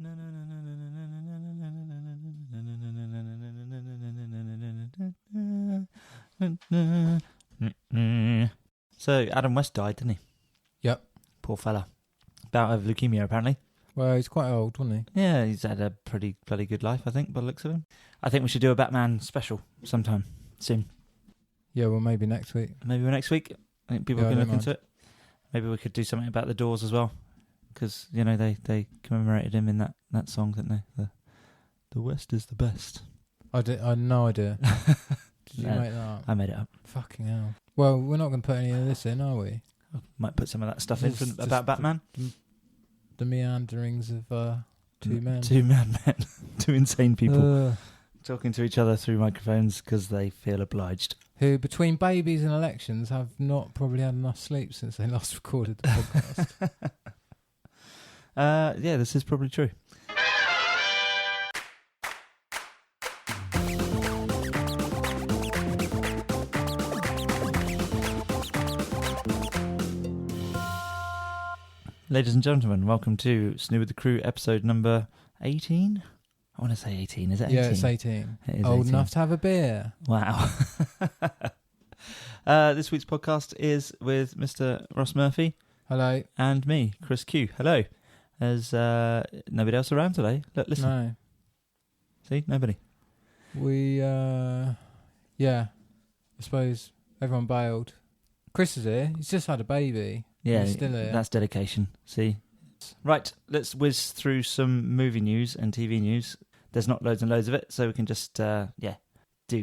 So Adam West died, didn't he? Yep. Poor fella. Bout of leukemia, apparently. Well, he's quite old, wasn't he? Yeah, he's had a pretty bloody good life, I think, by the looks of him. I think we should do a Batman special sometime soon. Yeah, well, maybe next week. Maybe next week. I think people can look into it. Maybe we could do something about the Doors as well, because you know they commemorated him in that song, didn't they? The West is the best. I had no idea. Did you make that up? I made it up. Fucking hell. Well, we're not going to put any of this in, are we? I might put some of that stuff in about Batman. The meanderings of two men. Two madmen. Two insane people talking to each other through microphones because they feel obliged. Who, between babies and elections, have not probably had enough sleep since they last recorded the podcast. Yeah, this is probably true. Ladies and gentlemen, welcome to Snoo with the Crew, episode number 18? I want to say 18. Is it 18? Yeah, it's 18. It is Old 18. enough to have a beer. Wow. This week's podcast is with Mr. Ross Murphy. Hello. And me, Chris Q. Hello. There's nobody else around today. Look, listen. No. See? Nobody. I suppose everyone bailed. Chris is here. He's just had a baby. Yeah, He's still here. That's dedication. See? Right, let's whiz through some movie news and TV news. There's not loads and loads of it, so we can just, do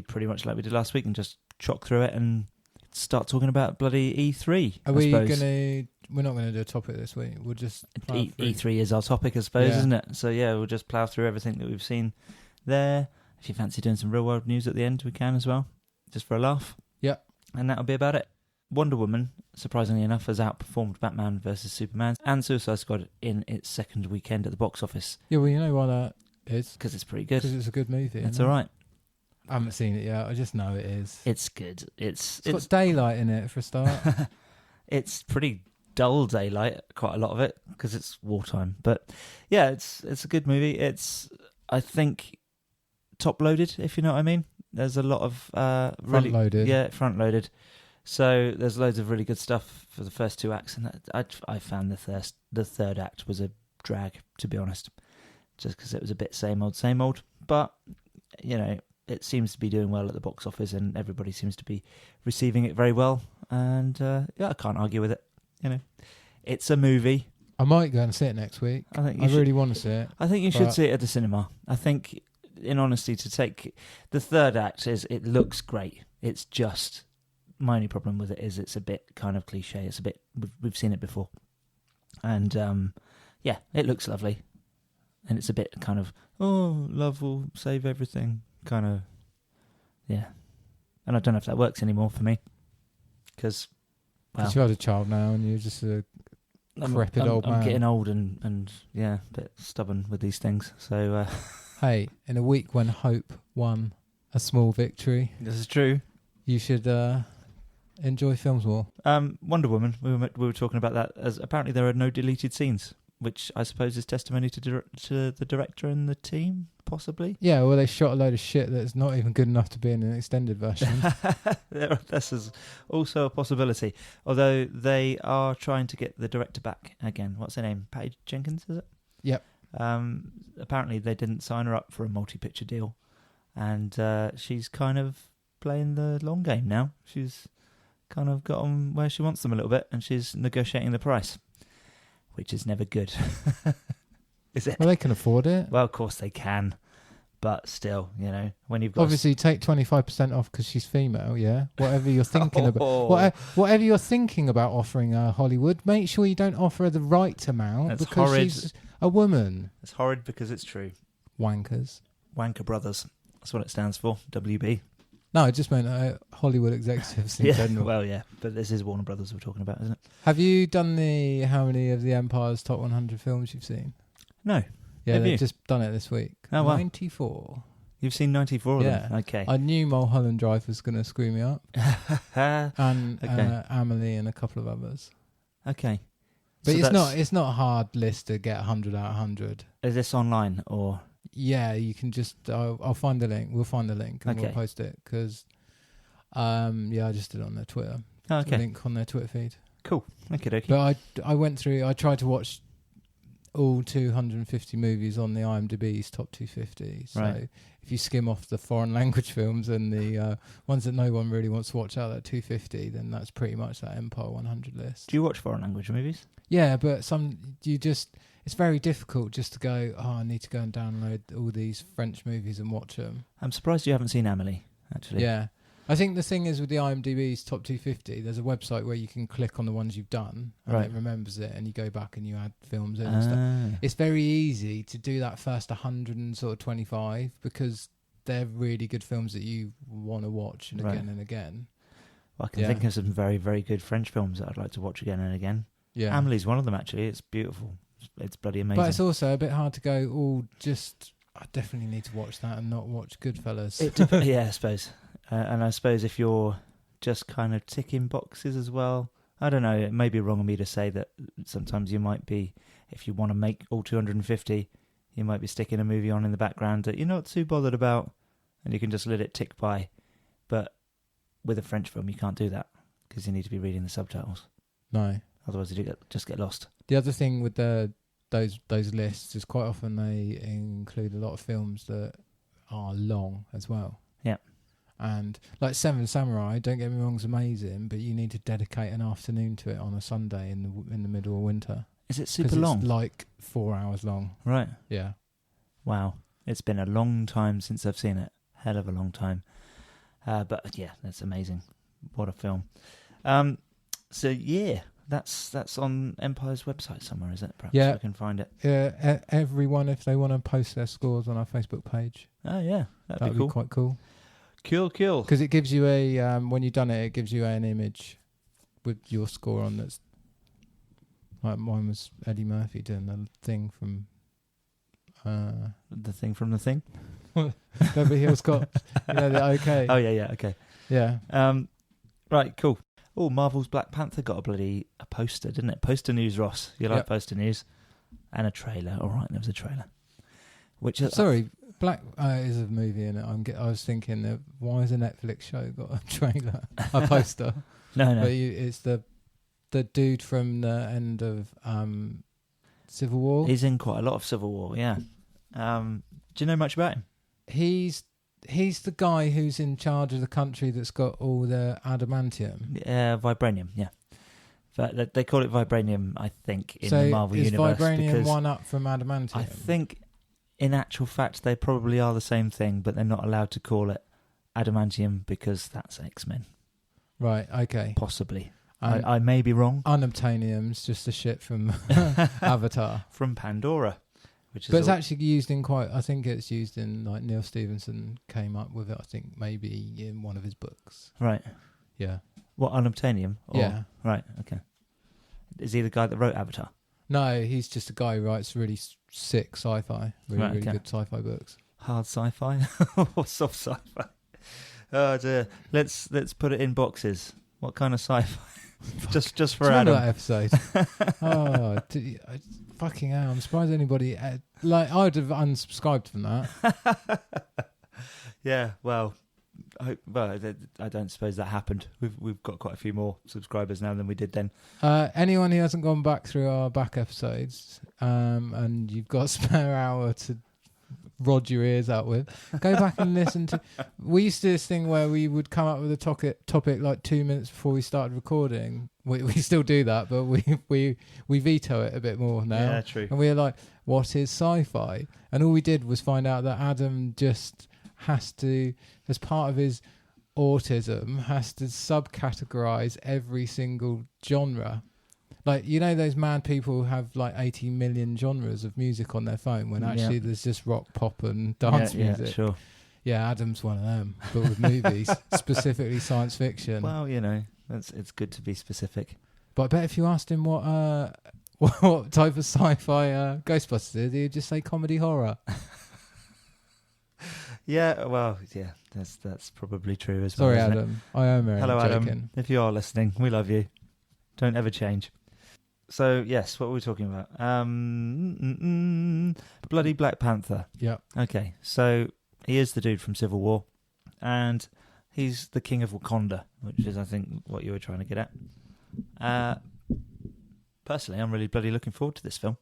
pretty much like we did last week and just chock through it and start talking about bloody E3. We're not going to do a topic this week. We'll just... E3 is our topic, I suppose, isn't it? So, yeah, we'll just plough through everything that we've seen there. If you fancy doing some real-world news at the end, we can as well, just for a laugh. Yep. And that'll be about it. Wonder Woman, surprisingly enough, has outperformed Batman vs Superman and Suicide Squad in its second weekend at the box office. Yeah, well, you know why that is? Because it's pretty good. Because it's a good movie. It's all right. I haven't seen it yet. I just know it is. It's good. It's got daylight in it for a start. It's pretty dull daylight, quite a lot of it, because it's wartime. But yeah, it's a good movie. It's, I think, top-loaded, if you know what I mean. There's a lot of really... Front-loaded. Yeah, front-loaded. So there's loads of really good stuff for the first two acts, and I found the third act was a drag, to be honest, just because it was a bit same old. But you know, it seems to be doing well at the box office, and everybody seems to be receiving it very well. And I can't argue with it. You know, it's a movie. I might go and see it next week. I really want to see it. I think you should see it at the cinema. I think, in honesty, to take the third act it looks great. It's just. My only problem with it is it's a bit kind of cliche. It's a bit... We've seen it before. And, it looks lovely. And it's a bit kind of, love will save everything. Kind of, yeah. And I don't know if that works anymore for me. Because, well... you had a child now and you're just a decrepit old man. I'm getting old and a bit stubborn with these things. So, Hey, in a week when hope won a small victory... This is true. You should... enjoy films more. Wonder Woman, we were talking about that, as apparently there are no deleted scenes, which I suppose is testimony to the director and the team, possibly. Yeah, well, they shot a load of shit that's not even good enough to be in an extended version. This is also a possibility, although they are trying to get the director back again. What's her name? Patty Jenkins, is it? Yep. Apparently they didn't sign her up for a multi-picture deal, and she's kind of playing the long game now. She's kind of got on where she wants them a little bit, and she's negotiating the price, which is never good. Is it? Well, they can afford it. Well, of course they can, but still, you know, when you've got... Obviously, take 25% off because she's female, yeah? Whatever you're thinking about... Whatever you're thinking about offering Hollywood, make sure you don't offer her the right amount. That's because horrid. She's a woman. It's horrid because it's true. Wankers. Wanker Brothers. That's what it stands for, WB. No, I just meant Hollywood executives in general. Well, yeah, but this is Warner Brothers we're talking about, isn't it? Have you done how many of the Empire's top 100 films you've seen? No. Yeah, they've just done it this week. Oh, wow. 94. You've seen 94 of them? Okay. I knew Mulholland Drive was going to screw me up. And Amelie and a couple of others. Okay. But So it's not a hard list to get 100 out of 100. Is this online or? Yeah, you can just. I'll find the link. We'll find the link and we'll Okay. post it because, I just did it on their Twitter. Oh, okay. Link on their Twitter feed. Cool. Okay. But I went through. I tried to watch all 250 movies on the IMDb's top 250. So Right. if you skim off the foreign language films and the ones that no one really wants to watch out of that 250, then that's pretty much that Empire 100 list. Do you watch foreign language movies? Yeah, but it's very difficult just to go, I need to go and download all these French movies and watch them. I'm surprised you haven't seen Amelie, actually. Yeah. I think the thing is with the IMDb's top 250, there's a website where you can click on the ones you've done and Right. it remembers it and you go back and you add films in and stuff. It's very easy to do that first 125 because they're really good films that you want to watch and again and again. Well, I can think of some very, very good French films that I'd like to watch again and again. Yeah. Amelie's one of them, actually. It's beautiful. It's bloody amazing. But it's also a bit hard to go, I definitely need to watch that and not watch Goodfellas. Yeah, I suppose. And I suppose if you're just kind of ticking boxes as well, I don't know, it may be wrong of me to say that sometimes you might be, if you want to make all 250, you might be sticking a movie on in the background that you're not too bothered about, and you can just let it tick by. But with a French film, you can't do that, because you need to be reading the subtitles. No. Otherwise you just get lost. The other thing with those lists is quite often they include a lot of films that are long as well. Yeah. And like Seven Samurai, don't get me wrong, is amazing, but you need to dedicate an afternoon to it on a Sunday in the middle of winter. Is it super long? It's like 4 hours long. Right. Yeah. Wow. It's been a long time since I've seen it. Hell of a long time. But yeah, that's amazing. What a film. So yeah, that's on Empire's website somewhere, is it? Perhaps I can find it. Yeah, everyone, if they want to post their scores on our Facebook page. Oh yeah, that'd be cool. Quite cool. Cool. Because it gives you when you've done it, it gives you an image with your score on. That's like mine was Eddie Murphy doing the thing from The Thing from the Thing. Beverly Hills Cop. Okay. Oh yeah, okay. Yeah. Right, cool. Oh, Marvel's Black Panther got a poster, didn't it? Poster news, Ross. You like poster news? And a trailer. All right, there was a trailer. Which is Black is a movie in it. I was thinking that why has a Netflix show got a trailer, a poster? No. But it's the dude from the end of Civil War. He's in quite a lot of Civil War. Yeah. Do you know much about him? He's the guy who's in charge of the country that's got all the adamantium. Vibranium. Yeah. But they call it Vibranium, I think, in the Marvel universe. So is Vibranium one up from adamantium? I think, in actual fact, they probably are the same thing, but they're not allowed to call it adamantium because that's X-Men. Right, okay. Possibly. I may be wrong. Unobtainium's just a shit from Avatar. From Pandora. But it's actually used in I think it's used in, like, Neil Stephenson came up with it, I think, maybe in one of his books. Right. Yeah. What, Unobtainium? Yeah. Right, okay. Is he the guy that wrote Avatar? No, he's just a guy who writes really sick sci-fi, really good sci-fi books. Hard sci-fi or soft sci-fi? Oh dear. Let's put it in boxes. What kind of sci-fi? just for Adam. That episode. Fucking hell! I'm surprised anybody I'd have unsubscribed from that. Yeah. Well, I don't suppose that happened. We've got quite a few more subscribers now than we did then. Anyone who hasn't gone back through our back episodes, and you've got a spare hour to rod your ears out with, go back and listen to. We used to do this thing where we would come up with a topic like 2 minutes before we started recording. We still do that, but we veto it a bit more now. Yeah, true. And we're like, what is sci-fi? And all we did was find out that Adam just has to, as part of his autism, has to subcategorize every single genre. Like, you know, those mad people who have like 80 million genres of music on their phone when actually there's just rock, pop and dance music. Yeah, sure. Yeah, Adam's one of them, but with movies, specifically science fiction. Well, you know, it's good to be specific. But I bet if you asked him what type of sci-fi Ghostbusters is, he'd just say comedy horror. Yeah, well, yeah, that's probably true as well. Sorry, Adam. I am Hello, joking. Adam. If you are listening, we love you. Don't ever change. So, yes, what were we talking about? Bloody Black Panther. Yeah. Okay, so he is the dude from Civil War, and he's the king of Wakanda, which is, I think, what you were trying to get at. Personally, I'm really bloody looking forward to this film.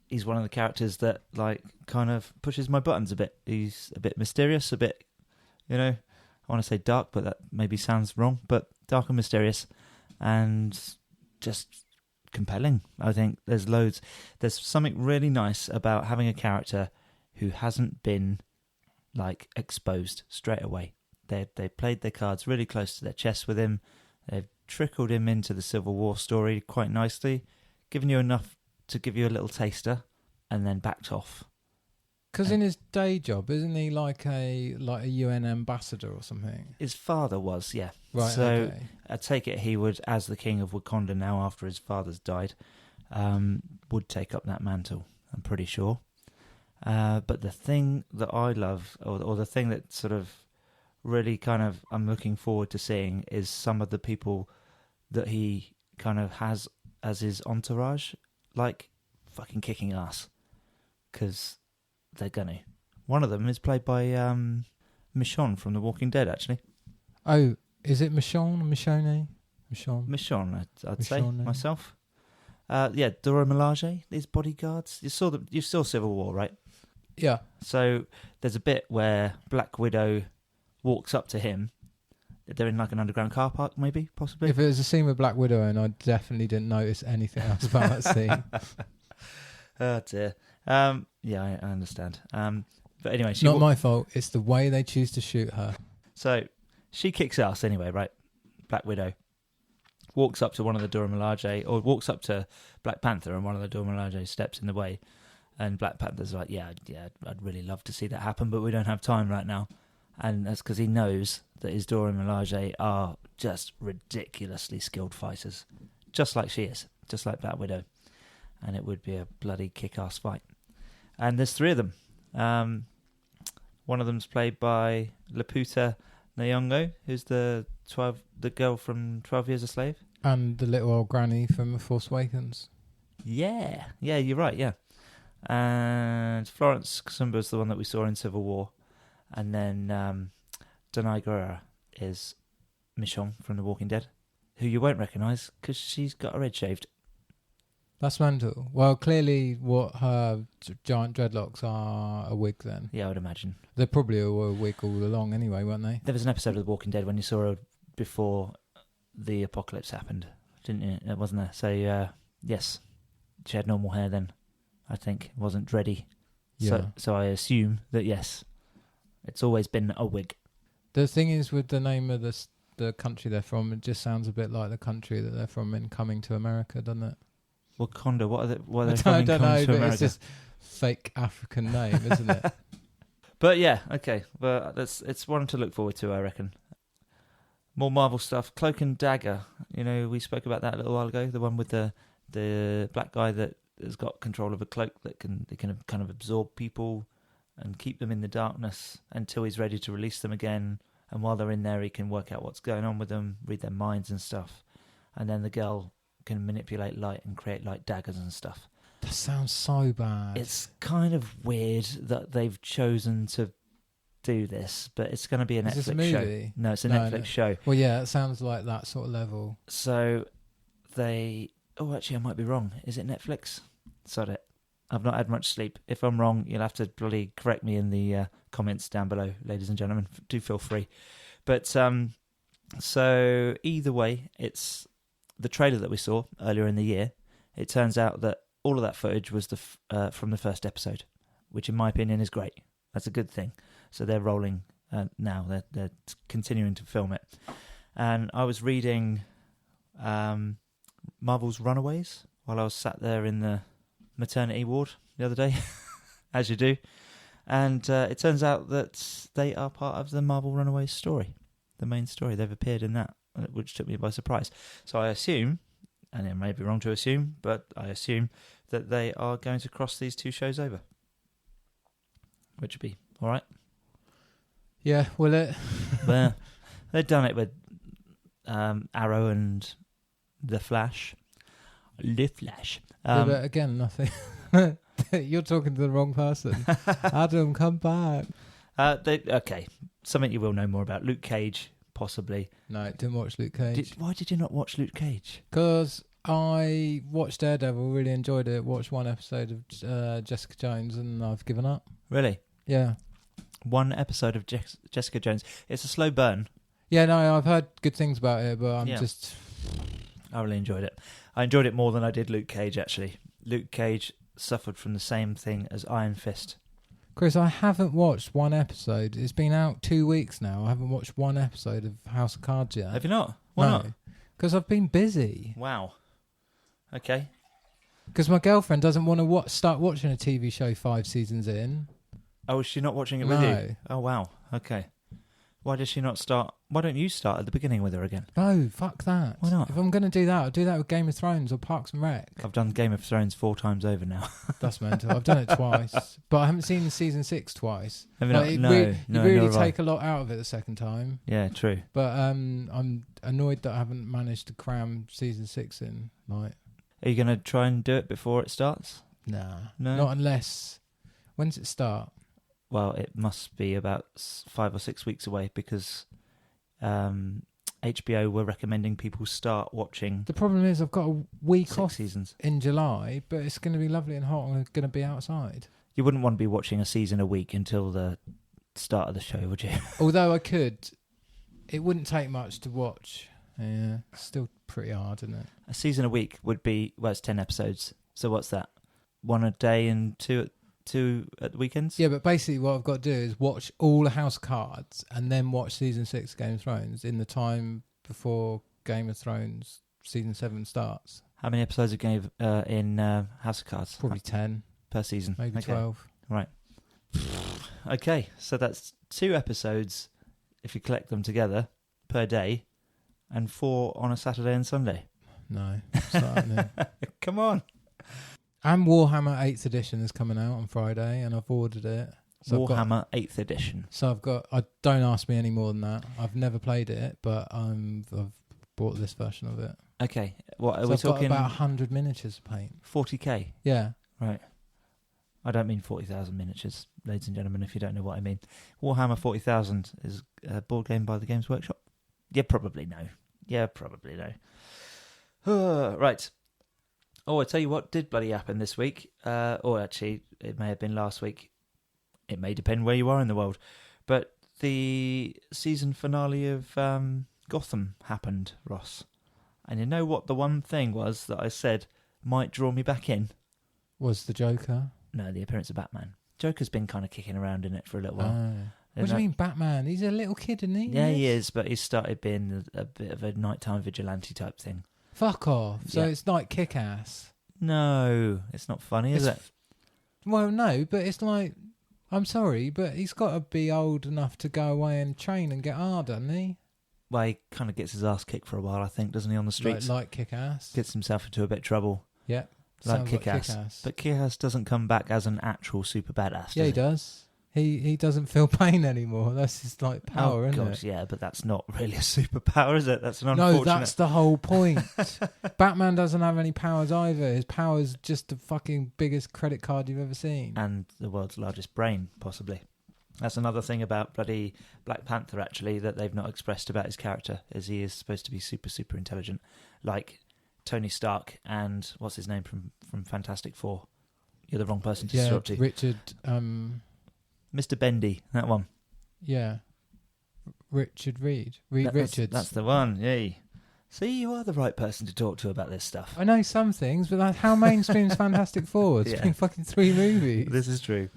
He's one of the characters that, like, kind of pushes my buttons a bit. He's a bit mysterious, a bit, I want to say dark, but that maybe sounds wrong, but dark and mysterious, and just compelling. I think there's something really nice about having a character who hasn't been, like, exposed straight away. They played their cards really close to their chest with him. They've trickled him into the Civil War story quite nicely, given you enough to give you a little taster, and then backed off. Because in his day job, isn't he like a UN ambassador or something? His father was, yeah. Right. So okay. I take it he would, as the king of Wakanda now, after his father's died, would take up that mantle. I'm pretty sure. But the thing that I love, or the thing that sort of really kind of I'm looking forward to seeing, is some of the people that he kind of has as his entourage, like, fucking kicking ass. Because they're gonna. One of them is played by Michonne from The Walking Dead, actually. Oh, is it Michonne? Michonne, I'd say myself. Yeah, Dora Milaje, his bodyguards. You saw Civil War, right? Yeah. So there's a bit where Black Widow walks up to him. They're in like an underground car park, maybe, possibly. If it was a scene with Black Widow, and I definitely didn't notice anything else about that scene. Oh dear. Yeah, I understand. But anyway, Not my fault. It's the way they choose to shoot her. So she kicks ass anyway, right? Black Widow walks up to one of the Dora Milaje, or walks up to Black Panther, and one of the Dora Milaje steps in the way. And Black Panther's like, yeah, I'd really love to see that happen, but we don't have time right now. And that's because he knows that his Dora Milaje are just ridiculously skilled fighters, just like she is, just like Black Widow. And it would be a bloody kick-ass fight. And there's three of them. One of them's played by Lupita Nyong'o, who's the girl from 12 Years a Slave. And the little old granny from The Force Awakens. Yeah, you're right, yeah. And Florence Kasumba's the one that we saw in Civil War. And then Danai Gurira is Michonne from The Walking Dead, who you won't recognise because she's got her head shaved. That's mental. Well, clearly what her giant dreadlocks are a wig then. Yeah, I would imagine. They probably were a wig all along anyway, weren't they? There was an episode of The Walking Dead when you saw her before the apocalypse happened, didn't you? It wasn't there. So, yes, she had normal hair then, I think. It wasn't dready. Yeah. So I assume that, yes, it's always been a wig. The thing is, with the name of the country they're from, it just sounds a bit like the country that they're from in Coming to America, doesn't it? Wakanda, what are they I don't know, but America? it's just fake African name, isn't it? But yeah, okay. Well, it's one to look forward to, I reckon. More Marvel stuff. Cloak and Dagger. We spoke about that a little while ago. The one with the black guy that has got control of a cloak that can kind of absorb people and keep them in the darkness until he's ready to release them again. And while they're in there, he can work out what's going on with them, read their minds and stuff. And then the girl can manipulate light and create like daggers and stuff. That sounds so bad. It's kind of weird that they've chosen to do this, but it's going to be a Netflix this a movie? show. No, it's a Netflix show. Well, yeah, it sounds like that sort of level. So actually, I might be wrong. Is it Netflix? Sod it. I've not had much sleep. If I'm wrong, you'll have to bloody correct me in the comments down below, ladies and gentlemen. Do feel free. But so either way, it's the trailer that we saw earlier in the year. It turns out that all of that footage was from the first episode, which in my opinion is great. That's a good thing. So they're rolling now. They're continuing to film it. And I was reading Marvel's Runaways while I was sat there in the maternity ward the other day, as you do. And it turns out that they are part of the Marvel Runaways story, the main story. They've appeared in that, which took me by surprise. So I assume, and it may be wrong to assume, but I assume that they are going to cross these two shows over, which would be all right. Yeah, will it? Well, they've done it with Arrow and The Flash. Le Flash. Yeah, but again, nothing. You're talking to the wrong person. Adam, come back. Okay, something you will know more about. Luke Cage, possibly. No, didn't watch Luke Cage. Why did you not watch Luke Cage? Because I watched Daredevil, really enjoyed it. Watched one episode of Jessica Jones, and I've given up. Really? Yeah. One episode of Jessica Jones. It's a slow burn. Yeah, no, I've heard good things about it, but I really enjoyed it. I enjoyed it more than I did Luke Cage, actually. Luke Cage suffered from the same thing as Iron Fist. Chris, I haven't watched one episode. It's been out 2 weeks now. I haven't watched one episode of House of Cards yet. Have you not? Why not? Because I've been busy. Wow. Okay. Because my girlfriend doesn't want to start watching a TV show 5 seasons in. Oh, is she not watching it with you? Oh, wow. Okay. Why does she not start? Why don't you start at the beginning with her again? No, fuck that. Why not? If I'm going to do that, I'll do that with Game of Thrones or Parks and Rec. I've done Game of Thrones 4 times over now. That's mental. I've done it twice. But I haven't seen season 6 twice. Have you not? You really take a lot out of it the second time. Yeah, true. But I'm annoyed that I haven't managed to cram season 6 in. Like, are you going to try and do it before it starts? Nah. No? Not unless... When does it start? Well, it must be about 5 or 6 weeks away because HBO were recommending people start watching. The problem is I've got a week 6 off seasons in July, but it's going to be lovely and hot and I'm going to be outside. You wouldn't want to be watching a season a week until the start of the show, would you? Although I could. It wouldn't take much to watch. Yeah, it's still pretty hard, isn't it? A season a week would be, well, it's 10 episodes. So what's that? 1 a day and two at the weekends? Yeah, but basically what I've got to do is watch all the House of Cards and then watch season 6 of Game of Thrones in the time before Game of Thrones season 7 starts. How many episodes of Game in House of Cards? Probably 10. Per season? Maybe 12. Right. Okay, so that's 2 episodes, if you collect them together, per day, and 4 on a Saturday and Sunday. No. Starting Come on. And Warhammer 8th edition is coming out on Friday, and I've ordered it. So Warhammer 8th edition. So I've got... don't ask me any more than that. I've never played it, but I've bought this version of it. Okay. What are so we I've talking? Got about 100 miniatures to paint. 40k? Yeah. Right. I don't mean 40,000 miniatures, ladies and gentlemen, if you don't know what I mean. Warhammer 40,000 is a board game by the Games Workshop? Yeah, probably no. Right. Oh, I tell you what did bloody happen this week. Or actually, it may have been last week. It may depend where you are in the world. But the season finale of Gotham happened, Ross. And you know what the one thing was that I said might draw me back in? Was the Joker? No, the appearance of Batman. Joker's been kind of kicking around in it for a little while. What do you mean Batman? He's a little kid, isn't he? Yeah, he is, but he's started being a bit of a nighttime vigilante type thing. Fuck off. So Yeah. it's like Kick-Ass. No, it's not funny, is it? Well, no, but it's like... I'm sorry, but he's got to be old enough to go away and train and get hard, doesn't he? Well, he kind of gets his ass kicked for a while, I think, doesn't he, on the streets? Like Kick-Ass. Gets himself into a bit of trouble. Yeah. Like Kick-Ass. But Kick-Ass doesn't come back as an actual super badass, Yeah, he does. He doesn't feel pain anymore. That's his like power, isn't it? Yeah, but that's not really a superpower, is it? That's an unfortunate... No, that's the whole point. Batman doesn't have any powers either. His power's just the fucking biggest credit card you've ever seen. And the world's largest brain, possibly. That's another thing about bloody Black Panther, actually, that they've not expressed about his character, is he is supposed to be super, super intelligent, like Tony Stark and what's his name from Fantastic Four? You're the wrong person to talk to. Richard... Mr. Bendy, that one. Yeah. Richard Reed. Richards. That's the one, yay. See, you are the right person to talk to about this stuff. I know some things, but like, how mainstream's Fantastic Four? It's been fucking 3 movies. This is true.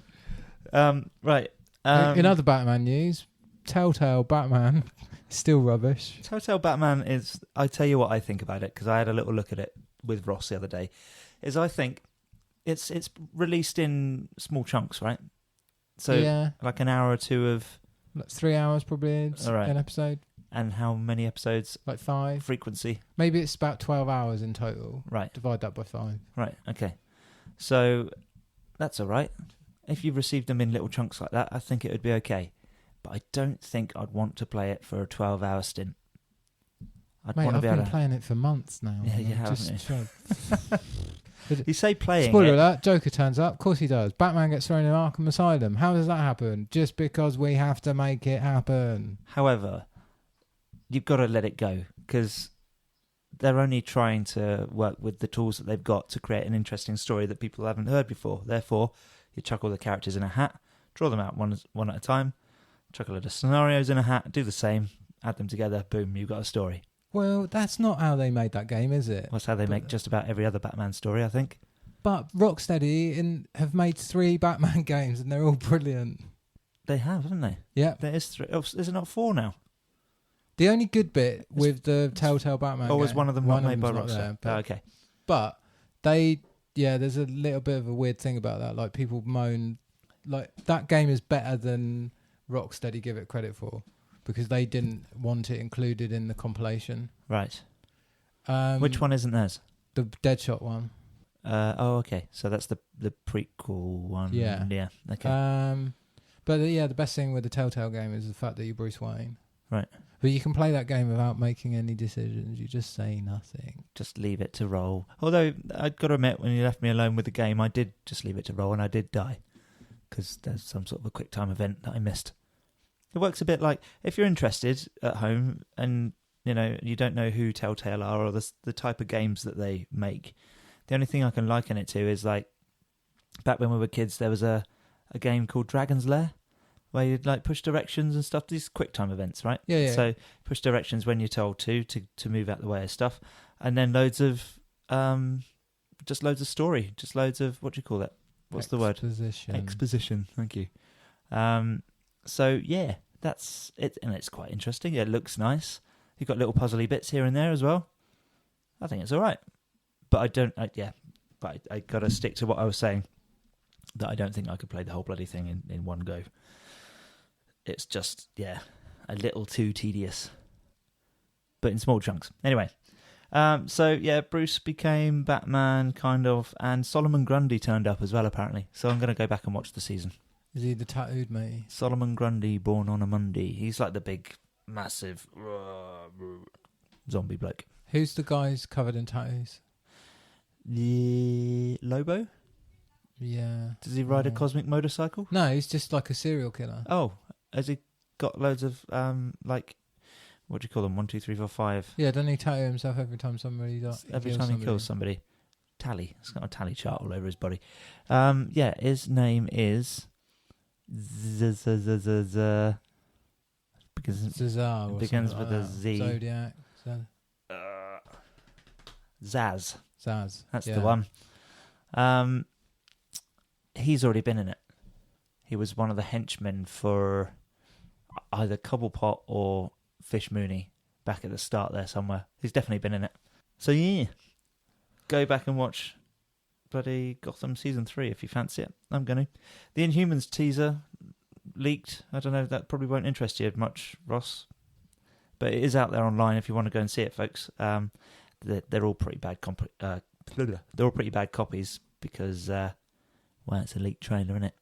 Right. In other Batman news, Telltale Batman still rubbish. Telltale Batman is... I tell you what I think about it, because I had a little look at it with Ross the other day, is I think it's released in small chunks, right? So like an hour or 2 of... Like 3 hours probably an episode. And how many episodes? Like 5. Frequency? Maybe it's about 12 hours in total. Right. Divide that by 5. Right, okay. So that's all right. If you've received them in little chunks like that, I think it would be okay. But I don't think I'd want to play it for a 12-hour stint. I'd Mate, want to I've be able been to. playing it for months now. Yeah, you have, Just haven't You say playing Spoiler it. alert, Joker turns up. Of course he does. Batman gets thrown in Arkham Asylum. How does that happen? Just because we have to make it happen. However, you've got to let it go because they're only trying to work with the tools that they've got to create an interesting story that people haven't heard before. Therefore, you chuck all the characters in a hat, draw them out one at a time, chuck a load of scenarios in a hat, do the same, add them together, boom, you've got a story. Well, that's not how they made that game, is it? That's how they make just about every other Batman story, I think. But Rocksteady have made 3 Batman games and they're all brilliant. They have, haven't they? Yeah. There is 3. Oh, is it not 4 now? The only good bit with the Telltale Batman was game, one of them not made by Rockstar? Okay. But there's a little bit of a weird thing about that. Like, people moan, like, that game is better than Rocksteady give it credit for because they didn't want it included in the compilation. Right. Which one isn't theirs? The Deadshot one. Okay. So that's the prequel one. Yeah. Yeah. Okay. But the best thing with the Telltale game is the fact that you're Bruce Wayne. Right. But you can play that game without making any decisions. You just say nothing. Just leave it to roll. Although, I've got to admit, when you left me alone with the game, I did just leave it to roll and I did die. Because there's some sort of a quick time event that I missed. It works a bit like, if you're interested at home and, you don't know who Telltale are or the type of games that they make, the only thing I can liken it to is like, back when we were kids, there was a game called Dragon's Lair, where you'd like push directions and stuff. These quick time events, right? Yeah. So push directions when you're told to move out the way of stuff, and then loads of story, just loads of what do you call it? What's the word? Exposition. Thank you. So yeah, that's it, and it's quite interesting. It looks nice. You've got little puzzly bits here and there as well. I think it's all right, but I got to stick to what I was saying. That I don't think I could play the whole bloody thing in one go. It's just, a little too tedious. But in small chunks. Anyway. Bruce became Batman, kind of, and Solomon Grundy turned up as well, apparently. So I'm going to go back and watch the season. Is he the tattooed mate? Solomon Grundy, born on a Monday. He's like the big, massive zombie bloke. Who's the guy who's covered in tattoos? The Lobo? Yeah. Does he ride a cosmic motorcycle? No, he's just like a serial killer. Oh, has he got loads of, what do you call them? 1, 2, 3, 4, 5. Yeah, doesn't he tattoo himself every time somebody dies? Every time he kills somebody. Tally. It's got a tally chart all over his body. His name is Zazar. Begins with a Z. Zodiac. Zaz. That's yeah. the one. He's already been in it. He was one of the henchmen for either Cobblepot or Fish Mooney back at the start there somewhere. He's definitely been in it. So yeah, go back and watch bloody Gotham Season 3 if you fancy it. I'm going to. The Inhumans teaser leaked. I don't know, that probably won't interest you much, Ross. But it is out there online if you want to go and see it, folks. They're all pretty bad they're all pretty bad copies because it's a leaked trailer, isn't it?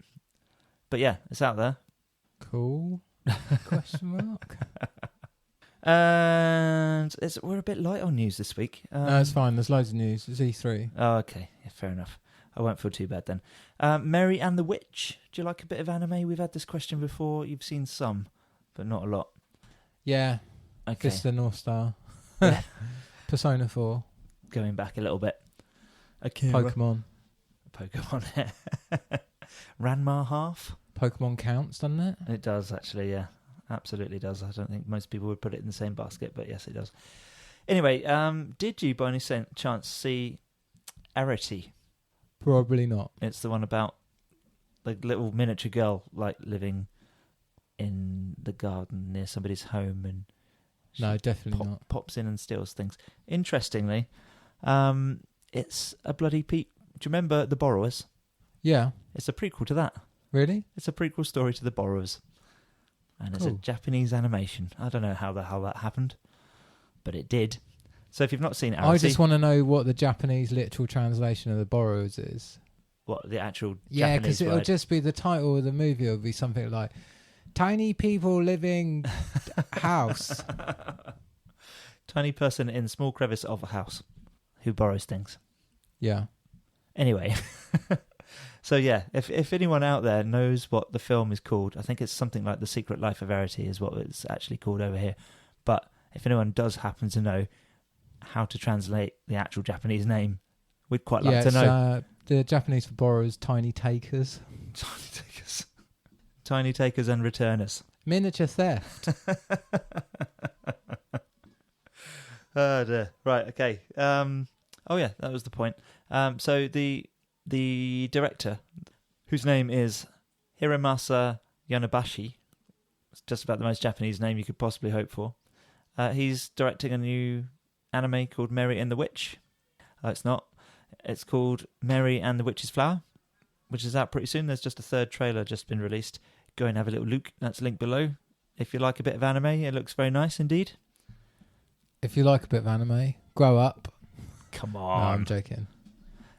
But yeah, it's out there. Cool. Question mark. And we're a bit light on news this week. No, it's fine. There's loads of news. It's E3. Oh, okay. Yeah, fair enough. I won't feel too bad then. Mary and the Witch. Do you like a bit of anime? We've had this question before. You've seen some, but not a lot. Yeah. Okay. Vista North Star. Persona 4. Going back a little bit. Pokemon. Ranma half. Pokemon counts, doesn't it? It does, actually, yeah. Absolutely does. I don't think most people would put it in the same basket, but yes, it does. Anyway, did you by any chance see Arity? Probably not. It's the one about the little miniature girl living in the garden near somebody's home, and no, definitely not. Pops in and steals things. Interestingly, it's a bloody Do you remember The Borrowers? Yeah. It's a prequel to that. Really? It's a prequel story to The Borrowers. And It's a Japanese animation. I don't know how the hell that happened, but it did. So if you've not seen it, I just want to know what the Japanese literal translation of The Borrowers is. What, the actual Yeah, because it'll just be the title of the movie. It'll be something like Tiny People Living House. Tiny person in small crevice of a house who borrows things. Yeah. Anyway, so yeah, if anyone out there knows what the film is called, I think it's something like The Secret Life of Verity is what it's actually called over here. But if anyone does happen to know how to translate the actual Japanese name, we'd quite like to know. The Japanese for borrowers, tiny takers. Tiny takers. Tiny takers and returners. Miniature theft. Oh dear. Right, okay. Oh yeah, that was the point. So the director, whose name is Hiromasa Yanabashi, it's just about the most Japanese name you could possibly hope for. He's directing a new anime called Mary and the Witch. It's not. It's called Mary and the Witch's Flower, which is out pretty soon. There's just a third trailer just been released. Go and have a little look. That's linked below. If you like a bit of anime, it looks very nice indeed. If you like a bit of anime, grow up. Come No, on. I'm joking.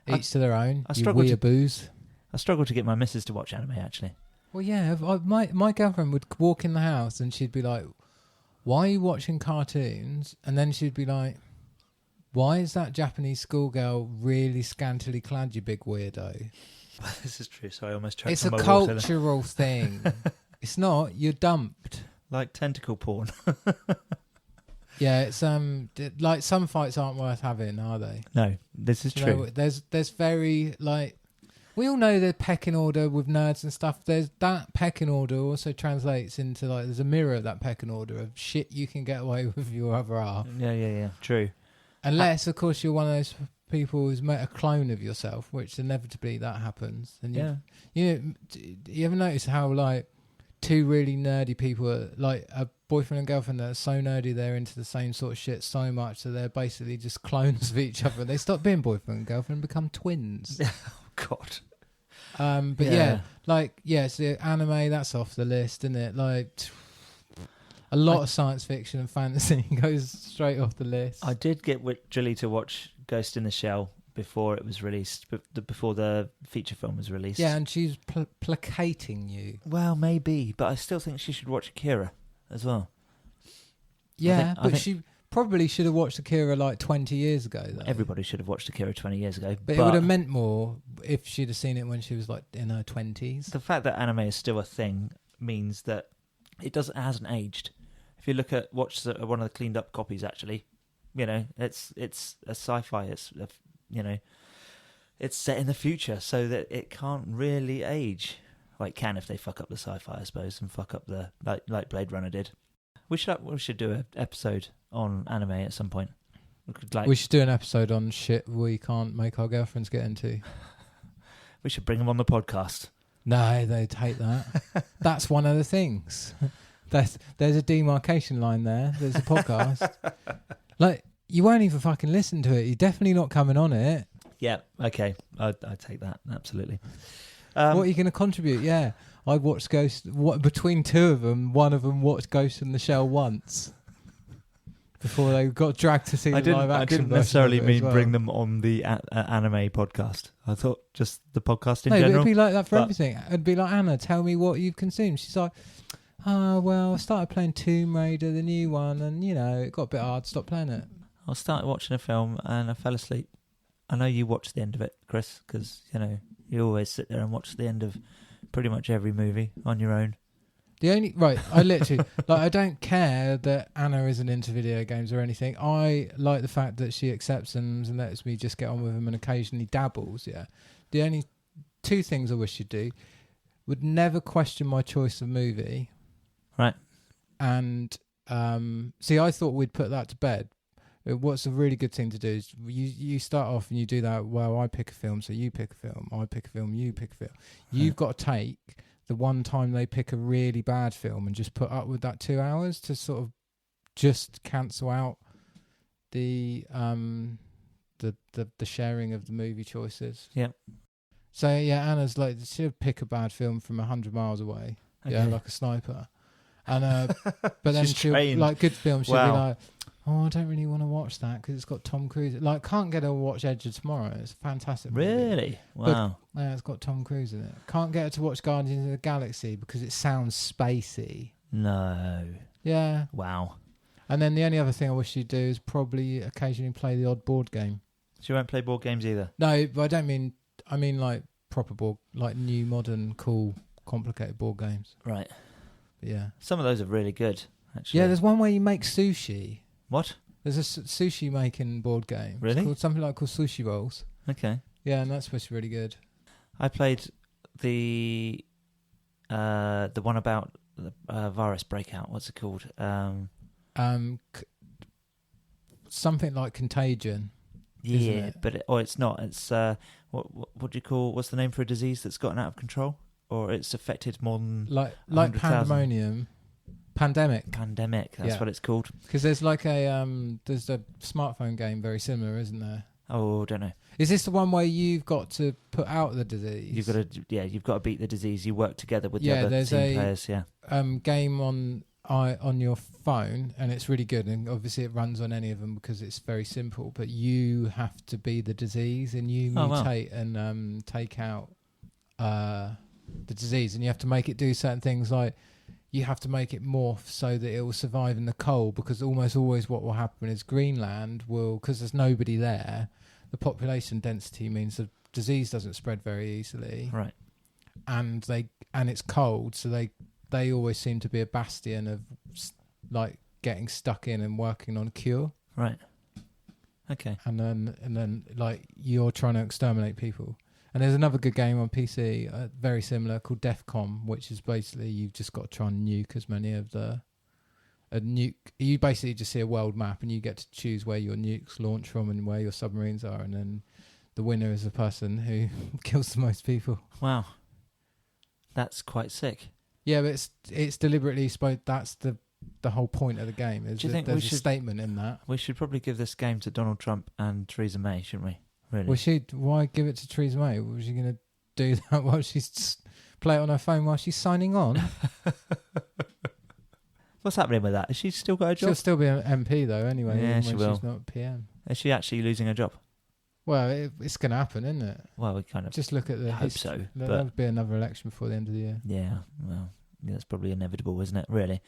Each to their own. I You struggle to- weeaboos. I struggle to get my missus to watch anime, actually. Well, yeah. My girlfriend would walk in the house and she'd be like, "Why are you watching cartoons?" And then she'd be like, "Why is that Japanese schoolgirl really scantily clad, you big weirdo?" This is true, so I almost choked It's on a my water there. cultural thing. It's not. You're dumped. Like tentacle porn. Yeah, it's like some fights aren't worth having, are they? No, this is You true. know, there's very like we all know the pecking order with nerds and stuff. There's that pecking order also translates into like there's a mirror of that pecking order of shit you can get away with your other half. Yeah. True. Unless, of course, you're one of those people who's met a clone of yourself, which inevitably that happens. And you ever notice how like two really nerdy people are like a boyfriend and girlfriend that are so nerdy they're into the same sort of shit so much that they're basically just clones of each other. They stop being boyfriend and girlfriend and become twins. Oh, God. But so anime, that's off the list, isn't it? Like a lot of science fiction and fantasy goes straight off the list. I did get Julie to watch Ghost in the Shell before it was released, before the feature film was released. Yeah, and she's placating you. Well, maybe, but I still think she should watch Akira as well. Yeah, I think she probably should have watched Akira like 20 years ago, though. Everybody should have watched Akira 20 years ago. But it would have meant more if she'd have seen it when she was like in her 20s. The fact that anime is still a thing means that it hasn't aged. If you look at one of the cleaned up copies, actually, it's a sci-fi. It's set in the future, so that it can't really age. Well, it can if they fuck up the sci-fi, I suppose, and fuck up the like Blade Runner did. We should do an episode on anime at some point. We should do an episode on shit we can't make our girlfriends get into. We should bring them on the podcast. No, they'd hate that. That's one of the things. There's a demarcation line there. There's a podcast. Like, you won't even fucking listen to it. You're definitely not coming on it. Yeah, okay. I'd take that, absolutely. What are you going to contribute? Yeah, I watched Ghost. Between two of them, one of them watched Ghost in the Shell once before they got dragged to see the live action. I didn't necessarily mean bring them on the anime podcast. I thought just the podcast in general. It'd be like that for everything. It'd be like, Anna, tell me what you've consumed. She's like, oh, well, I started playing Tomb Raider, the new one, and, it got a bit hard to stop playing it. I started watching a film and I fell asleep. I know you watched the end of it, Chris, because, you always sit there and watch the end of pretty much every movie on your own. I literally, I don't care that Anna isn't into video games or anything. I like the fact that she accepts them and lets me just get on with them and occasionally dabbles, yeah. The only two things I wish she'd do would never question my choice of movie. Right. And, I thought we'd put that to bed. What's a really good thing to do is you start off and you do that, well, I pick a film, so you pick a film. I pick a film, you pick a film. You've got to take the one time they pick a really bad film and just put up with that 2 hours to sort of just cancel out the sharing of the movie choices. Yeah. So, yeah, Anna's like, she'll pick a bad film from 100 miles away. Okay. Yeah, like a sniper. And but then she'll, trained. like, good film, she'll Wow. be like, oh, I don't really want to watch that because it's got Tom Cruise. Like, can't get her to watch Edge of Tomorrow. It's a fantastic movie. Really? Wow. But, yeah, it's got Tom Cruise in it. Can't get her to watch Guardians of the Galaxy because it sounds spacey. No. Yeah. Wow. And then the only other thing I wish you'd do is probably occasionally play the odd board game. So you won't play board games either? No, but I don't mean... I mean like proper board... Like new, modern, cool, complicated board games. Right. But yeah. Some of those are really good, actually. Yeah, there's one where you make sushi. What? There's a sushi making board game. Really? It's called something called Sushi Rolls. Okay. Yeah, and that's supposed to be really good. I played the one about the virus breakout. What's it called? Something like Contagion. Yeah, it? but it's not. It's what do you call? What's the name for a disease that's gotten out of control, or it's affected more than like 100,000? pandemonium, pandemic. Pandemic. That's what it's called. Because there's like there's a smartphone game very similar, isn't there? Oh, I don't know. Is this the one where you've got to put out the disease? You've got to beat the disease. You work together with the other team players. Yeah. Game on your phone, and it's really good. And obviously, it runs on any of them because it's very simple. But you have to be the disease, and you mutate and take out the disease, and you have to make it do certain things like. You have to make it morph so that it will survive in the cold, because almost always what will happen is Greenland will, because there's nobody there, the population density means the disease doesn't spread very easily. Right. And it's cold, so they always seem to be a bastion of like getting stuck in and working on a cure. Right. Okay. And then like you're trying to exterminate people. And there's another good game on PC, very similar, called DEFCON, which is basically you've just got to try and nuke as many of the... You basically just see a world map and you get to choose where your nukes launch from and where your submarines are, and then the winner is the person who kills the most people. Wow. That's quite sick. Yeah, but it's deliberately... That's the whole point of the game. Do you think there's a statement in that? We should probably give this game to Donald Trump and Theresa May, shouldn't we? Really? Why give it to Theresa May? Was she going to do that while play it on her phone while she's signing on? What's happening with that? Has she still got a job? She'll still be an MP though, anyway. Yeah, she will. She's not PM. Is she actually losing her job? Well, it's going to happen, isn't it? Well, we kind of just look at the. Hope so. There'll be another election before the end of the year. Yeah, well, that's probably inevitable, isn't it? Really.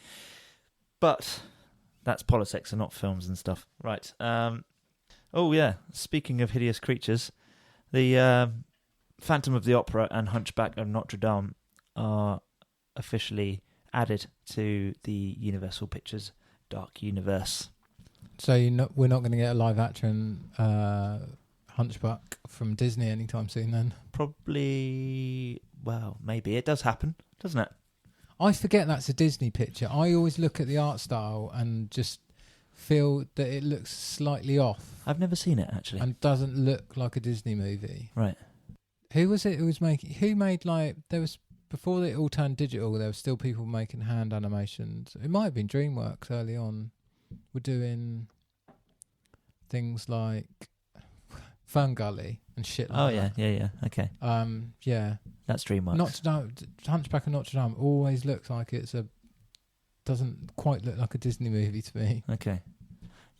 But that's politics and not films and stuff, right? Oh, yeah. Speaking of hideous creatures, the Phantom of the Opera and Hunchback of Notre Dame are officially added to the Universal Pictures Dark Universe. So we're not going to get a live action Hunchback from Disney anytime soon then? Probably, well, maybe. It does happen, doesn't it? I forget that's a Disney picture. I always look at the art style and just... feel that it looks slightly off. I've never seen it, actually. And doesn't look like a Disney movie. Right. Who was it who was making... Who made, like... There was... Before it all turned digital, there were still people making hand animations. It might have been DreamWorks early on. We're doing things like Ferngully and shit like that. Yeah. Okay. Yeah. That's DreamWorks. Hunchback of Notre Dame always looks like it's a... Doesn't quite look like a Disney movie to me. Okay.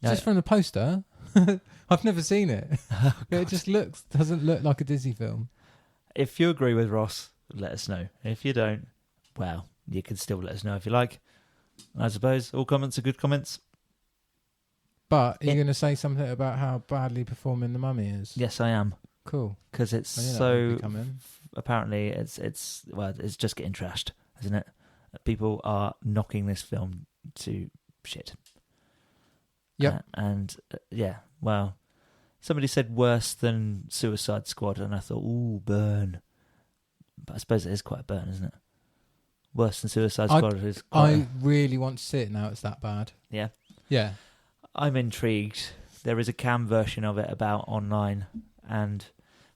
Just from the poster. I've never seen it. Oh, it just doesn't look like a Disney film. If you agree with Ross, let us know. If you don't, well, you can still let us know if you like. I suppose all comments are good comments. But are you going to say something about how badly performing The Mummy is? Yes, I am. Cool. Because it's so... Apparently, it's just getting trashed, isn't it? People are knocking this film to shit. Yep. Well, somebody said worse than Suicide Squad, and I thought, ooh, burn. But I suppose it is quite a burn, isn't it? Worse than Suicide Squad is quite... I really want to see it now it's that bad. Yeah? Yeah. I'm intrigued. There is a cam version of it about online, and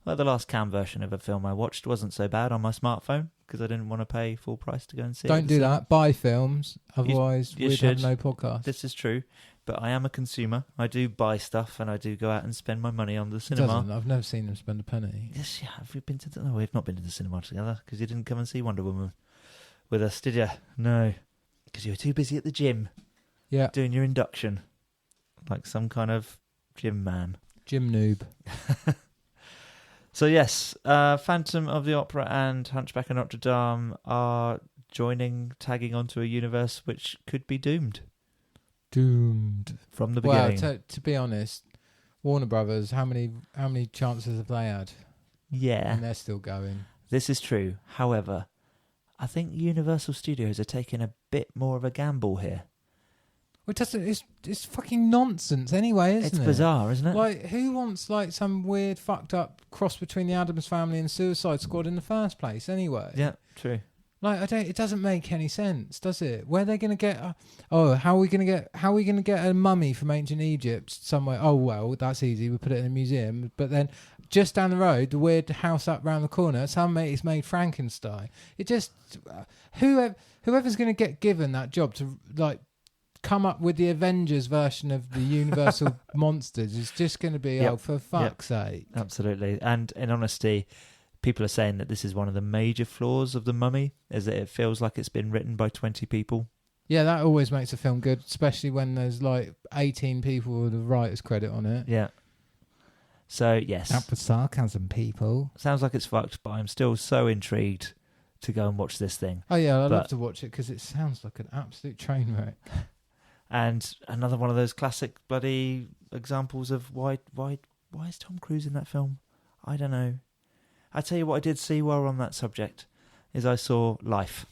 well, the last cam version of a film I watched wasn't so bad on my smartphone, because I didn't want to pay full price to go and see it. Don't do that. Buy films. Otherwise, we'd have no podcast. This is true. But I am a consumer. I do buy stuff, and I do go out and spend my money on the cinema. I've never seen them spend a penny. Yes, yeah. Have we been to... No, we've not been to the cinema together, because you didn't come and see Wonder Woman with us, did you? No. Because you were too busy at the gym. Yeah. Doing your induction. Like some kind of gym man. Gym noob. So yes, Phantom of the Opera and Hunchback of Notre Dame are tagging onto a universe which could be doomed. Doomed. from the beginning. Well, to be honest, Warner Brothers, how many chances have they had? Yeah, And they're still going. this is true. However, I think Universal Studios are taking a bit more of a gamble here. Well, it's fucking nonsense anyway, isn't it? It's bizarre, isn't it? Like, who wants like some weird fucked up cross between the Addams Family and Suicide Squad in the first place? Anyway, Yeah, true. like it doesn't make any sense, does it? Where are they going to get? How are we going to get a mummy from ancient Egypt somewhere? Oh well, that's easy. We put it in a museum. But then just down the road, the weird house up round the corner, somebody's made Frankenstein. It just whoever's going to get given that job to like come up with the Avengers version of the Universal monsters is just going to be for fuck's sake. Absolutely. And in honesty, people are saying that this is one of the major flaws of The Mummy, is that it feels like it's been written by 20 people. Yeah, that always makes a film good, especially when there's like 18 people with a writer's credit on it. Yeah. So, yes. Up with sarcasm, people. Sounds like it's fucked, but I'm still so intrigued to go and watch this thing. Oh yeah, I'd love to watch it because it sounds like an absolute train wreck. And another one of those classic bloody examples of why is Tom Cruise in that film? I don't know. I tell you what I did see while we're on that subject is I saw Life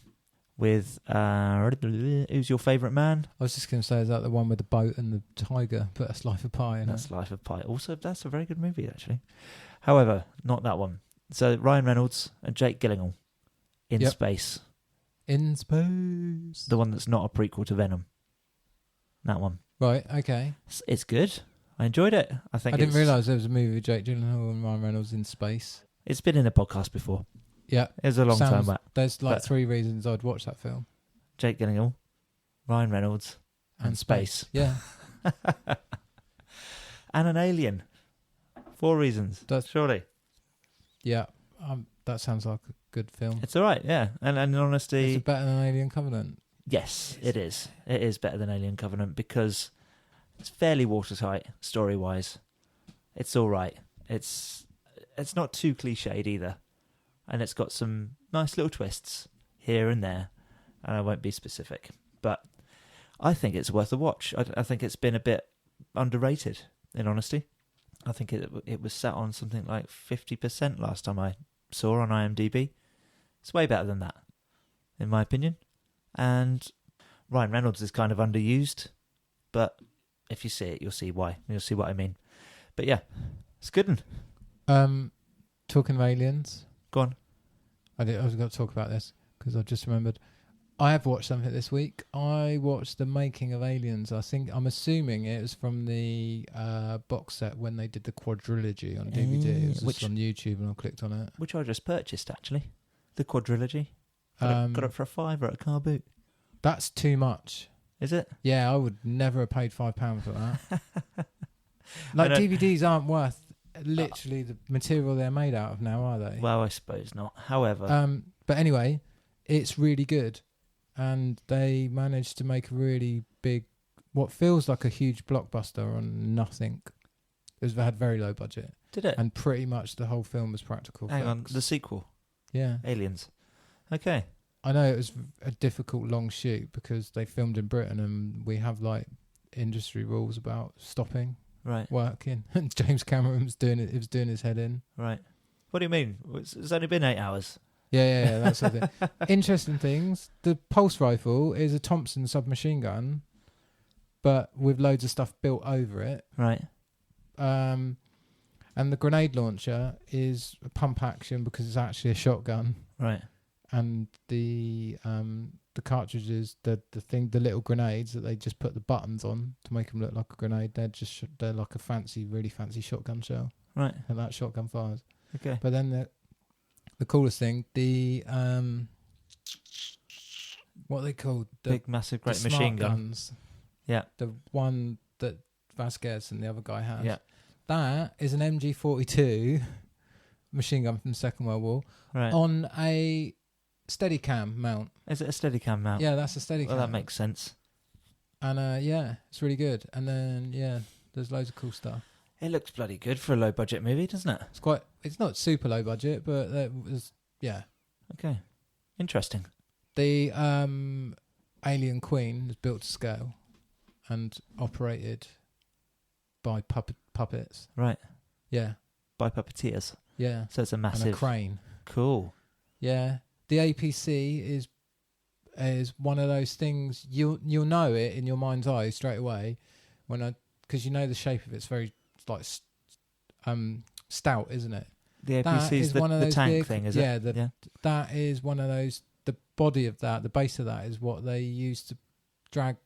with who's your favourite man? I was just going to say, is that the one with the boat and the tiger? But that's Life of Pi. That's Life of Pi. Also, that's a very good movie actually. However, not that one. So Ryan Reynolds and Jake Gyllenhaal in space. In space. The one that's not a prequel to Venom. That one. Right, okay. It's good. I enjoyed it. I didn't realise there was a movie with Jake Gyllenhaal and Ryan Reynolds in space. It's been in a podcast before. Yeah. It was a long time back. There's like 3 reasons I'd watch that film. Jake Gyllenhaal, Ryan Reynolds, and space. Yeah. And an alien. 4 reasons. Surely. Yeah. That sounds like a good film. It's all right, yeah. And in honesty... Is it better than Alien Covenant? Yes, it is. It is better than Alien Covenant because it's fairly watertight story-wise. It's all right. It's not too cliched either, and it's got some nice little twists here and there. And I won't be specific, but I think it's worth a watch. I think it's been a bit underrated. In honesty, I think it was sat on something like 50% last time I saw on IMDb. It's way better than that, in my opinion. And Ryan Reynolds is kind of underused, but if you see it, you'll see why. You'll see what I mean. But yeah, it's good. Talking of aliens. Go on. I was going to talk about this because I just remembered. I have watched something this week. I watched The Making of Aliens. I'm assuming it was from the box set when they did the quadrilogy on DVD. It was just on YouTube and I clicked on it. Which I just purchased, actually. The quadrilogy. Got it for $5 at a car boot. That's too much. Is it? Yeah, I would never have paid £5 for that. Like DVDs aren't worth literally the material they're made out of now, are they? Well, I suppose not. However, but anyway, it's really good, and they managed to make a really big, what feels like a huge blockbuster on nothing. It had very low budget. Did it? And pretty much the whole film was practical. Hang on, the sequel. Yeah, Aliens. Okay. I know it was a difficult long shoot because they filmed in Britain and we have like industry rules about stopping working. And James Cameron was doing it. He was doing his head in. Right. What do you mean? It's only been 8 hours. Yeah. That's something. Interesting things. The pulse rifle is a Thompson submachine gun, but with loads of stuff built over it. Right. And the grenade launcher is a pump action because it's actually a shotgun. Right. And the cartridges, the little grenades that they just put the buttons on to make them look like a grenade. They're like a really fancy shotgun shell. Right. And that shotgun fires. Okay. But then the coolest thing, what are they called? Big, massive, great machine guns. Yeah. The one that Vasquez and the other guy has. Yeah. That is an MG42 machine gun from the Second World War on a Steadicam mount. Is it a Steadicam mount? Yeah, that's a Steadicam. Well, that makes sense. And yeah, it's really good. And then there's loads of cool stuff. It looks bloody good for a low budget movie, doesn't it? It's not super low budget, but it was Okay, interesting. The Alien Queen is built to scale, and operated by puppets. Right. Yeah. By puppeteers. Yeah. So it's a And massive... a crane. Cool. Yeah. The APC is one of those things you'll know it in your mind's eye straight away because you know the shape of it's very like stout, isn't it? The APC is the tank thing, is it? Yeah, that is one of those. The body of that, the base of that, is what they use to drag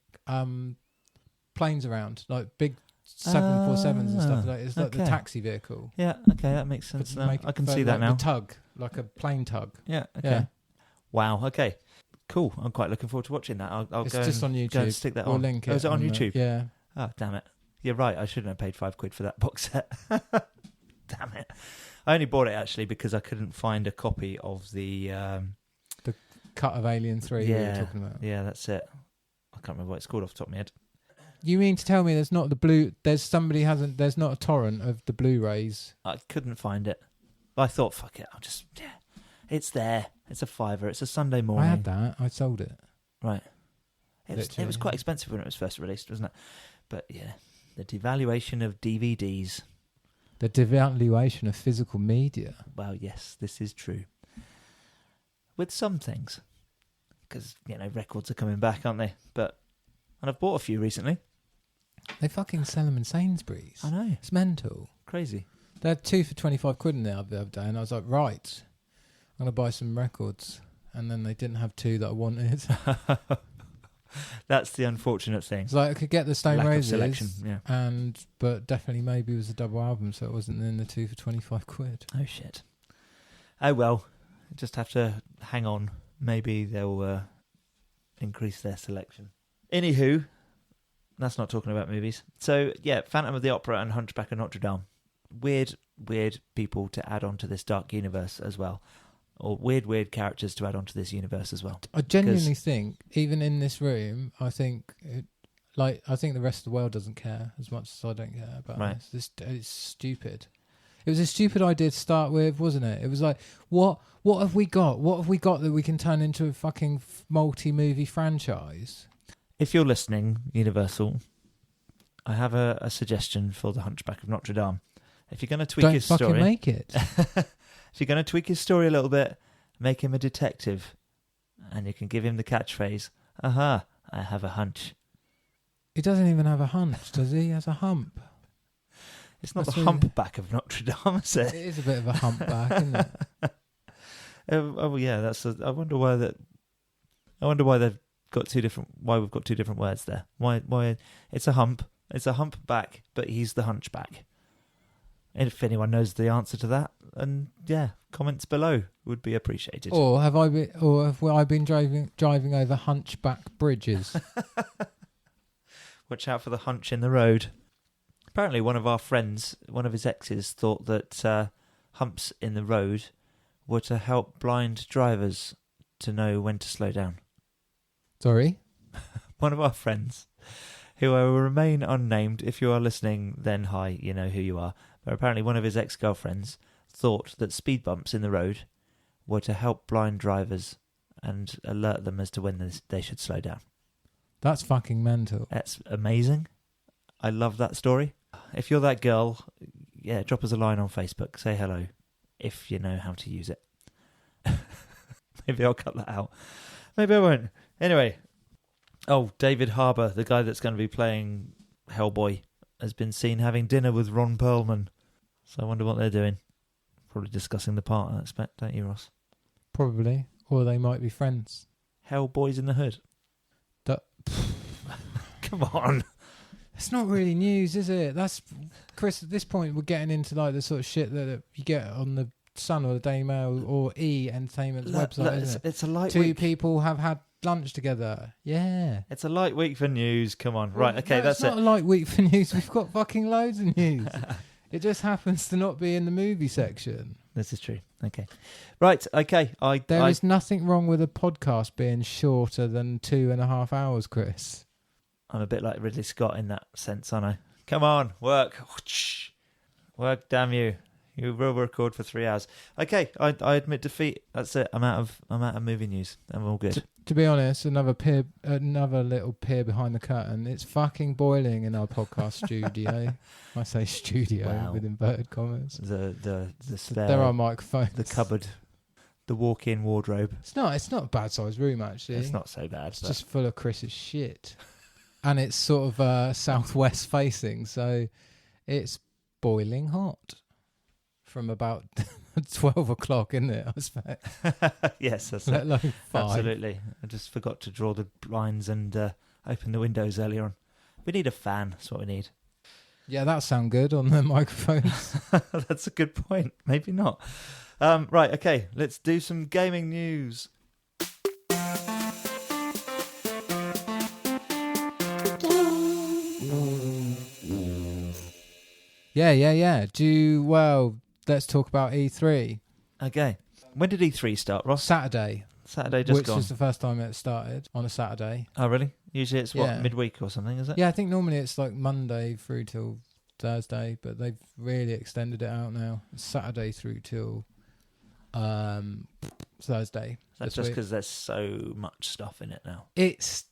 planes around, like big 747s and stuff like that. It's like the taxi vehicle. Yeah, okay, that makes sense now. I can see that now. The tug, like a plane tug. Yeah, okay. Yeah. Wow, okay. Cool. I'm quite looking forward to watching that. I'll it's go just and, on YouTube. go and stick that We'll on. link it. Oh, is it on YouTube? Yeah. Oh, damn it. You're right. I shouldn't have paid £5 for that box set. Damn it. I only bought it actually because I couldn't find a copy of the cut of Alien 3 you were talking about. Yeah, that's it. I can't remember what it's called off the top of my head. You mean to tell me there's not there's not a torrent of the Blu-rays? I couldn't find it. I thought, fuck it, it's there. It's a £5. It's a Sunday morning. I had that. I sold it. Right. It was quite expensive when it was first released, wasn't it? But yeah, the devaluation of DVDs. The devaluation of physical media. Well, yes, this is true. With some things. Because, records are coming back, aren't they? And I've bought a few recently. They fucking sell them in Sainsbury's. I know. It's mental. Crazy. They had 2 for 25 quid in there the other day, and I was like, right, I'm going to buy some records. And then they didn't have 2 that I wanted. That's the unfortunate thing. It's like I could get the Stone Lack Roses, of selection, yeah. but definitely maybe it was a double album, so it wasn't in the 2 for 25 quid. Oh, shit. Oh, well, just have to hang on. Maybe they'll increase their selection. Anywho, that's not talking about movies. So, yeah, Phantom of the Opera and Hunchback of Notre Dame. Weird people to add on to this dark universe as well. Or weird characters to add on to this universe as well. I genuinely think, even in this room, I think the rest of the world doesn't care as much as I don't care about this. It's stupid. It was a stupid idea to start with, wasn't it? It was like, what have we got? What have we got that we can turn into a fucking multi-movie franchise? If you're listening, Universal, I have a suggestion for the Hunchback of Notre Dame. If you're going to tweak his story... Don't fucking make it. If you're going to tweak his story a little bit, make him a detective. And you can give him the catchphrase, aha, I have a hunch. He doesn't even have a hunch, does he? He has a hump. It's not the humpback of Notre Dame, is it? It is a bit of a humpback, isn't it? Yeah, I wonder why they've got why we've got 2 different words there. Why it's a humpback, but he's the hunchback. And if anyone knows the answer to that, and comments below would be appreciated. Or have I been driving over hunchback bridges? Watch out for the hunch in the road. Apparently, one of his exes, thought that humps in the road were to help blind drivers to know when to slow down. Sorry? One of our friends, who I will remain unnamed. If you are listening, then hi, you know who you are. But apparently one of his ex-girlfriends thought that speed bumps in the road were to help blind drivers and alert them as to when they should slow down. That's fucking mental. That's amazing. I love that story. If you're that girl, drop us a line on Facebook. Say hello if you know how to use it. Maybe I'll cut that out. Maybe I won't. Anyway. Oh, David Harbour, the guy that's going to be playing Hellboy, has been seen having dinner with Ron Perlman. So I wonder what they're doing. Probably discussing the part, I expect, don't you, Ross? Probably. Or they might be friends. Hellboy's in the hood. Come on. It's not really news, is it? That's Chris, at this point we're getting into like the sort of shit that you get on the Sun or the Daily Mail or E Entertainment's website, isn't it? It's a light 2 week. people have had lunch together. Yeah. It's a light week for news. Come on. Right, okay, that's it. It's not a light week for news. We've got fucking loads of news. It just happens to not be in the movie section. This is true. Okay. Right, okay. There is nothing wrong with a podcast being shorter than 2.5 hours, Chris. I'm a bit like Ridley Scott in that sense, aren't I? Come on, work. Work, damn you. You will record for 3 hours. Okay, I admit defeat. That's it. I'm out of movie news. I'm all good. to be honest, another little peer behind the curtain. It's fucking boiling in our podcast studio. I say studio with inverted commas. The spare, there are microphones. The cupboard, the walk-in wardrobe. It's not a bad sized room actually. It's not so bad. It's just full of Chris's shit, and it's sort of southwest facing, so it's boiling hot from about 12 o'clock, isn't it? I expect. Yes, that's let alone 5. Absolutely. I just forgot to draw the blinds and open the windows earlier on. We need a fan. That's what we need. Yeah, that sound good on the microphones. That's a good point. Maybe not. Right, okay. Let's do some gaming news. Yeah. Let's talk about E3. Okay. When did E3 start, Ross? Saturday Just which gone. was the first time it started on a Saturday. Oh, really? Usually it's midweek or something, is it? Yeah, I think normally it's like Monday through till Thursday, but they've really extended it out now. It's Saturday through till Thursday. That's just because there's so much stuff in it now. It's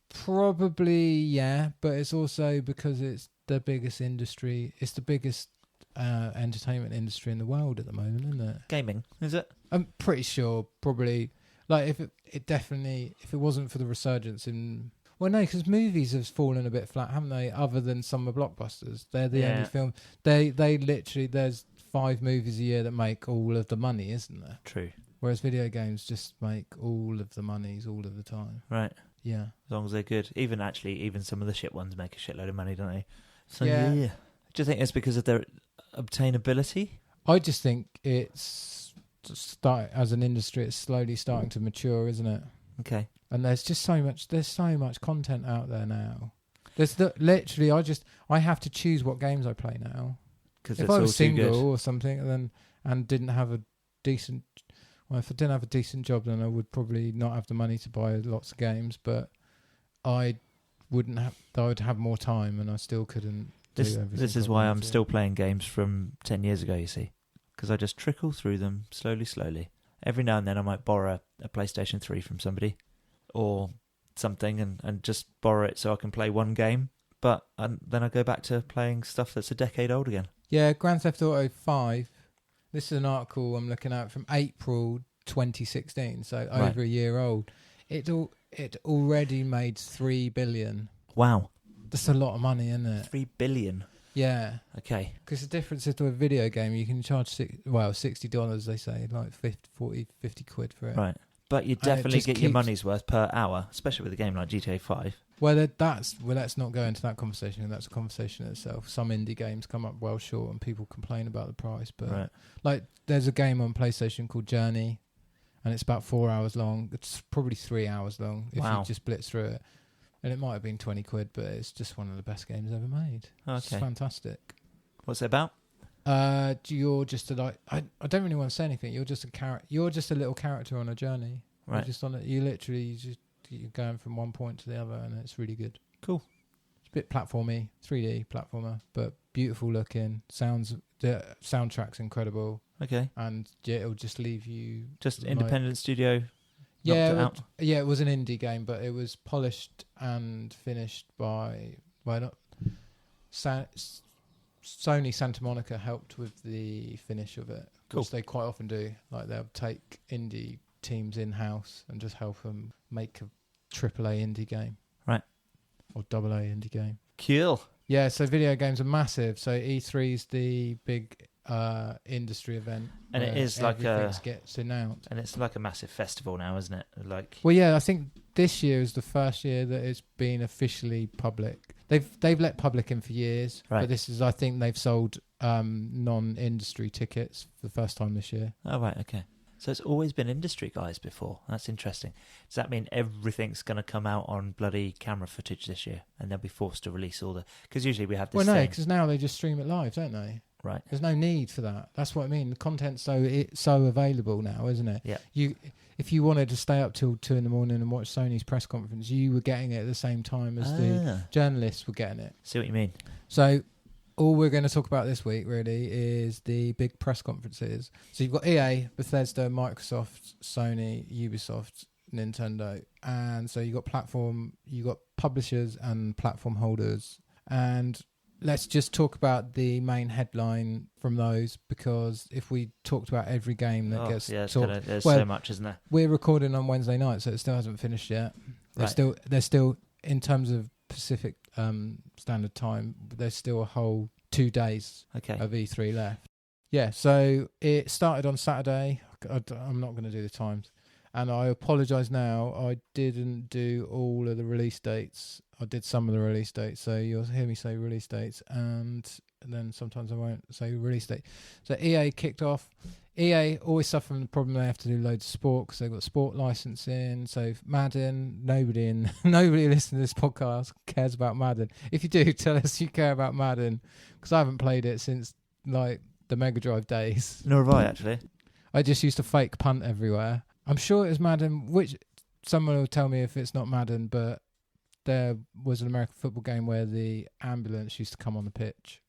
probably, but it's also because it's the biggest industry. It's the biggest entertainment industry in the world at the moment, isn't it? Gaming, is it? I'm pretty sure, probably. Like, if it wasn't for the resurgence in... Well, no, because movies have fallen a bit flat, haven't they? Other than summer blockbusters. They're the only film... They literally... There's 5 movies a year that make all of the money, isn't there? True. Whereas video games just make all of the monies all of the time. Right. Yeah. As long as they're good. Even some of the shit ones make a shitload of money, don't they? So, yeah. Do you think it's because of their obtainability? I just think it's... as an industry, it's slowly starting to mature, isn't it? Okay. And there's just so much content out there now. Literally, I have to choose what games I play now. Because if I was single or something, and didn't have a decent, if I didn't have a decent job, then I would probably not have the money to buy lots of games. But I would have more time, and I still couldn't do everything. This is why I'm still playing games from 10 years ago. You see, because I just trickle through them slowly. Every now and then, I might borrow a PlayStation 3 from somebody or something, and just borrow it so I can play one game. But then I go back to playing stuff that's a decade old again. Yeah, Grand Theft Auto 5. This is an article I'm looking at from April 2016, so over a year old. It already made $3 billion. Wow. That's a lot of money, isn't it? $3 billion. Yeah. Okay. Because the difference is to a video game, you can charge $60, they say, like 50 quid for it. Right. But you definitely get your money's worth per hour, especially with a game like GTA 5. Well, let's not go into that conversation. That's a conversation in itself. Some indie games come up well short, and people complain about the price. But like, there's a game on PlayStation called Journey, and it's about 4 hours long. It's probably 3 hours long if you just blitz through it. And it might have been 20 quid, but it's just one of the best games ever made. Okay. It's fantastic. What's it about? You're just I don't really want to say anything. You're just a character. You're just a little character on a journey. Right. You're just on it. You're going from one point to the other, and it's really good. Cool. It's a bit platformy, 3D platformer, but beautiful looking. The soundtrack's incredible. Okay. And it'll just leave you just independent studio. Yeah, it was an indie game, but it was polished and finished by Sony Santa Monica helped with the finish of it, which they quite often do. Like, they'll take indie teams in-house and just help them make a AAA indie game. Right. Or AA indie game. Cool. Yeah, so video games are massive. So E3 is the big industry event, and it is like gets announced, and it's like a massive festival now, isn't it? Like, well, yeah, I think this year is the first year that it's been officially public. They've let public in for years, but this is, I think, they've sold non-industry tickets for the first time this year. Oh, right, okay. So it's always been industry guys before. That's interesting. Does that mean everything's going to come out on bloody camera footage this year, and they'll be forced to release all the? Because usually we have this. Well, no, because now they just stream it live, don't they? Right. There's no need for that. That's what I mean. The content's so available now, isn't it? Yeah. If you wanted to stay up till 2 a.m. and watch Sony's press conference, you were getting it at the same time as the journalists were getting it. See what you mean. So all we're going to talk about this week really is the big press conferences. So you've got EA, Bethesda, Microsoft, Sony, Ubisoft. Nintendo. And so you got publishers and platform holders. And let's just talk about the main headline from those, because if we talked about every game that gets there's talked, so much, isn't there? We're recording on Wednesday night, so it still hasn't finished yet. There's still in terms of Pacific Standard Time, there's still a whole 2 days of E3 left. Yeah, so it started on Saturday. I'm not going to do the times. And I apologise now, I didn't do all of the release dates. I did some of the release dates, so you'll hear me say release dates, and then sometimes I won't say release date. So EA kicked off. EA always suffer from the problem they have to do loads of sport, because they've got sport licensing. So Madden, nobody listening to this podcast cares about Madden. If you do, tell us you care about Madden, because I haven't played it since like the Mega Drive days. Nor have I, actually. I just used to fake punt everywhere. I'm sure it was Madden, which someone will tell me if it's not Madden, but there was an American football game where the ambulance used to come on the pitch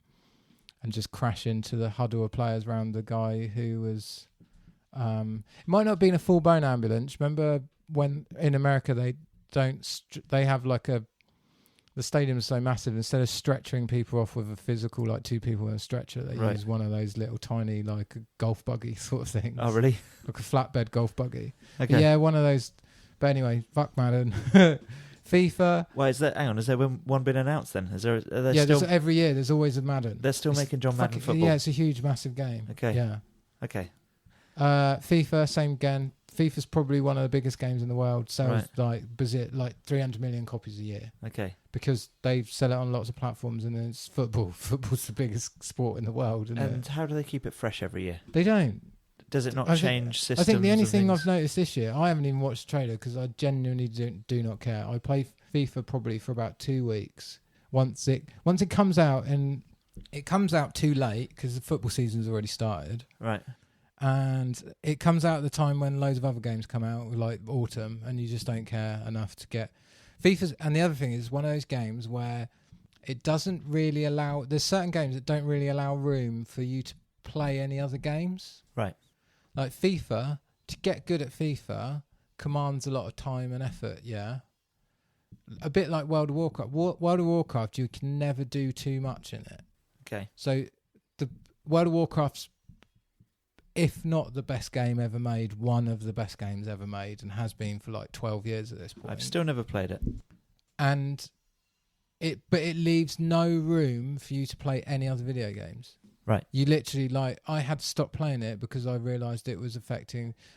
and just crash into the huddle of players around the guy who was... it might not have been a full-blown ambulance. Remember when in America they have like the stadium's so massive, instead of stretchering people off with a physical, like 2 people in a stretcher, they use one of those little tiny, like a golf buggy sort of things. Oh, really? Like a flatbed golf buggy. Okay. Yeah, one of those. But anyway, fuck Madden. FIFA. Well, has there one been announced then? Every year there's always a Madden. They're still making John Madden football? Yeah, it's a huge, massive game. Okay. Yeah. Okay. FIFA, same again. FIFA's probably one of the biggest games in the world. Sells like 300 million copies a year. Okay. Because they sell it on lots of platforms, and then it's football. Football's the biggest sport in the world. And how do they keep it fresh every year? They don't. Does it not change systems? I think the only thing I've noticed this year, I haven't even watched the trailer because I genuinely do not care. I play FIFA probably for about 2 weeks. Once it comes out, and it comes out too late because the football season's already started. Right. And it comes out at the time when loads of other games come out, like autumn, and you just don't care enough to get FIFA's. And the other thing is one of those games where it doesn't really allow. There's certain games that don't really allow room for you to play any other games. Right. Like FIFA, to get good at FIFA commands a lot of time and effort. Yeah. A bit like World of Warcraft. World of Warcraft, you can never do too much in it. Okay. So the World of Warcraft's, if not the best game ever made, one of the best games ever made, and has been for like 12 years at this point. I've still never played it. And it leaves no room for you to play any other video games. Right. You literally, like, I had to stop playing it because I realised it was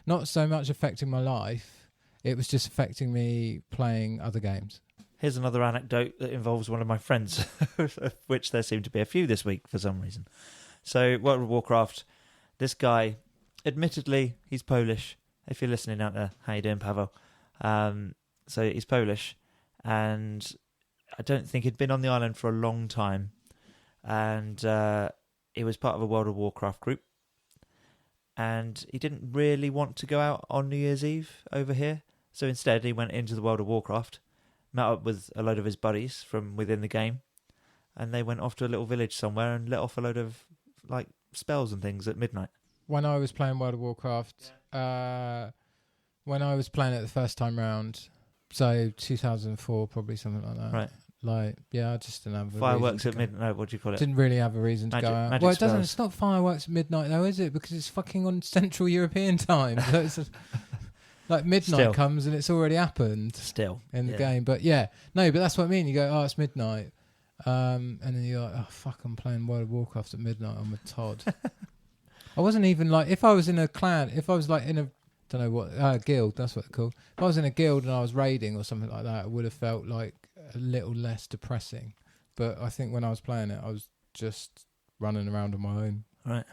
not so much affecting my life, it was just affecting me playing other games. Here's another anecdote that involves one of my friends, of which there seem to be a few this week for some reason. So, World of Warcraft... This guy, admittedly, he's Polish. If you're listening out there, how you doing, Pavel? So he's Polish, and I don't think he'd been on the island for a long time. And he was part of a World of Warcraft group. And he didn't really want to go out on New Year's Eve over here. So instead, he went into the World of Warcraft, met up with a load of his buddies from within the game, and they went off to a little village somewhere and let off a load of, like, spells and things at midnight. When I was playing World of Warcraft, when I was playing it the first time round, so 2004, probably something like that. Right. Like, yeah, I just didn't have a fireworks at midnight. No, what do you call it? Didn't really have a reason to go out. Well, it doesn't. It's not fireworks at midnight, though, is it? Because it's fucking on Central European time. So it's like midnight comes and it's already happened. Still in the game, but yeah, no, but that's what I mean. You go, oh, it's midnight. And then you're like, oh fuck, I'm playing World of Warcraft at midnight. I'm a Todd. I wasn't even like, if I was in a clan, if I was like in a, don't know what, guild, that's what it's called. If I was in a guild and I was raiding or something like that, it would have felt like a little less depressing. But I think when I was playing it, I was just running around on my own. Right.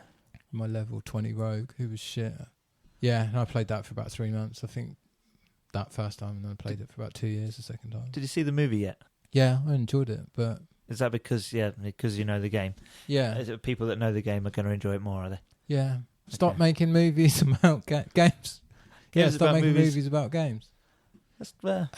My level 20 rogue, who was shit. Yeah, and I played that for about 3 months, I think, that first time, and then I played it for about 2 years the second time. Did you see the movie yet? Yeah, I enjoyed it, but... Is that because you know the game? Yeah. Is it people that know the game are going to enjoy it more, are they? Yeah. Stop making movies about games. Yeah, stop making movies about games. That's fair.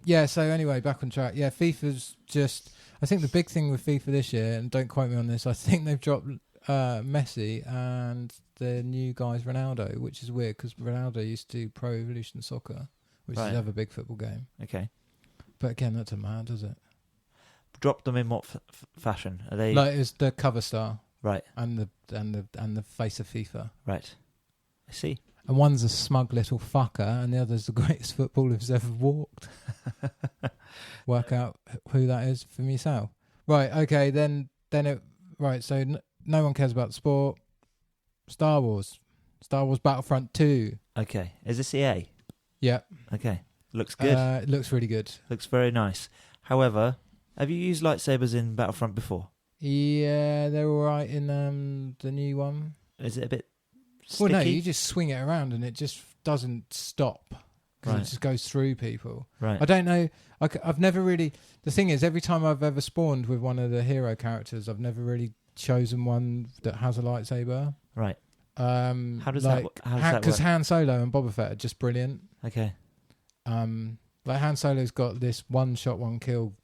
Yeah, so anyway, back on track. Yeah, FIFA's just... I think the big thing with FIFA this year, and don't quote me on this, I think they've dropped Messi and the new guy's Ronaldo, which is weird because Ronaldo used to do Pro Evolution Soccer, which is another big football game. Okay. But again, that doesn't matter, does it? Drop them in what fashion? Are they Like it's the cover star, right? And the face of FIFA, right? I see. And one's a smug little fucker, and the other's the greatest footballer who's ever walked. Work out who that is for yourself. Right, okay, then so no one cares about the sport. Star Wars Battlefront 2. Okay, is this EA? Yeah. Okay, looks good. It looks really good. Looks very nice. However, have you used lightsabers in Battlefront before? Yeah, they're all right in the new one. Is it a bit sticky? Well, no, you just swing it around and it just doesn't stop. Because it just goes through people. Right. I don't know. I've never really... The thing is, every time I've ever spawned with one of the hero characters, I've never really chosen one that has a lightsaber. Right. How does that work? Because Han Solo and Boba Fett are just brilliant. Okay. Like Han Solo's got this one-shot, one-kill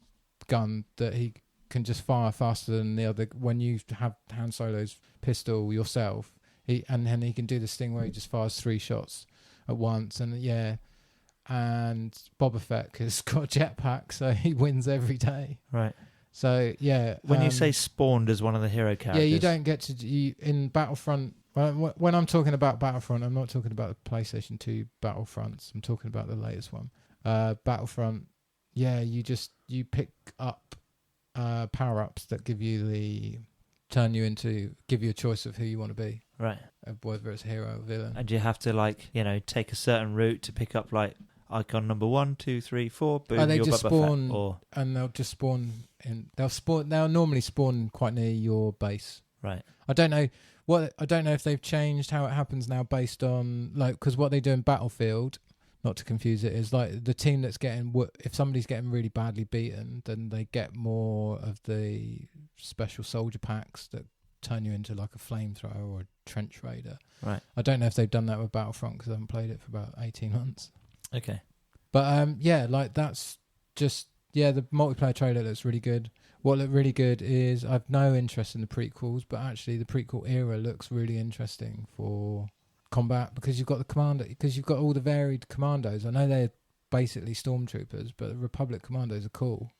gun that he can just fire faster than the other. When you have Han Solo's pistol yourself, and then he can do this thing where he just fires 3 shots at once. And Boba Fett has got a jetpack, so he wins every day. Right. So, yeah. When you say spawned as one of the hero characters... Yeah, you don't get to... in Battlefront... When I'm talking about Battlefront, I'm not talking about the PlayStation 2 Battlefronts. I'm talking about the latest one. Battlefront, yeah, you pick up power-ups that give you a choice of who you want to be. Right. Whether it's hero or villain. And you have to, take a certain route to pick up, icon number 1, 2, 3, 4, boom, they you're just Boba spawn, Fett, or... and they'll just spawn in. They'll normally spawn quite near your base. Right. I don't know if they've changed how it happens now based on because what they do in Battlefield, not to confuse it, is like the team that's if somebody's getting really badly beaten, then they get more of the special soldier packs that turn you into like a flamethrower or a trench raider. Right. I don't know if they've done that with Battlefront because I haven't played it for about 18 months. Okay. But that's just the multiplayer trailer looks really good. What looked really good is I've no interest in the prequels, but actually the prequel era looks really interesting for combat because you've got all the varied commandos. I know they're basically stormtroopers, but the Republic commandos are cool.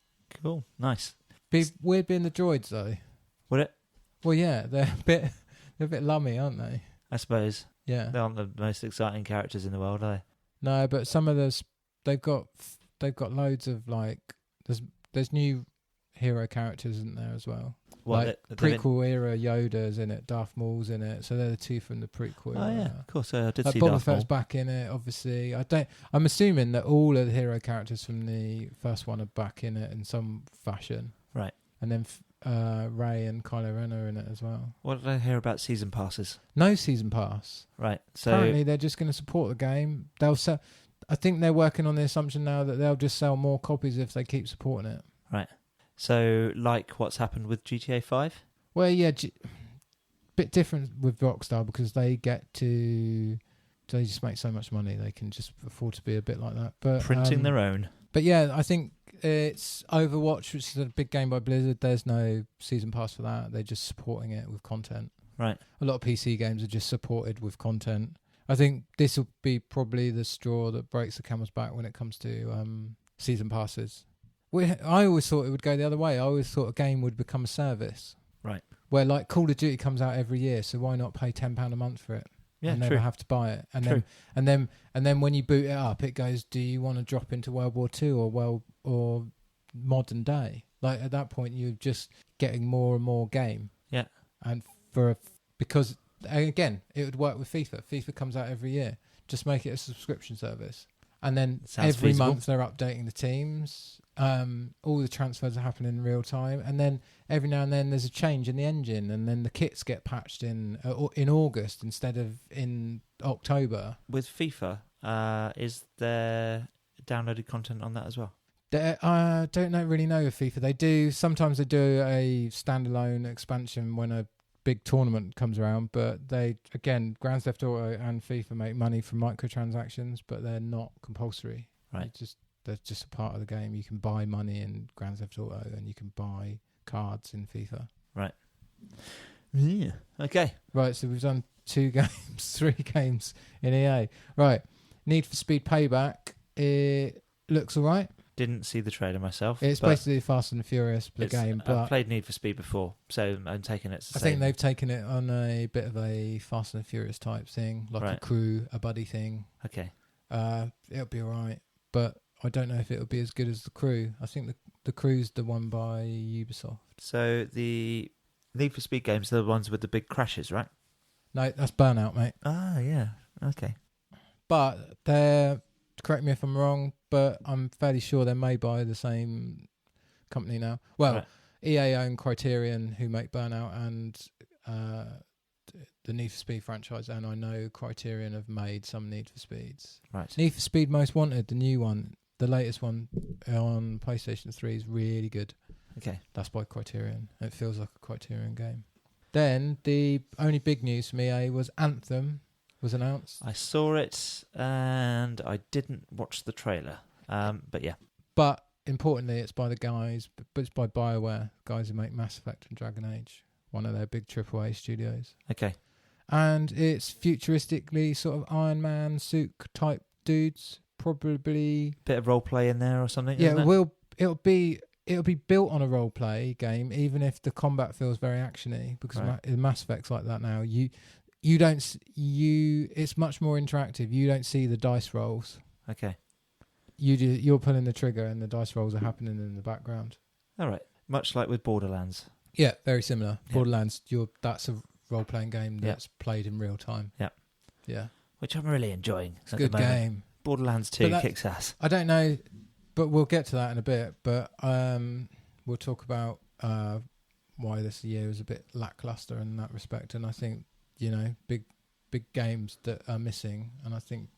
Cool, nice. Be weird being the droids though. Would it? Well, yeah, they're a bit lummy, aren't they? I suppose. Yeah, they aren't the most exciting characters in the world, are they? No, but some of those they've got loads of there's new hero characters in there as well. What, prequel era Yoda's in it, Darth Maul's in it, so they're the two from the prequel era. Oh yeah, of course. I did see Boba Darth Maul. Fett's back in it, obviously. I'm assuming that all of the hero characters from the first one are back in it in some fashion. Right. And then Rey and Kylo Ren are in it as well. What did I hear about season passes? No season pass. Right. So apparently they're just going to support the game. They'll sell. I think they're working on the assumption now that they'll just sell more copies if they keep supporting it. Right. So, like what's happened with GTA 5? Well, yeah, bit different with Rockstar because they just make so much money they can just afford to be a bit like that. But printing their own. But yeah, I think it's Overwatch, which is a big game by Blizzard. There's no season pass for that. They're just supporting it with content. Right. A lot of PC games are just supported with content. I think this will be probably the straw that breaks the camel's back when it comes to season passes. I always thought it would go the other way. I always thought a game would become a service. Right. Where like Call of Duty comes out every year, so why not pay £10 a month for it? Yeah, and never have to buy it. And then when you boot it up, it goes, do you want to drop into World War II or modern day? Like at that point, you're just getting more and more game. Yeah. And because again, it would work with FIFA. FIFA comes out every year. Just make it a subscription service. And then every month they're updating the teams. All the transfers are happening in real time, and then every now and then there's a change in the engine, and then the kits get patched in August instead of in October. With FIFA, is there downloaded content on that as well? I don't really know with FIFA. Sometimes they do a standalone expansion when a big tournament comes around, but Grand Theft Auto and FIFA make money from microtransactions, but they're not compulsory. Right. They're just a part of the game. You can buy money in Grand Theft Auto and you can buy cards in FIFA. Right. Yeah. Okay. Right, so we've done 2 games, 3 games in EA. Right. Need for Speed Payback. it looks all right. Didn't see the trailer myself. It's basically Fast and the Furious, the game. But I've played Need for Speed before, so I'm taking it. I think they've taken it on a bit of a Fast and the Furious type thing, like a crew, a buddy thing. Okay. It'll be all right, but I don't know if it'll be as good as the crew. I think the crew's the one by Ubisoft. So the Need for Speed games are the ones with the big crashes, right? No, that's Burnout, mate. Ah, yeah. Okay. But they're, correct me if I'm wrong, but I'm fairly sure they're made by the same company now. Well, EA own Criterion, who make Burnout and the Need for Speed franchise, and I know Criterion have made some Need for Speeds. Right. Need for Speed Most Wanted, the new one, the latest one on PlayStation 3 is really good. Okay. That's by Criterion. It feels like a Criterion game. Then the only big news from EA was Anthem was announced. I saw it and I didn't watch the trailer. But yeah. But importantly, it's by the guys, but it's by Bioware, guys who make Mass Effect and Dragon Age, one of their big AAA studios. Okay. And it's futuristically sort of Iron Man suit type dudes, probably Bit of role play in there or something. Yeah, isn't it? it'll be built on a role play game, even if the combat feels very actiony, because Mass Effect's like that now. It's much more interactive. You don't see the dice rolls. Okay. You're pulling the trigger and the dice rolls are happening in the background. All right. Much like with Borderlands. Yeah, very similar. Yeah. Borderlands, that's a role-playing game that's played in real time. Yeah. Yeah. Which I'm really enjoying. It's a good game. Borderlands 2 kicks ass. I don't know, but we'll get to that in a bit. But we'll talk about why this year was a bit lackluster in that respect. And I think, big games that are missing. And I think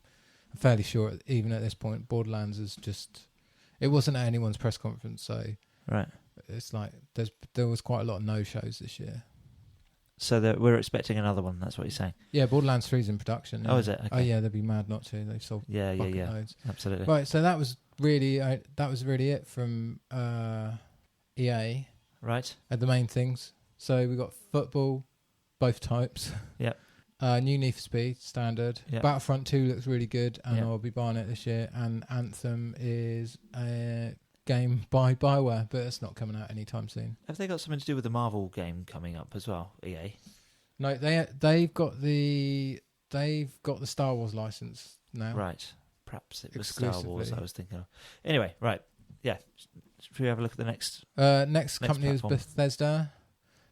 I'm fairly sure, even at this point, Borderlands is just... It wasn't at anyone's press conference, so... Right. It's like there was quite a lot of no-shows this year. So we're expecting another one, that's what you're saying? Yeah, Borderlands 3's in production. Yeah. Oh, is it? Okay. Oh, yeah, they'd be mad not to. They've sold loads. Absolutely. Right, so that was really it from EA. Right. The main things. So we got football, both types. Yep. New Need for Speed, standard. Yep. Battlefront 2 looks really good, and I'll be buying it this year. And Anthem is a game by Bioware, but it's not coming out anytime soon. Have they got something to do with the Marvel game coming up as well, EA? No, they've got the Star Wars license now. Right. Perhaps it was Star Wars I was thinking of. Anyway, right. Yeah. Should we have a look at the next? Next company platform. is Bethesda.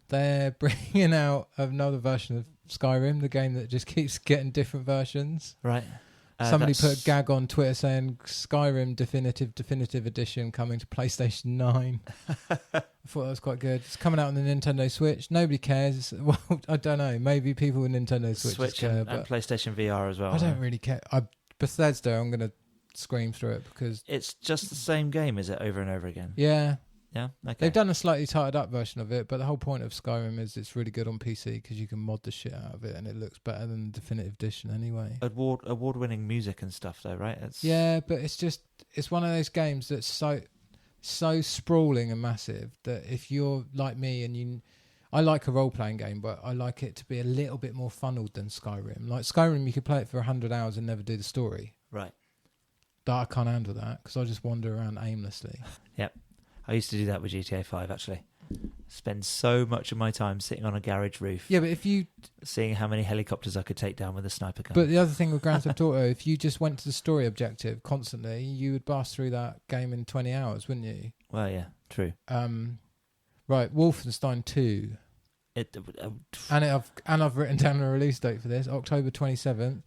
They're bringing out another version of Skyrim, the game that just keeps getting different versions. Right. Somebody put a gag on Twitter saying Skyrim Definitive Edition coming to PlayStation 9. I thought that was quite good. It's coming out on the Nintendo Switch. Nobody cares. Well, I don't know. Maybe people with Nintendo Switch care, and PlayStation VR as well. I don't really care. Bethesda, I'm going to scream through it because... It's just the same game, is it, over and over again? Yeah. Yeah? Okay. They've done a slightly tightened up version of it, but the whole point of Skyrim is it's really good on PC because you can mod the shit out of it and it looks better than the Definitive Edition anyway. Award-winning music and stuff, though, right? Yeah, but it's one of those games that's so sprawling and massive that if you're like me and I like a role-playing game, but I like it to be a little bit more funneled than Skyrim. Like Skyrim, you could play it for 100 hours and never do the story. Right. But I can't handle that because I just wander around aimlessly. Yep. I used to do that with GTA 5, actually. Spend so much of my time sitting on a garage roof. Yeah, but if you... Seeing how many helicopters I could take down with a sniper gun. But the other thing with Grand Theft Auto, if you just went to the story objective constantly, you would blast through that game in 20 hours, wouldn't you? Well, yeah, true. Right, Wolfenstein 2. I've written down a release date for this, October 27th.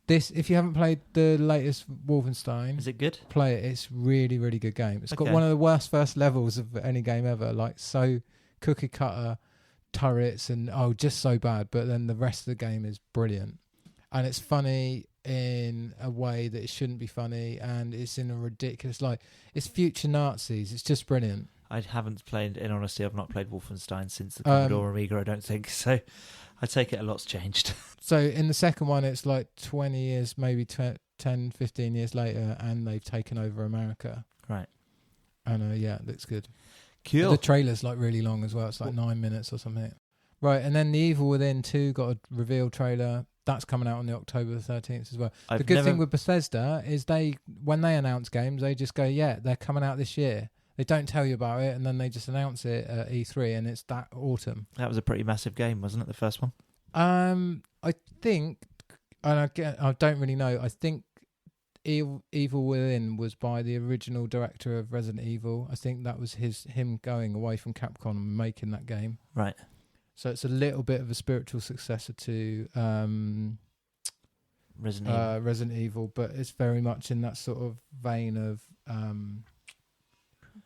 If you haven't played the latest Wolfenstein, is it good? Play it. It's really, really good game. It's got one of the worst first levels of any game ever. Like so cookie cutter turrets and just so bad. But then the rest of the game is brilliant, and it's funny in a way that it shouldn't be funny, and it's in a ridiculous it's future Nazis. It's just brilliant. I haven't played. In honesty, I've not played Wolfenstein since the Commodore Amiga. I don't think so. I take it a lot's changed. So in the second one, it's like 20 years, maybe 10, 15 years later, and they've taken over America. Right. And it looks good. Cool. The trailer's like really long as well. It's like 9 minutes or something. Right, and then The Evil Within 2 got a reveal trailer. that's coming out on the October the 13th as well. I've the good never- thing with Bethesda is when they announce games, they just go, yeah, they're coming out this year. They don't tell you about it, and then they just announce it at E3, and it's that autumn. That was a pretty massive game, wasn't it? The first one. I think, and I don't really know. I think Evil Within was by the original director of Resident Evil. I think that was him going away from Capcom and making that game. Right. So it's a little bit of a spiritual successor to Resident Evil, but it's very much in that sort of vein of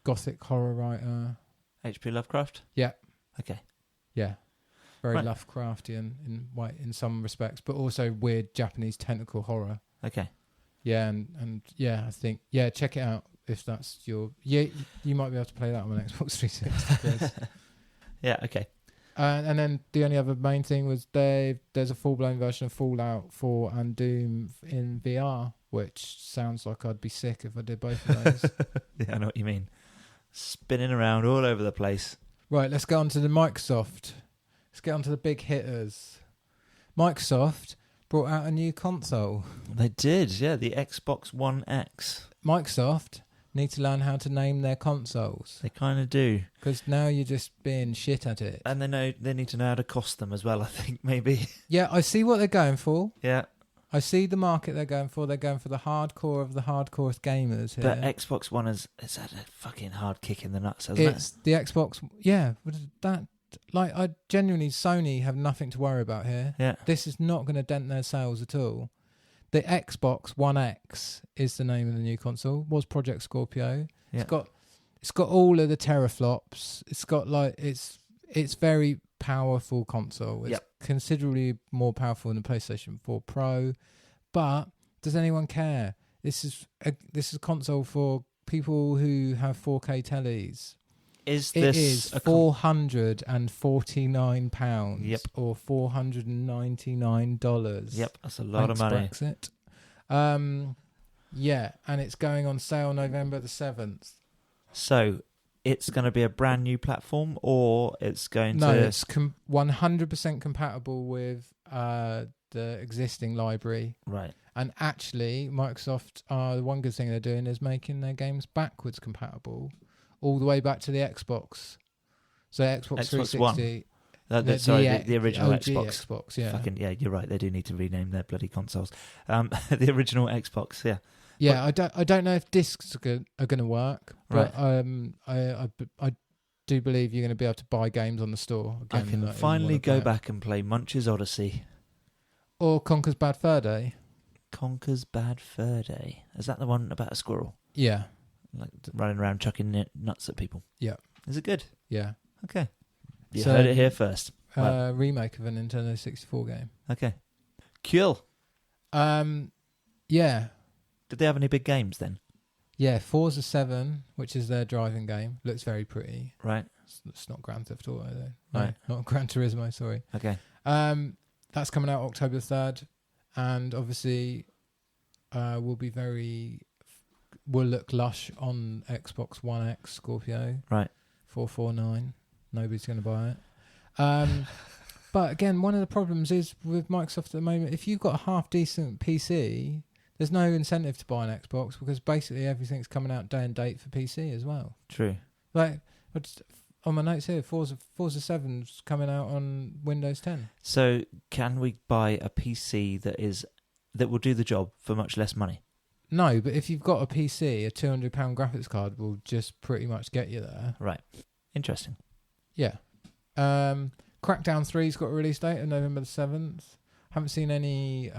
gothic horror writer. H.P. Lovecraft? Yeah. Okay. Yeah. Very Right. Lovecraftian in some respects, but also weird Japanese tentacle horror. Okay. Yeah, and I think check it out if that's your you might be able to play that on an Xbox 360. Chris. Yeah, okay. And then the only other main thing was there's a full-blown version of Fallout 4 and Doom in VR, which sounds like I'd be sick if I did both of those. Yeah, I know what you mean. Spinning around all over the place. Right, let's go on to the Microsoft. Let's get on to the big hitters. Microsoft brought out a new console. They did, yeah, the Xbox One X. Microsoft need to learn how to name their consoles. They kind of do. Because now you're just being shit at it. And they need to know how to cost them as well, I think, maybe. Yeah, I see what they're going for. Yeah. I see the market they're going for. They're going for the hardcore of the hardcore gamers here. But Xbox One has had a fucking hard kick in the nuts, hasn't It's the Xbox. Yeah, I genuinely, Sony have nothing to worry about here. Yeah. This is not going to dent their sales at all. The Xbox One X is the name of the new console. Was Project Scorpio. Yeah. It's got all of the teraflops. It's got it's very powerful console. It's considerably more powerful than the PlayStation 4 Pro. But does anyone care? This is a console for people who have 4K tellies. It is £449 Yep. or $499. Yep, that's a lot of money. Brexit. Yeah, and it's going on sale November the 7th. So, it's going to be a brand new platform, or it's going to... No, it's 100% compatible with the existing library. Right. And actually, Microsoft, the one good thing they're doing is making their games backwards compatible, all the way back to the Xbox. So Xbox 360... One. The original OG Xbox. Yeah. Fucking, yeah, you're right. They do need to rename their bloody consoles. The original Xbox, yeah. Yeah, I don't know if discs are going to work, but Right. I do believe you're going to be able to buy games on the store. Again, I can finally go back and play Munch's Odyssey. Or Conker's Bad Fur Day. Conker's Bad Fur Day. Is that the one about a squirrel? Yeah. Like running around chucking nuts at people? Yeah. Is it good? Yeah. Okay. You So, heard it here first. Right. Remake of a Nintendo 64 game. Okay. Cool. Yeah. Did they have any big games then? Yeah, Forza 7, which is their driving game, looks very pretty. Right. It's not Grand Theft Auto, though. No, Right. not Gran Turismo, sorry. Okay. That's coming out October 3rd, and obviously will look lush on Xbox One X Scorpio. Right. 449. Nobody's going to buy it. But again, one of the problems is with Microsoft at the moment, if you've got a half-decent PC, there's no incentive to buy an Xbox because basically everything's coming out day and date for PC as well. True. Like, on my notes here, Forza 7's coming out on Windows 10. So can we buy a PC that will do the job for much less money? No, but if you've got a PC, a £200 graphics card will just pretty much get you there. Right. Interesting. Yeah. Crackdown 3's got a release date of November the 7th. Haven't seen any...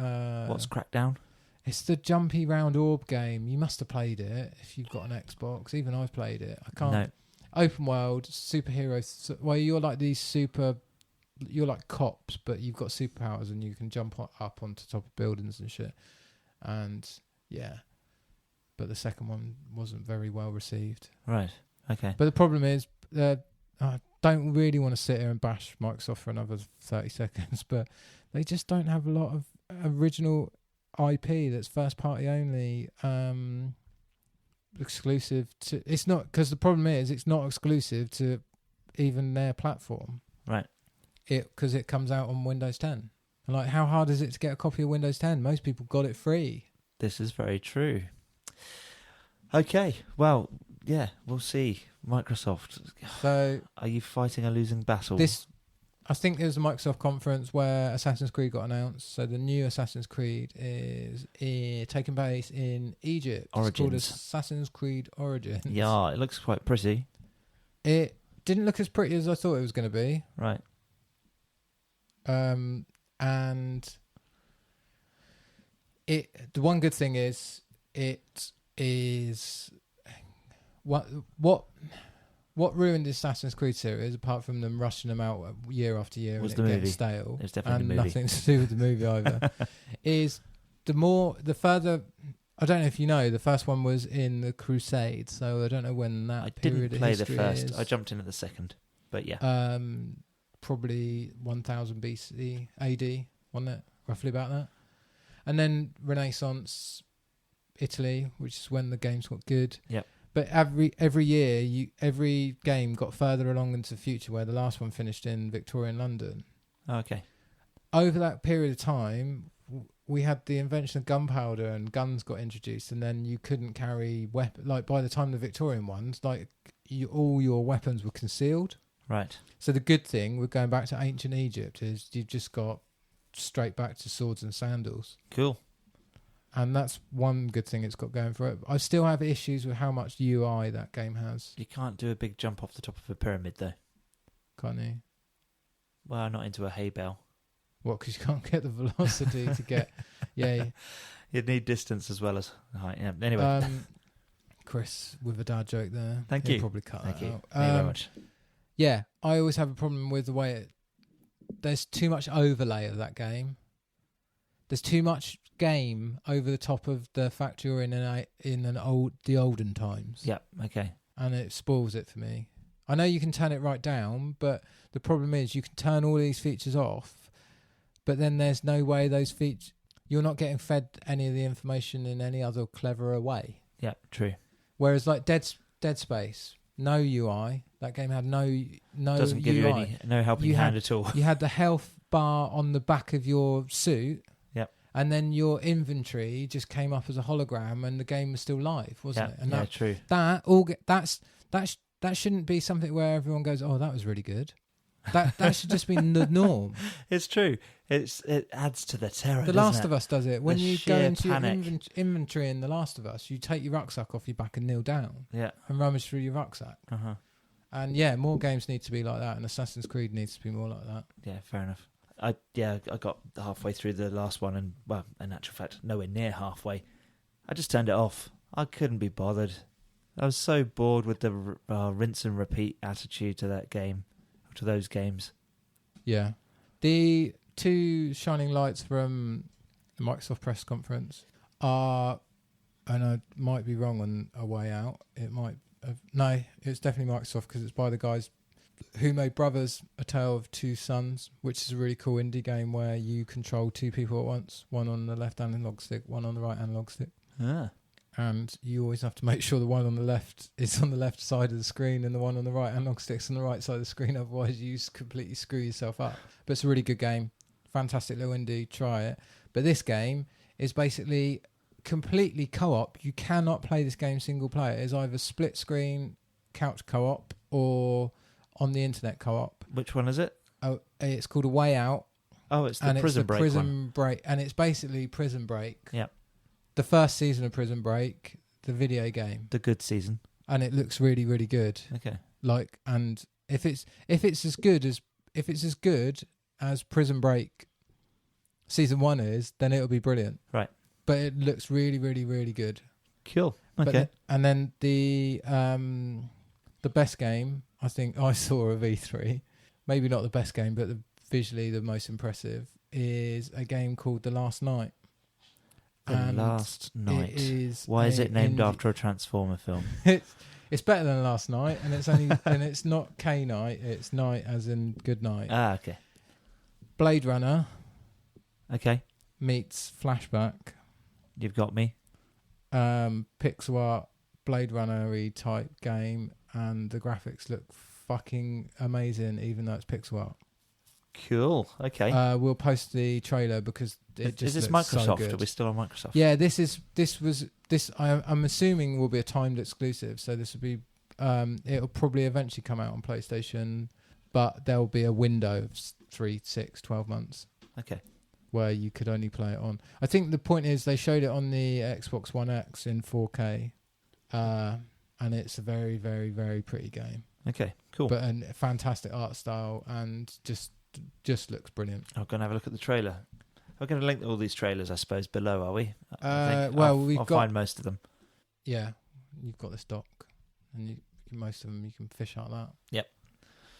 What's Crackdown? It's the jumpy round orb game. You must have played it if you've got an Xbox. Even I've played it. I can't... No. Open world, superheroes. Well, you're like you're like cops, but you've got superpowers and you can jump up onto top of buildings and shit. And yeah, but the second one wasn't very well received. Right. Okay. But the problem is, I don't really want to sit here and bash Microsoft for another 30 seconds, but they just don't have a lot of original IP that's first party only. Exclusive to it's not because the problem is it's not exclusive to even their platform, right? Because it comes out on Windows 10. And like, how hard is it to get a copy of Windows 10? Most people got it free. This is very true. Okay, well, yeah, we'll see. Microsoft, So are you fighting a losing battle? I think there was a Microsoft conference where Assassin's Creed got announced. So the new Assassin's Creed is taking place in Egypt. Origins. It's called Assassin's Creed Origins. Yeah, it looks quite pretty. It didn't look as pretty as I thought it was going to be. Right. And the one good thing is it is what ruined the Assassin's Creed series, apart from them rushing them out year after year Was and the it getting movie. stale, It's definitely and the movie. nothing to do with the movie either, is the further. I don't know if you know, the first one was in the Crusades, so I don't know when that I period didn't play of the history first. is. I jumped in at the second, but yeah. Probably 1000 BC AD, wasn't it? Roughly about that. And then Renaissance, Italy, which is when the games got good. Yep. But every year, every game got further along into the future, where the last one finished in Victorian London. Okay. Over that period of time, we had the invention of gunpowder and guns got introduced, and then you couldn't carry weapons. Like by the time the Victorian ones, all your weapons were concealed. Right. So the good thing with going back to ancient Egypt is you've just got straight back to swords and sandals. Cool. And that's one good thing it's got going for it. I still have issues with how much UI that game has. You can't do a big jump off the top of a pyramid, though. Can't you? Well, not into a hay bale. What, because you can't get the velocity to get... Yeah. You'd need distance as well as height. Yeah. Anyway. Chris, with a dad joke there. Thank He'll you. probably cut Thank that you. out. Thank you very much. Yeah, I always have a problem with the way there's too much overlay of that game. There's too much game over the top of the fact you're in the olden times. Yeah. Okay. And it spoils it for me. I know you can turn it right down, but the problem is you can turn all these features off, but then there's no way those features... You're not getting fed any of the information in any other cleverer way. Yeah, true. Whereas like Dead Space, no UI. That game had no Doesn't give UI. you no helping hand at all. You had the health bar on the back of your suit. Yep. And then your inventory just came up as a hologram, and the game was still live, wasn't it? And yeah, true. That shouldn't be something where everyone goes, "Oh, that was really good." That should just be the norm. It's true. It adds to the terror. The Last of Us does it. When you go into panic. your inventory in The Last of Us, you take your rucksack off your back and kneel down. Yeah. And rummage through your rucksack. Uh-huh. And yeah, more games need to be like that, and Assassin's Creed needs to be more like that. Yeah, fair enough. I got halfway through the last one, and well, in actual fact, nowhere near halfway. I just turned it off. I couldn't be bothered. I was so bored with the rinse and repeat attitude to that game, to those games. Yeah. The two shining lights from the Microsoft press conference are, and I might be wrong on a way out, no, it's definitely Microsoft, because it's by the guys who made Brothers, A Tale of Two Sons, which is a really cool indie game where you control two people at once, one on the left analog stick, one on the right analog stick. Ah. And you always have to make sure the one on the left is on the left side of the screen and the one on the right analog stick's on the right side of the screen, otherwise you completely screw yourself up. But it's a really good game. Fantastic little indie, try it. But this game is basically completely co-op. You cannot play this game single player. It's either split screen, couch co-op, or on the internet co-op. Which one is it? Oh, it's called A Way Out. Oh, it's the Prison Break one. And it's basically Prison Break. Yep. The first season of Prison Break, the video game. The good season. And it looks really, really good. Okay. Like, and if it's as good as Prison Break season 1 is, then it'll be brilliant. Right. But it looks really, really, really good. Cool. Okay. And then the best game I think I saw of E3, maybe not the best game, but visually the most impressive, is a game called The Last Night. The Last Night. Why is it named after a Transformer film? It's better than Last Night, and it's only and it's not K Night, it's night as in good night. Ah, okay. Blade Runner. Okay. Meets Flashback. You've got me. Pixel art, Blade Runner-y type game, and the graphics look fucking amazing, even though it's pixel art. Cool. Okay. We'll post the trailer because it just is this looks so Microsoft? good. Are we still on Microsoft? Yeah, I'm assuming will be a timed exclusive. So this will be, it'll probably eventually come out on PlayStation, but there'll be a window of 3, 6, 12 months. Okay. Where you could only play it on. I think the point is they showed it on the Xbox One X in 4K, and it's a very, very, very pretty game. Okay, cool. But a fantastic art style and just looks brilliant. I'm going to have a look at the trailer. We're going to link all these trailers, I suppose, below, are we? I'll find most of them. Yeah, you've got this doc, and most of them you can fish out that. Yep.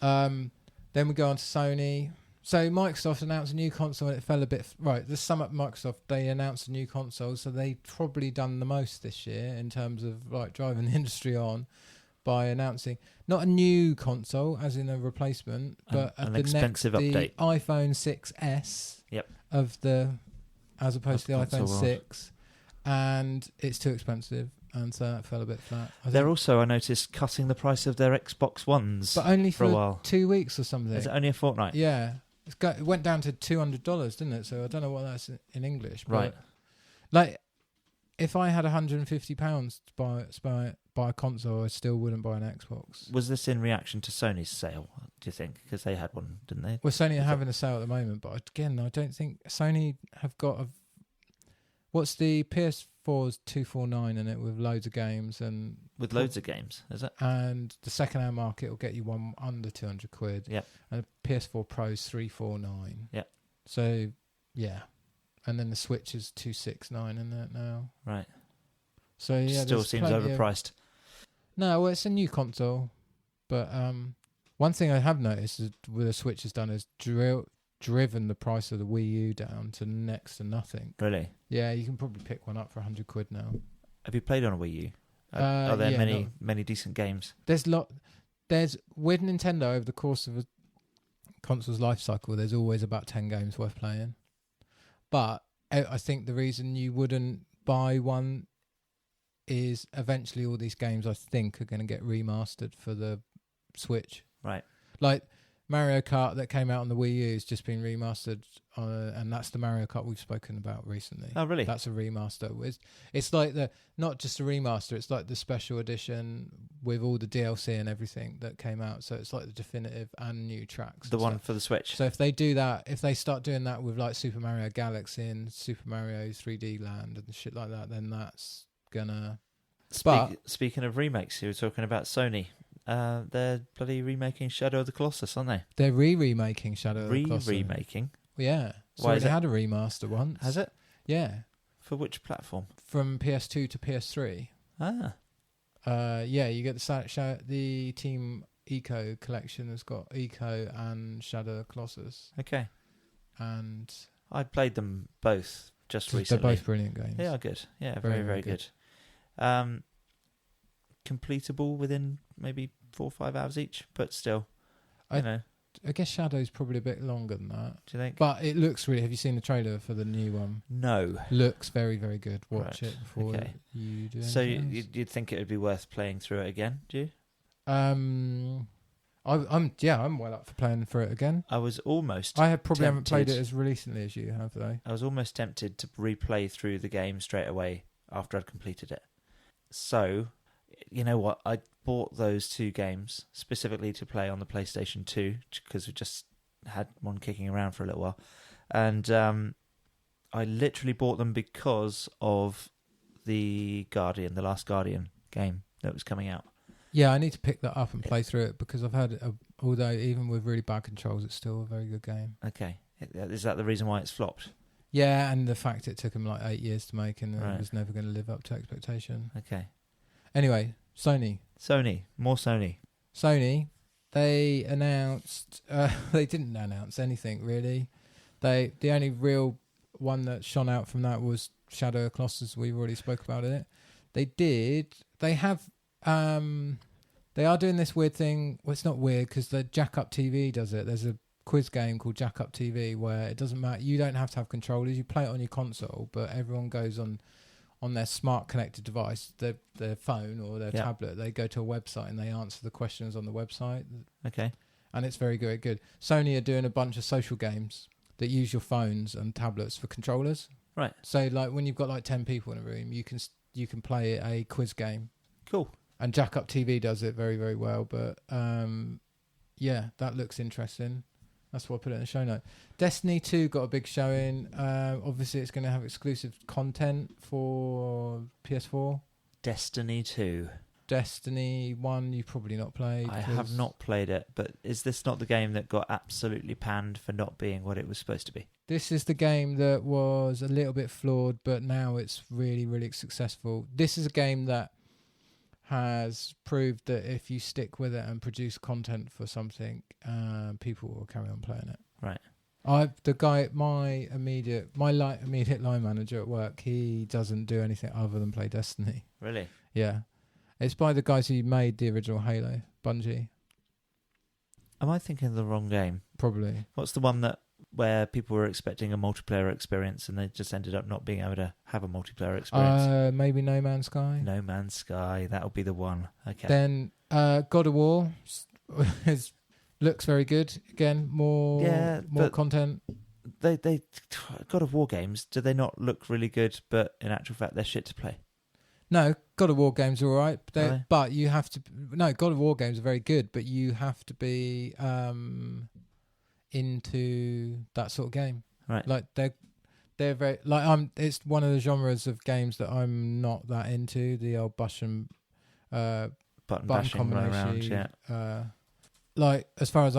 Then we go on to Sony. So Microsoft announced a new console and it fell a bit... Right, to sum up Microsoft, they announced a new console, so they've probably done the most this year in terms of like driving the industry on by announcing not a new console, as in a replacement, but an expensive update. The iPhone 6S Yep. as opposed to the iPhone world. 6. And it's too expensive, and so that fell a bit flat. They're also, I noticed, cutting the price of their Xbox Ones but only for a while. 2 weeks or something. Is it only a fortnight? Yeah. It went down to $200, didn't it? So I don't know what that's in English. But Right. Like, if I had £150 to buy a console, I still wouldn't buy an Xbox. Was this in reaction to Sony's sale, do you think? Because they had one, didn't they? Well, Sony are having a sale at the moment, but again, I don't think Sony have got a... What's the PS4's $249 in it with loads of games and... With loads of games, is it? And the second-hand market will get you one under £200. Yep. And the PS4 Pro's $349. Yep. So, yeah. And then the Switch is $269 in it now. Right. So yeah, Still seems overpriced. No, well, it's a new console, but one thing I have noticed is with the Switch has done is driven the price of the Wii U down to next to nothing. Really? Yeah, you can probably pick one up for £100 now. Have you played on a Wii U? Are there yeah, many decent games? There's with Nintendo over the course of a console's life cycle, there's always about 10 games worth playing. But I think the reason you wouldn't buy one is eventually all these games I think are going to get remastered for the Switch. Right. Like Mario Kart that came out on the Wii U has just been remastered, and that's the Mario Kart we've spoken about recently. Oh, really? That's a remaster. It's like not just a remaster, it's like the special edition with all the DLC and everything that came out. So it's like the definitive and new tracks. The one for the Switch. So if they do that, if they start doing that with like Super Mario Galaxy and Super Mario 3D Land and shit like that, then that's gonna... Speaking of remakes, you were talking about Sony. They're bloody remaking Shadow of the Colossus, aren't they? They're remaking Shadow of the Colossus. Remaking? Yeah. Why So they had a remaster once. Has it? Yeah. For which platform? From PS2 to PS3. Ah. Yeah, you get the Team Eco collection has got Eco and Shadow of the Colossus. Okay. And I played them both just recently. They're both brilliant games. They are good. Yeah, Very, very, very very good. Completable within maybe 4 or 5 hours each, but still, you know. I guess Shadow's probably a bit longer than that. Do you think? But it looks really... Have you seen the trailer for the new one? No. Looks very, very good. Watch Right. it before Okay. you do anything So else. you'd think it would be worth playing through it again, do you? I'm well up for playing for it again. I was almost I haven't played it tempted. as recently as you have, though. I was almost tempted to replay through the game straight away after I'd completed it. So, you know what? I bought those 2 games specifically to play on the PlayStation 2 because we just had one kicking around for a little while. And I literally bought them because of the Last Guardian game that was coming out. Yeah, I need to pick that up and play through it because I've heard it, although even with really bad controls, it's still a very good game. Okay. Is that the reason why it's flopped? Yeah, and the fact it took them like 8 years to make and Right. it was never going to live up to expectation. Okay. Anyway, More Sony. Sony, they announced... they didn't announce anything, really. The only real one that shone out from that was Shadow of Colossus. We've already spoke about it. They are doing this weird thing. Well, it's not weird because the Jack Up TV does it. There's a quiz game called Jack Up TV where it doesn't matter. You don't have to have controllers. You play it on your console, but everyone goes on their smart connected device, their phone or their tablet. They go to a website and they answer the questions on the website. Okay. and it's very good. Sony are doing a bunch of social games that use your phones and tablets for controllers. Right. So like when you've got like 10 people in a room, you can play a quiz game. Cool. And Jack Up TV does it very, very well. But yeah, that looks interesting. That's why I put it in the show note. Destiny 2 got a big showing. Obviously, it's going to have exclusive content for PS4. Destiny 2. Destiny 1, you've probably not played. I have not played it, but is this not the game that got absolutely panned for not being what it was supposed to be? This is the game that was a little bit flawed, but now it's really, really successful. This is a game that has proved that if you stick with it and produce content for something, people will carry on playing it. Right. My immediate line manager at work, he doesn't do anything other than play Destiny. Really? Yeah. It's by the guys who made the original Halo, Bungie. Am I thinking of the wrong game? Probably. What's the one where people were expecting a multiplayer experience and they just ended up not being able to have a multiplayer experience? Maybe No Man's Sky. No Man's Sky, that'll be the one. Okay. Then God of War looks very good. Again, more content. They God of War games, do they not look really good, but in actual fact they're shit to play? No, God of War games are all right, but you have to. No, God of War games are very good, but you have to be into that sort of game. Right. Like they're very like It's one of the genres of games that I'm not that into. The old button bashing combination. Around, like as far as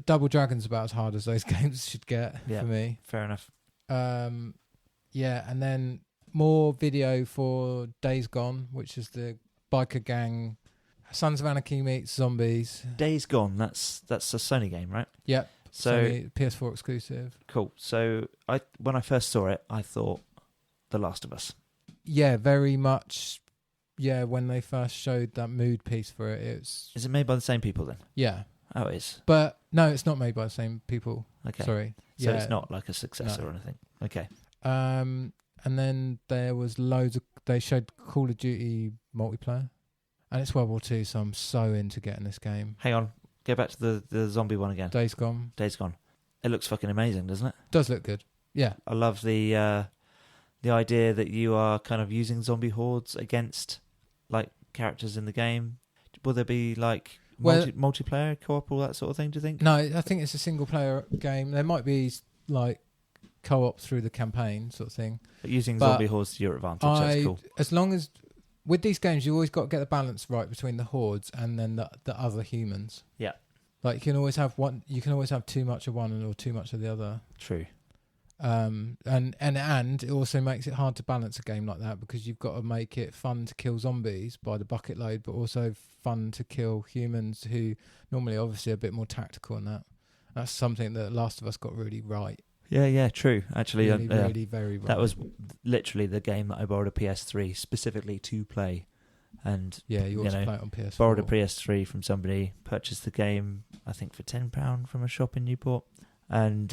Double Dragon's about as hard as those games should get for me. Fair enough. Yeah, and then more video for Days Gone, which is the biker gang, Sons of Anarchy meets zombies. Days Gone, that's a Sony game, right? Yep. So Sony, PS4 exclusive. Cool. So when I first saw it, I thought The Last of Us. Yeah, very much. Yeah, when they first showed that mood piece for it, it's. Is it made by the same people then? Yeah. Oh, it is. But no, it's not made by the same people. Okay. Sorry. So it's not like a successor or anything. Okay. And then there was they showed Call of Duty multiplayer. And it's World War II, so I'm so into getting this game. Hang on. Go back to the zombie one again. Days Gone. Days Gone. It looks fucking amazing, doesn't it? Does look good. Yeah. I love the idea that you are kind of using zombie hordes against like characters in the game. Will there be like multiplayer, co-op, all that sort of thing, do you think? No, I think it's a single player game. There might be like co-op through the campaign sort of thing. But using zombie hordes to your advantage, that's cool. As long as with these games, you always got to get the balance right between the hordes and then the other humans. Yeah. Like you can always have one. You can always have too much of one or too much of the other. True. And it also makes it hard to balance a game like that because you've got to make it fun to kill zombies by the bucket load, but also fun to kill humans who normally obviously are a bit more tactical in that. That's something that Last of Us got really right. Yeah, true. Actually, really, very right. That was literally the game that I borrowed a PS3 specifically to play. And you also play it on PS4. Borrowed a PS3 from somebody, purchased the game, I think for £10 from a shop in Newport. And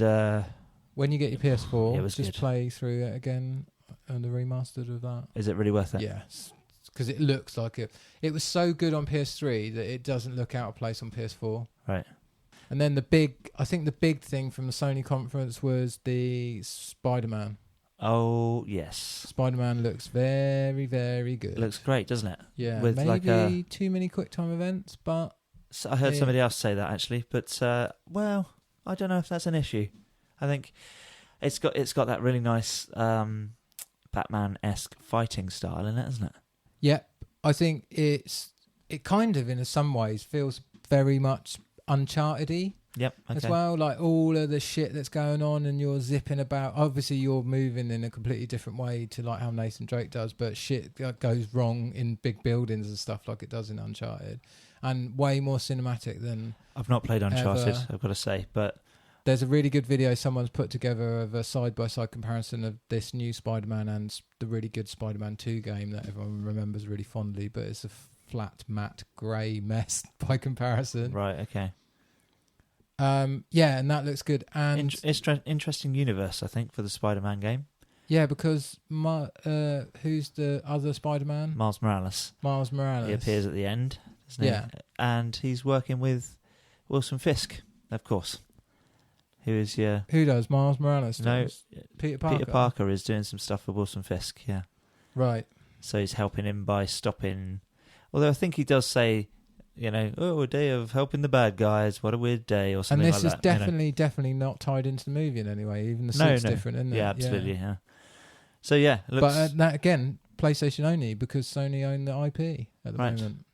when you get your PS4, just good. play through it again and the remastered of that. Is it really worth it? Yes, because it looks like it. It was so good on PS3 that it doesn't look out of place on PS4. Right. And then the big thing from the Sony conference was the Spider-Man. Oh, yes. Spider-Man looks very, very good. It looks great, doesn't it? Yeah, with maybe too many QuickTime events, but... So I heard somebody else say that, actually. But, I don't know if that's an issue. I think it's got that really nice Batman-esque fighting style in it, isn't it? Yep. I think it kind of, in some ways, feels very much Uncharted-y. Yep. Okay. As well, like all of the shit that's going on and you're zipping about. Obviously, you're moving in a completely different way to like how Nathan Drake does, but shit goes wrong in big buildings and stuff like it does in Uncharted. And way more cinematic than... I've not played Uncharted, I've got to say, but... There's a really good video someone's put together of a side-by-side comparison of this new Spider-Man and the really good Spider-Man 2 game that everyone remembers really fondly, but it's a flat, matte, grey mess by comparison. Right, okay. And that looks good. And interesting universe, I think, for the Spider-Man game. Yeah, because who's the other Spider-Man? Miles Morales. He appears at the end, doesn't he? Yeah. And he's working with Wilson Fisk, of course. Who does Miles Morales? No, Peter Parker. Peter Parker is doing some stuff for Wilson Fisk, yeah. Right. So he's helping him by stopping... Although I think he does say, a day of helping the bad guys, what a weird day, or something like that. And this is definitely not tied into the movie in any way. Even the suit's different, isn't it? Yeah, absolutely, yeah. So, yeah. It looks... But that, again, PlayStation only, because Sony own the IP at the moment.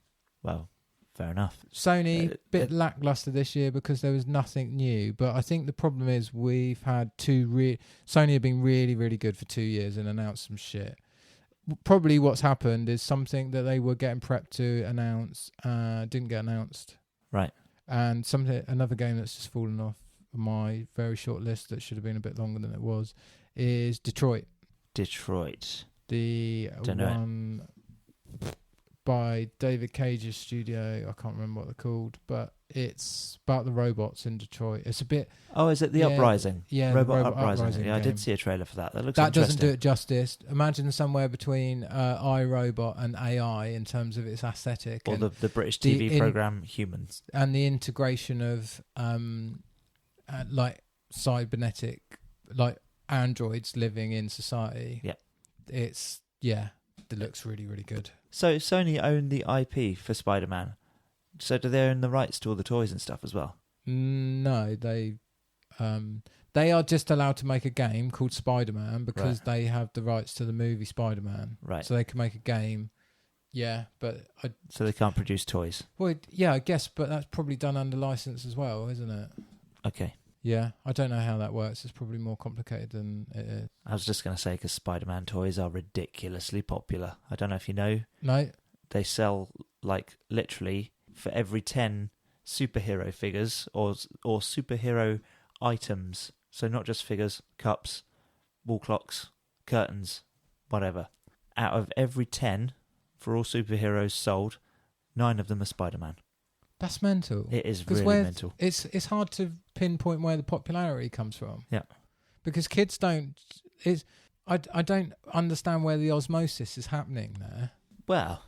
Well, fair enough. Sony, bit lackluster this year because there was nothing new. But I think the problem is we've had Sony have been really, really good for 2 years and announced some shit. Probably what's happened is something that they were getting prepped to announce didn't get announced. Right. And another game that's just fallen off my very short list that should have been a bit longer than it was is Detroit. The one by David Cage's studio. I can't remember what they're called, but it's about the robots in Detroit. It's a bit... Oh, is it the Uprising? Yeah, Robot Uprising. Yeah, I did see a trailer for that. That looks interesting. That doesn't do it justice. Imagine somewhere between iRobot and AI in terms of its aesthetic. Or the British TV programme Humans. And the integration of like cybernetic, like androids living in society. Yeah. It looks really, really good. So Sony own the IP for Spider-Man. So do they own the rights to all the toys and stuff as well? No, they are just allowed to make a game called Spider-Man because they have the rights to the movie Spider-Man. Right. So they can make a game. Yeah, but... So they can't produce toys? Well, yeah, I guess, but that's probably done under license as well, isn't it? Okay. Yeah, I don't know how that works. It's probably more complicated than it is. I was just going to say, because Spider-Man toys are ridiculously popular. I don't know if you know. No. They sell, like, literally, for every 10 superhero figures or superhero items. So not just figures, cups, wall clocks, curtains, whatever. Out of every 10 for all superheroes sold, 9 of them are Spider-Man. That's mental. It is really mental. It's hard to pinpoint where the popularity comes from. Yeah. Because kids don't... I don't understand where the osmosis is happening there. Well...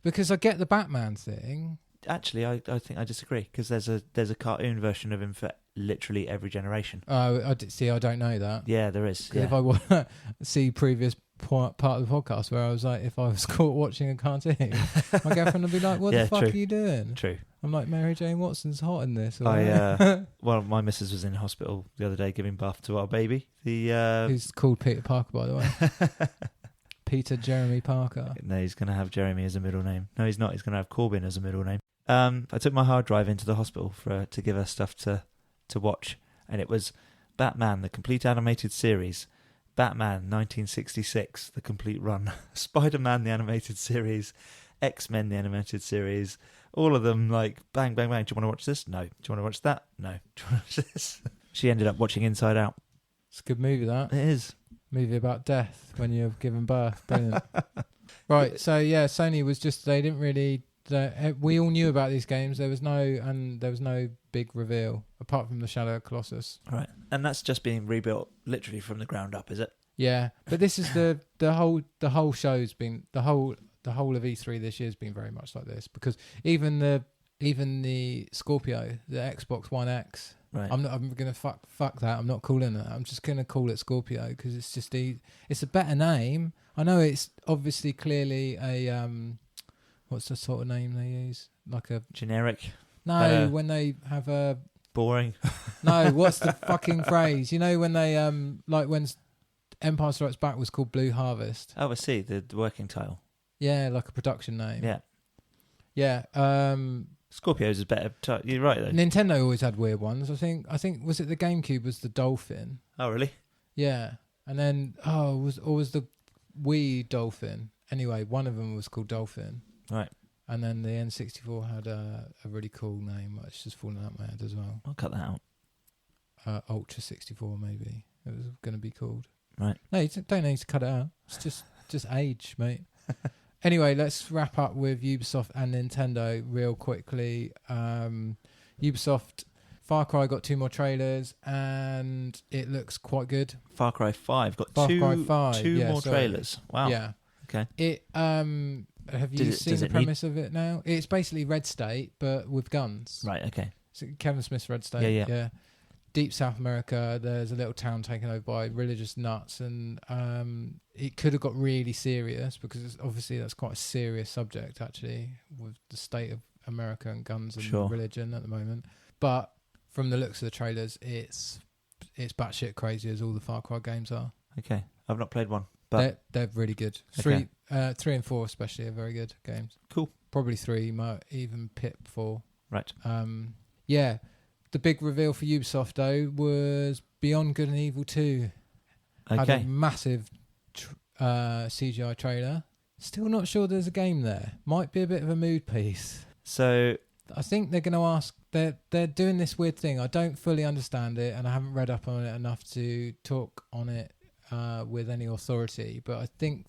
Because I get the Batman thing. Actually, I think I disagree, because there's a cartoon version of him for literally every generation. Oh, I don't know that. Yeah, there is. Yeah. If I want to see previous part of the podcast where I was like, if I was caught watching a cartoon, my girlfriend would be like, what the fuck are you doing? True. I'm like, Mary Jane Watson's hot in this. Well, my missus was in hospital the other day giving birth to our baby. Who's called Peter Parker, by the way. Peter Jeremy Parker. No, he's going to have Jeremy as a middle name. No, he's not. He's going to have Corbin as a middle name. I took my hard drive into the hospital to give her stuff to watch, and it was Batman, the complete animated series, Batman 1966, the complete run, Spider-Man, the animated series, X-Men, the animated series, all of them like bang, bang, bang. Do you want to watch this? No. Do you want to watch that? No. Do you want to watch this? She ended up watching Inside Out. It's a good movie, that. It is. Movie about death when you're giving birth. Brilliant. Right, so yeah, Sony was just, they didn't really... we all knew about these games. There was no big reveal apart from the Shadow of Colossus. Right, and that's just being rebuilt literally from the ground up, is it? Yeah, but this is the whole show's been the whole of E3 this year's been very much like this, because even the Scorpio, the Xbox One X. Right. I'm gonna fuck that. I'm not calling it. I'm just gonna call it Scorpio because it's just it's a better name. I know it's obviously clearly a what's the sort of name they use? Like a generic. No, when they have a boring. No, what's the fucking phrase? You know when they like when Empire Strikes Back was called Blue Harvest. Oh, I see, the working title. Yeah, like a production name. Yeah. Yeah. Scorpio's is better. You're right though. Nintendo always had weird ones. I think was it the GameCube was the Dolphin? Oh really? Yeah, and then was the Wii Dolphin? Anyway, one of them was called Dolphin. Right. And then the N64 had a really cool name, which just fallen out my head as well. I'll cut that out. Ultra 64 maybe it was going to be called. Right. No, you don't need to cut it out. It's just age, mate. Anyway, let's wrap up with Ubisoft and Nintendo real quickly. Ubisoft, Far Cry got 2 more trailers, and it looks quite good. Far Cry 5 got Far two Cry 5, more trailers. Wow. Yeah. Okay. It have you seen the premise of it now? It's basically Red State, but with guns. Right. Okay. Kevin Smith's Red State. Yeah. Deep South America, there's a little town taken over by religious nuts, and it could have got really serious because obviously that's quite a serious subject actually with the state of America and guns and religion at the moment. But from the looks of the trailers, it's batshit crazy as all the Far Cry games are. Okay, I've not played one, but they're really good. 3 and 4 especially are very good games. Cool. Probably 3, even Pip 4. Right. Yeah. The big reveal for Ubisoft, though, was Beyond Good and Evil 2. Okay. Had a massive CGI trailer. Still not sure there's a game there. Might be a bit of a mood piece. So I think they're going to ask... They're doing this weird thing. I don't fully understand it, and I haven't read up on it enough to talk on it with any authority. But I think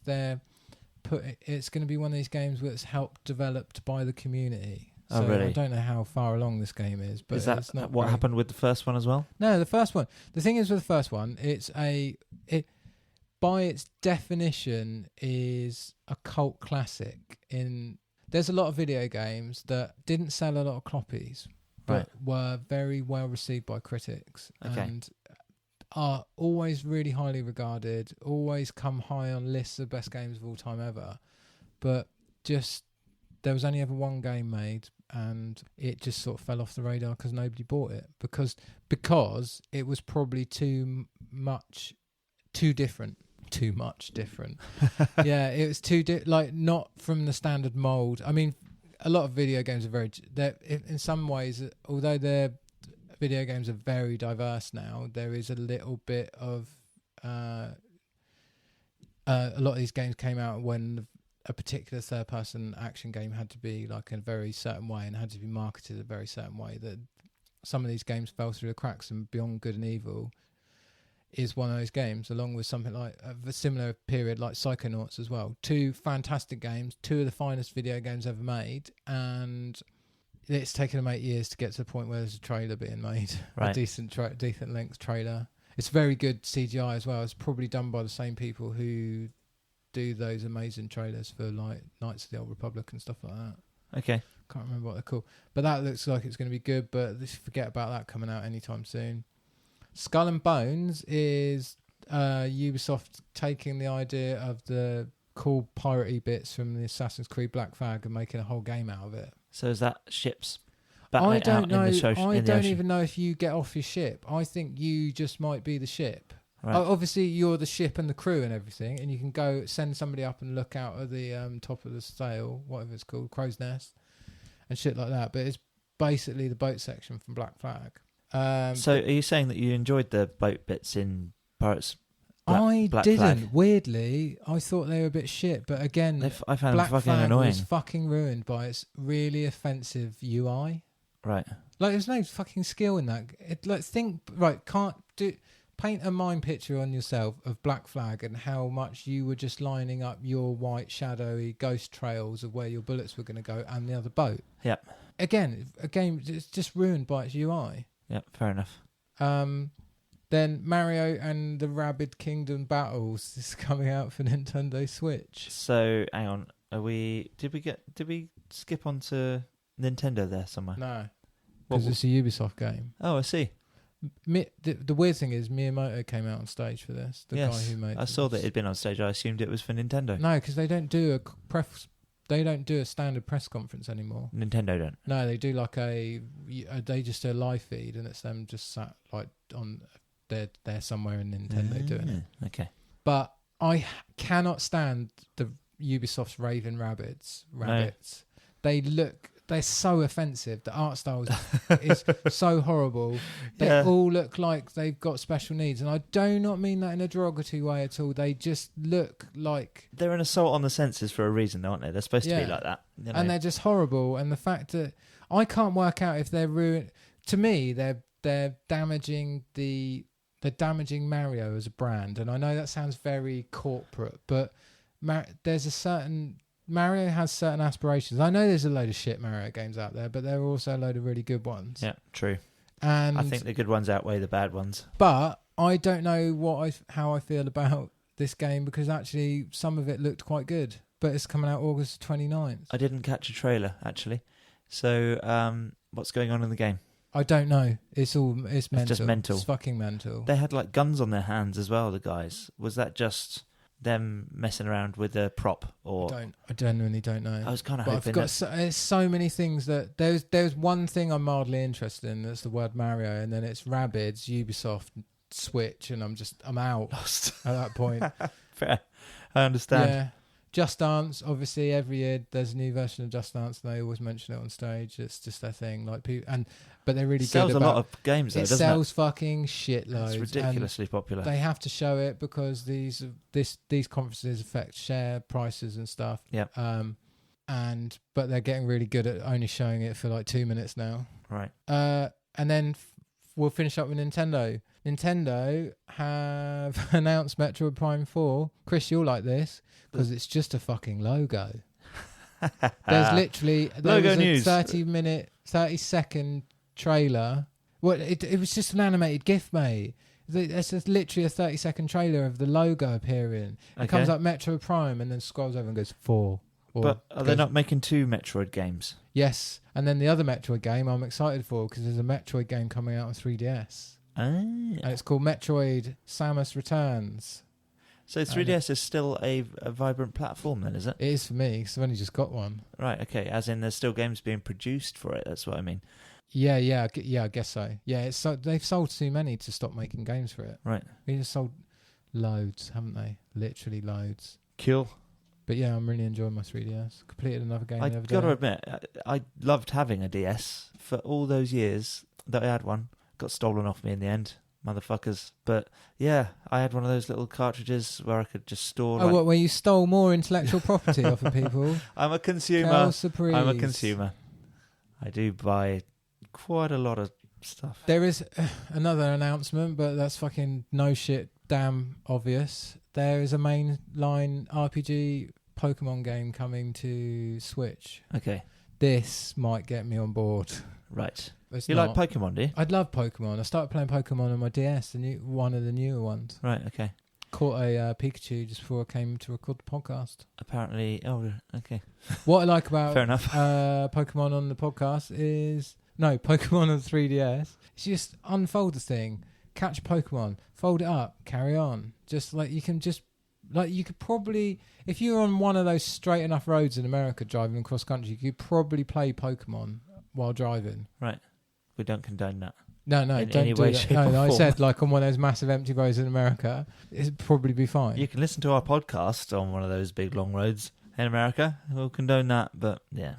it's going to be one of these games that's helped developed by the community. So really? I don't know how far along this game is, but is that it's not what happened with the first one as well? No, the first one. The thing is with the first one, it by its definition is a cult classic. There's a lot of video games that didn't sell a lot of copies, but were very well received by critics and are always really highly regarded, always come high on lists of best games of all time ever. But just there was only ever one game made, and it just sort of fell off the radar because nobody bought it because it was probably too much different. Yeah, it was not from the standard mold. I mean, a lot of video games are in some ways, although their video games are very diverse now, there is a little bit of a lot of these games came out when a particular third-person action game had to be like in a very certain way and had to be marketed a very certain way. That some of these games fell through the cracks, and Beyond Good and Evil is one of those games, along with something like a similar period like Psychonauts as well. 2 fantastic games, 2 of the finest video games ever made, and it's taken them 8 years to get to the point where there's a trailer being made, a decent length trailer. It's very good CGI as well. It's probably done by the same people who do those amazing trailers for like Knights of the Old Republic and stuff like that. Okay. Can't remember what they're called. But that looks like it's going to be good, but forget about that coming out anytime soon. Skull and Bones is Ubisoft taking the idea of the cool piratey bits from the Assassin's Creed Black Flag and making a whole game out of it. So is that ships? I don't know. I don't ocean? even know if you get off your ship. I think you just might be the ship. Right. Obviously, you're the ship and the crew and everything, and you can go send somebody up and look out of the top of the sail, whatever it's called, crow's nest, and shit like that. But it's basically the boat section from Black Flag. So are you saying that you enjoyed the boat bits in Pirates? Black didn't. Flag? Weirdly, I thought they were a bit shit. But again, I found Black them fucking Flag annoying. was fucking ruined by its really offensive UI. Right. Like, there's no fucking skill in that. Paint a mind picture on yourself of Black Flag and how much you were just lining up your white, shadowy ghost trails of where your bullets were going to go and the other boat. Yep. Again, a game it's just ruined by its UI. Yep, fair enough. Then Mario and the Rabbids Kingdom Battles is coming out for Nintendo Switch. So, hang on. Did we skip on to Nintendo there somewhere? No. Because it's a Ubisoft game. Oh, I see. The weird thing is Miyamoto came out on stage for this. The guy who made. I saw that it'd been on stage. I assumed it was for Nintendo. No, because they don't do a standard press conference anymore. Nintendo don't. No, they do they just do a live feed, and it's them just sat like on they're somewhere in Nintendo doing it. Okay. But I cannot stand the Ubisoft's Raven Rabbids. No. They're so offensive. The art style is so horrible. They all look like they've got special needs. And I do not mean that in a derogatory way at all. They just look like... They're an assault on the senses for a reason, aren't they? They're supposed to be like that. You know? And they're just horrible. And the fact that... I can't work out if they're ruined... To me, they're damaging Mario as a brand. And I know that sounds very corporate, but there's a certain... Mario has certain aspirations. I know there's a load of shit Mario games out there, but there are also a load of really good ones. Yeah, true. And I think the good ones outweigh the bad ones. But I don't know how I feel about this game because actually some of it looked quite good. But it's coming out August 29th. I didn't catch a trailer, actually. So what's going on in the game? I don't know. It's mental. just mental. It's fucking mental. They had like guns on their hands as well, the guys. Was that just them messing around with a prop? Or I genuinely don't know. I was kind of But hoping I've got there's so many things that there's one thing I'm mildly interested in. That's the word Mario, and then it's Rabbids, Ubisoft, Switch, and I'm out lost at that point. Fair. I understand. Yeah. Just Dance, obviously, every year there's a new version of Just Dance, and they always mention it on stage. It's just their thing, like people, but they're really Sells good. a lot of games, though, It doesn't sells fucking shitloads. It's ridiculously popular. They have to show it because these conferences affect share prices and stuff. Yeah. But they're getting really good at only showing it for like 2 minutes now. Right. And then we'll finish up with Nintendo. Nintendo have announced Metroid Prime 4. Chris, you'll like this because it's just a fucking logo. There's literally logo was news. A 30-second trailer. Well, it was just an animated GIF, mate. It's just literally a 30-second trailer of the logo appearing. It comes up Metroid Prime and then scrolls over and goes 4. But are they not making 2 Metroid games? Yes, and then the other Metroid game I'm excited for because there's a Metroid game coming out on 3DS. And it's called Metroid Samus Returns. So 3DS is still a vibrant platform then, is it? It is for me because I've only just got one. Right, okay. As in there's still games being produced for it, that's what I mean. Yeah, I guess so. Yeah, they've sold too many to stop making games for it. Right. They just sold loads, haven't they? Literally loads. Cool. But yeah, I'm really enjoying my 3DS. Completed another game the other day. I've got to admit, I loved having a DS for all those years that I had one. Got stolen off me in the end, motherfuckers. But yeah, I had one of those little cartridges where I could just store... what, where you stole more intellectual property off of people? I'm a consumer. I'm a consumer. I do buy quite a lot of stuff. There is another announcement, but that's fucking no shit, damn obvious. There is a mainline RPG Pokemon game coming to Switch. Okay. This might get me on board. Right. It's you not. like Pokemon, do you? I'd love Pokemon. I started playing Pokemon on my DS, one of the newer ones. Right, okay. Caught a Pikachu just before I came to record the podcast. Apparently, okay. What I like about Fair enough. Pokemon on the podcast is... No, Pokemon on 3DS. It's just unfold the thing, catch a Pokemon, fold it up, carry on. Just like you can just... Like you could probably... If you're on one of those straight enough roads in America driving across country, you could probably play Pokemon while driving. Right. We don't condone that. No, in don't any do way, that. shape, No, or I form. said like on one of those massive empty roads in America, it'd probably be fine. You can listen to our podcast on one of those big long roads in America. We'll condone that, but yeah,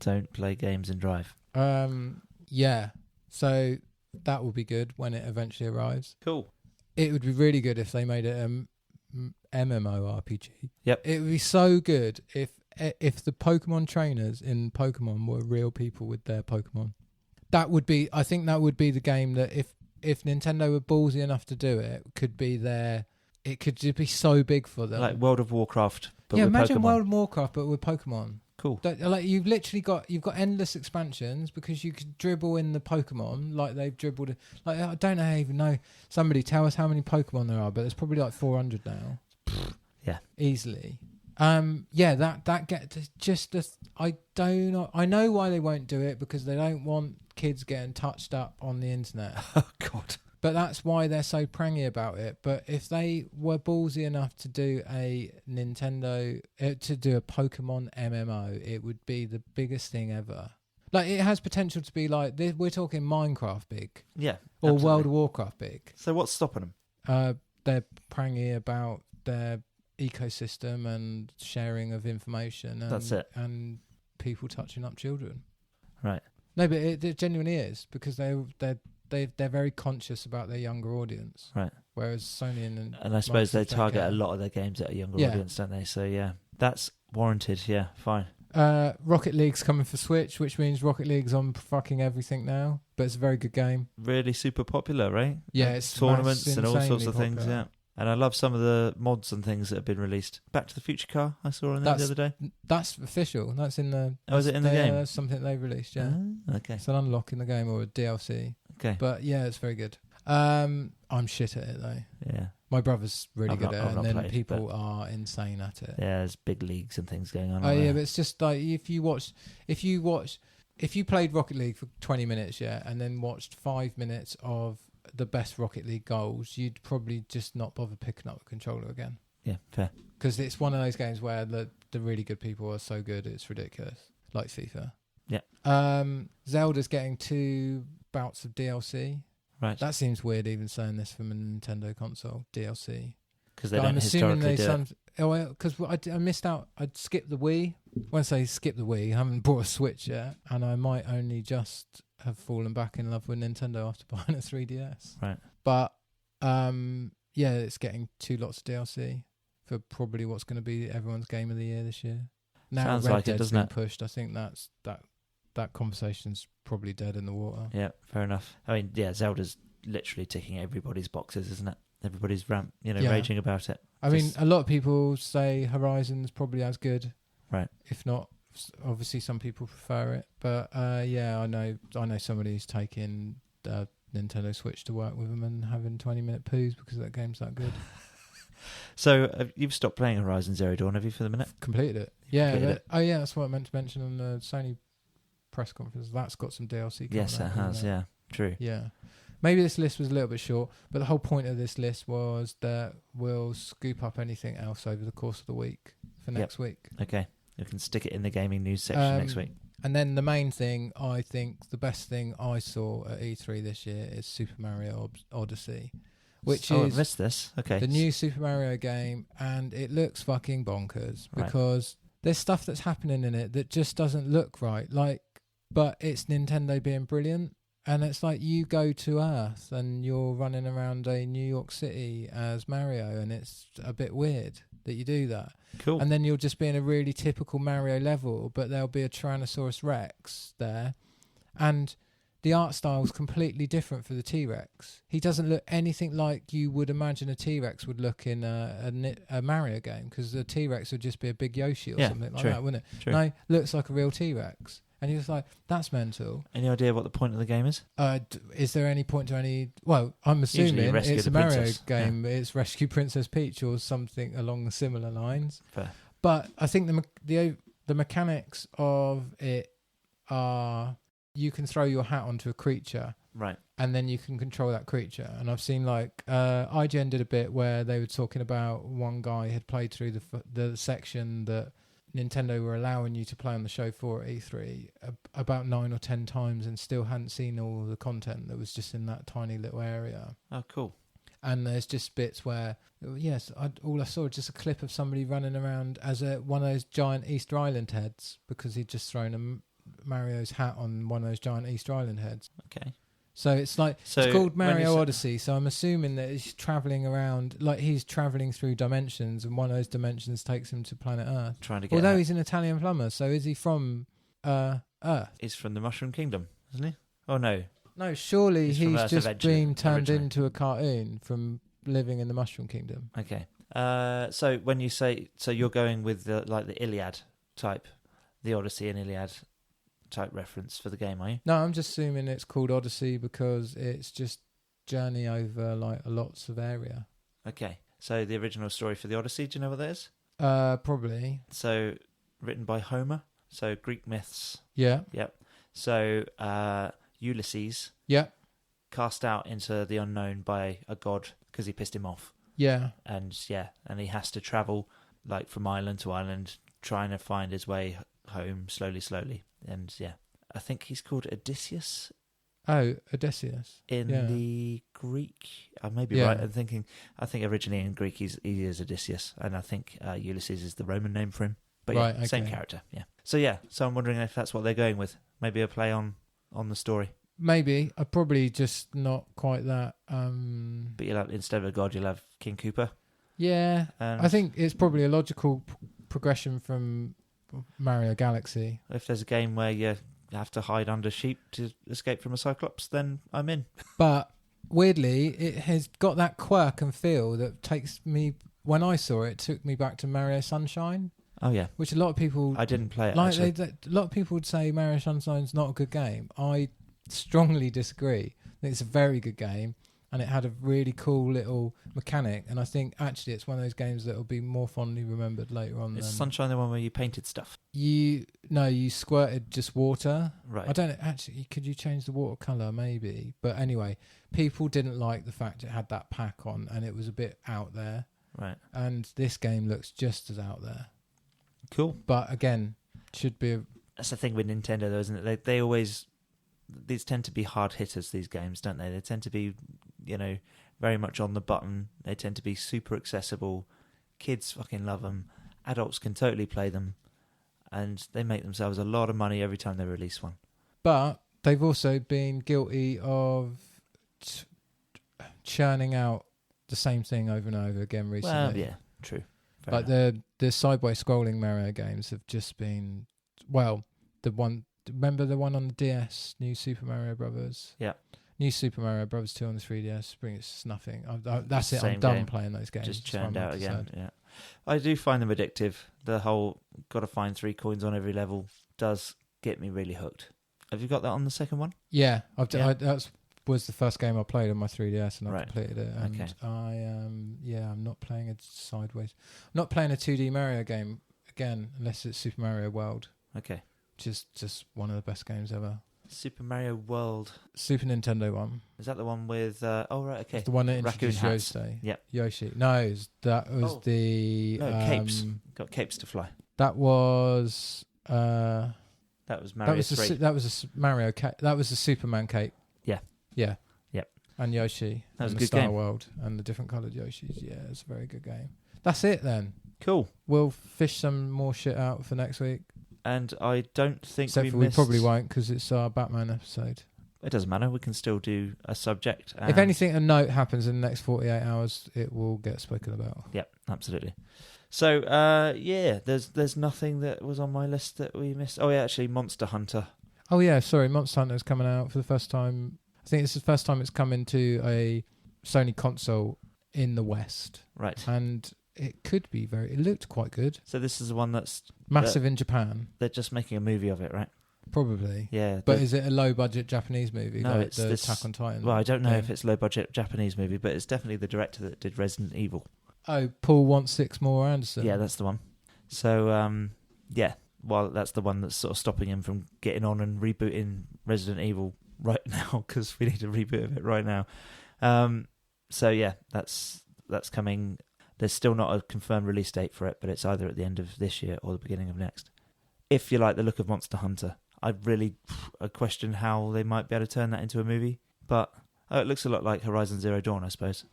don't play games and drive. Yeah. So that will be good when it eventually arrives. Cool. It would be really good if they made it MMORPG. Yep. It would be so good if the Pokemon trainers in Pokemon were real people with their Pokemon. I think that would be the game that if Nintendo were ballsy enough to do it, could be it could just be so big for them. Like World of Warcraft, but yeah, with imagine Pokemon. World of Warcraft but with Pokemon. Cool. Like you've got endless expansions because you could dribble in the Pokemon like they've dribbled. Like I don't even know. Somebody tell us how many Pokemon there are, but there's probably like 400 now. Yeah, easily. Yeah, that gets just. I know why they won't do it because they don't want kids getting touched up on the internet. Oh God. But that's why they're so prangy about it. But if they were ballsy enough to do a Nintendo, to do a Pokemon MMO, it would be the biggest thing ever. Like, it has potential to be like, we're talking Minecraft big. Yeah. Or absolutely. World of Warcraft big. So what's stopping them? They're prangy about their ecosystem and sharing of information. And, That's it. And people touching up children. Right. No, but it genuinely is because they're very conscious about their younger audience. Right. Whereas Sony and I suppose they target a lot of their games at a younger audience, don't they? So yeah, that's warranted. Yeah, fine. Rocket League's coming for Switch, which means Rocket League's on fucking everything now. But it's a very good game. Really super popular, right? Yeah, and it's tournaments and all sorts of popular. things. Yeah. And I love some of the mods and things that have been released. Back to the Future car I saw on there the other day. That's official. That's in the... Oh, is it in the game? That's something they released, yeah. Okay. It's an unlock in the game or a DLC. Okay. But yeah, it's very good. I'm shit at it though. Yeah. My brother's really I've good not- at it, I've and not then played, people are insane at it. Yeah, there's big leagues and things going on. Oh yeah, but it's just like if you watch if you played Rocket League for 20 minutes, and then watched 5 minutes of the best Rocket League goals, you'd probably just not bother picking up the controller again. Yeah, fair. Because it's one of those games where the really good people are so good, it's ridiculous. Like FIFA. Yeah. Zelda's getting 2 bouts of DLC. Right. That seems weird, even saying this from a Nintendo console, DLC. Because they don't historically do it. Because I missed out. I'd skipped the Wii. When I say skip the Wii, I haven't bought a Switch yet, and I might only just have fallen back in love with Nintendo after buying a 3DS. Right. But it's getting 2 lots of DLC for probably what's going to be everyone's game of the year this year. Now Sounds Red like Dead's it, doesn't been it? pushed. I think that conversation's probably dead in the water. Yeah, fair enough. I mean, yeah, Zelda's literally ticking everybody's boxes, isn't it? Everybody's raging about it. I mean, a lot of people say Horizon's probably as good, right? If not, obviously some people prefer it. But I know somebody who's taking Nintendo Switch to work with them and having 20-minute poos because that game's that good. So you've stopped playing Horizon Zero Dawn, have you, for the minute? Completed it. Yeah. Oh yeah, that's what I meant to mention on the Sony press conference. That's got some DLC. Yes, it has. Yeah, true. Yeah. Maybe this list was a little bit short, but the whole point of this list was that we'll scoop up anything else over the course of the week for next week. Okay. You can stick it in the gaming news section next week. And then the main thing, I think the best thing I saw at E3 this year is Super Mario Odyssey, which is I missed this. Okay. The new Super Mario game, and it looks fucking bonkers because there's stuff that's happening in it that just doesn't look right. But it's Nintendo being brilliant. And it's like you go to Earth and you're running around a New York City as Mario, and it's a bit weird that you do that. Cool. And then you'll just be in a really typical Mario level, but there'll be a Tyrannosaurus Rex there. And the art style's completely different for the T-Rex. He doesn't look anything like you would imagine a T-Rex would look in a Mario game, because the T-Rex would just be a big Yoshi or something like that, wouldn't it? True. No, looks like a real T-Rex. And he was like, that's mental. Any idea what the point of the game is? Is there any point to any... Well, I'm assuming it's a Mario game. Yeah. It's Rescue Princess Peach or something along similar lines. Fair. But I think the mechanics of it are you can throw your hat onto a creature. Right. And then you can control that creature. And I've seen IGN did a bit where they were talking about one guy had played through the section that Nintendo were allowing you to play on the show for at E3 about 9 or 10 times and still hadn't seen all of the content that was just in that tiny little area. Oh, cool. And there's just bits where, all I saw was just a clip of somebody running around as one of those giant Easter Island heads because he'd just thrown Mario's hat on one of those giant Easter Island heads. Okay. So it's called Mario Odyssey. So I'm assuming that he's traveling around, like he's traveling through dimensions, and one of those dimensions takes him to planet Earth. Although he's an Italian plumber, so is he from Earth? He's from the Mushroom Kingdom, isn't he? Oh no. No, surely he's just been turned originally into a cartoon from living in the Mushroom Kingdom. Okay. So when you say, you're going with the Iliad type, the Odyssey and Iliad type reference for the game, are you? No, I'm just assuming it's called Odyssey because it's just journey over lots of area. Okay. So the original story for the Odyssey, do you know what that is? Probably. So written by Homer. So Greek myths. Yeah. Yep. So Ulysses. Yep. Cast out into the unknown by a god because he pissed him off. Yeah. And he has to travel from island to island, trying to find his way home slowly. And I think he's called Odysseus. Oh, Odysseus. In the Greek, I may be right. I think originally in Greek he is Odysseus, and I think Ulysses is the Roman name for him. But same character. Yeah. So I'm wondering if that's what they're going with. Maybe a play on the story. Maybe. I'm probably just not quite that. But you'll have, instead of a god, you'll have King Koopa. Yeah. I think it's probably a logical progression from Mario Galaxy. If there's a game where you have to hide under sheep to escape from a Cyclops, then I'm in. But weirdly, it has got that quirk and feel that takes me... When I saw it, took me back to Mario Sunshine. Oh, yeah. Which a lot of people... I didn't play it, a lot of people would say Mario Sunshine's not a good game. I strongly disagree. I think it's a very good game. and it had a really cool little mechanic. And I think actually it's one of those games that will be more fondly remembered later on. Is Sunshine the one where you painted stuff? You squirted just water. Right. I don't know, actually, could you change the water colour? Maybe. But anyway, people didn't like the fact it had that pack on and it was a bit out there. Right. And this game looks just as out there. Cool. But again, should be... That's the thing with Nintendo, though, isn't it? They always... These tend to be hard hitters, these games, don't they? They tend to be, very much on the button. They tend to be super accessible. Kids fucking love them. Adults can totally play them. And they make themselves a lot of money every time they release one. But they've also been guilty of churning out the same thing over and over again recently. Well, yeah, true. Fair Like enough. the sideways scrolling Mario games have just been... Well, remember the one on the DS, New Super Mario Brothers? Yeah. New Super Mario Brothers 2 on the 3DS, bring it to snuffing. That's it, Same I'm done game. playing those games. Just That's what churned I'm out again. sad. Yeah, I do find them addictive. The whole got to find 3 coins on every level does get me really hooked. Have you got that on the second one? Yeah, Yeah. that was the first game I played on my 3DS, and I Right. completed it. And Okay. I'm not playing a sideways. I'm not playing a 2D Mario game again, unless it's Super Mario World, Okay. which is just one of the best games ever. Super Mario World. Super Nintendo one. Is that the one with... oh, right, okay. It's the one that Raccoon introduced hats. Yoshi. Yep. Yoshi. No, that was Oh. the... No, capes. Got capes to fly. That was... That was Mario 3. That was a Mario cape. That was a Superman cape. Yeah. Yeah. Yep. And Yoshi. That was and a the good Star game. World and the different coloured Yoshis. Yeah, it's a very good game. That's it then. Cool. We'll fish some more shit out for next week. And I don't think Except for we probably won't because it's our Batman episode. It doesn't matter. We can still do a subject. If anything of note happens in the next 48 hours, it will get spoken about. Yep, absolutely. So, there's nothing that was on my list that we missed. Oh, yeah, actually, Monster Hunter. Oh, yeah, sorry. Monster Hunter is coming out for the first time. I think it's the first time it's come into a Sony console in the West. Right. And it could be it looked quite good. So this is the one that's... Massive in Japan. They're just making a movie of it, right? Probably. Yeah. But is it a low-budget Japanese movie? No, like it's the this... Attack on Titan. Well, I don't know thing? if it's low-budget Japanese movie, but it's definitely the director that did Resident Evil. Oh, Paul wants 6 more Anderson. Yeah, that's the one. So, well, that's the one that's sort of stopping him from getting on and rebooting Resident Evil right now, because we need a reboot of it right now. So, yeah, that's coming. There's still not a confirmed release date for it, but it's either at the end of this year or the beginning of next. If you like the look of Monster Hunter, I question how they might be able to turn that into a movie. But it looks a lot like Horizon Zero Dawn, I suppose.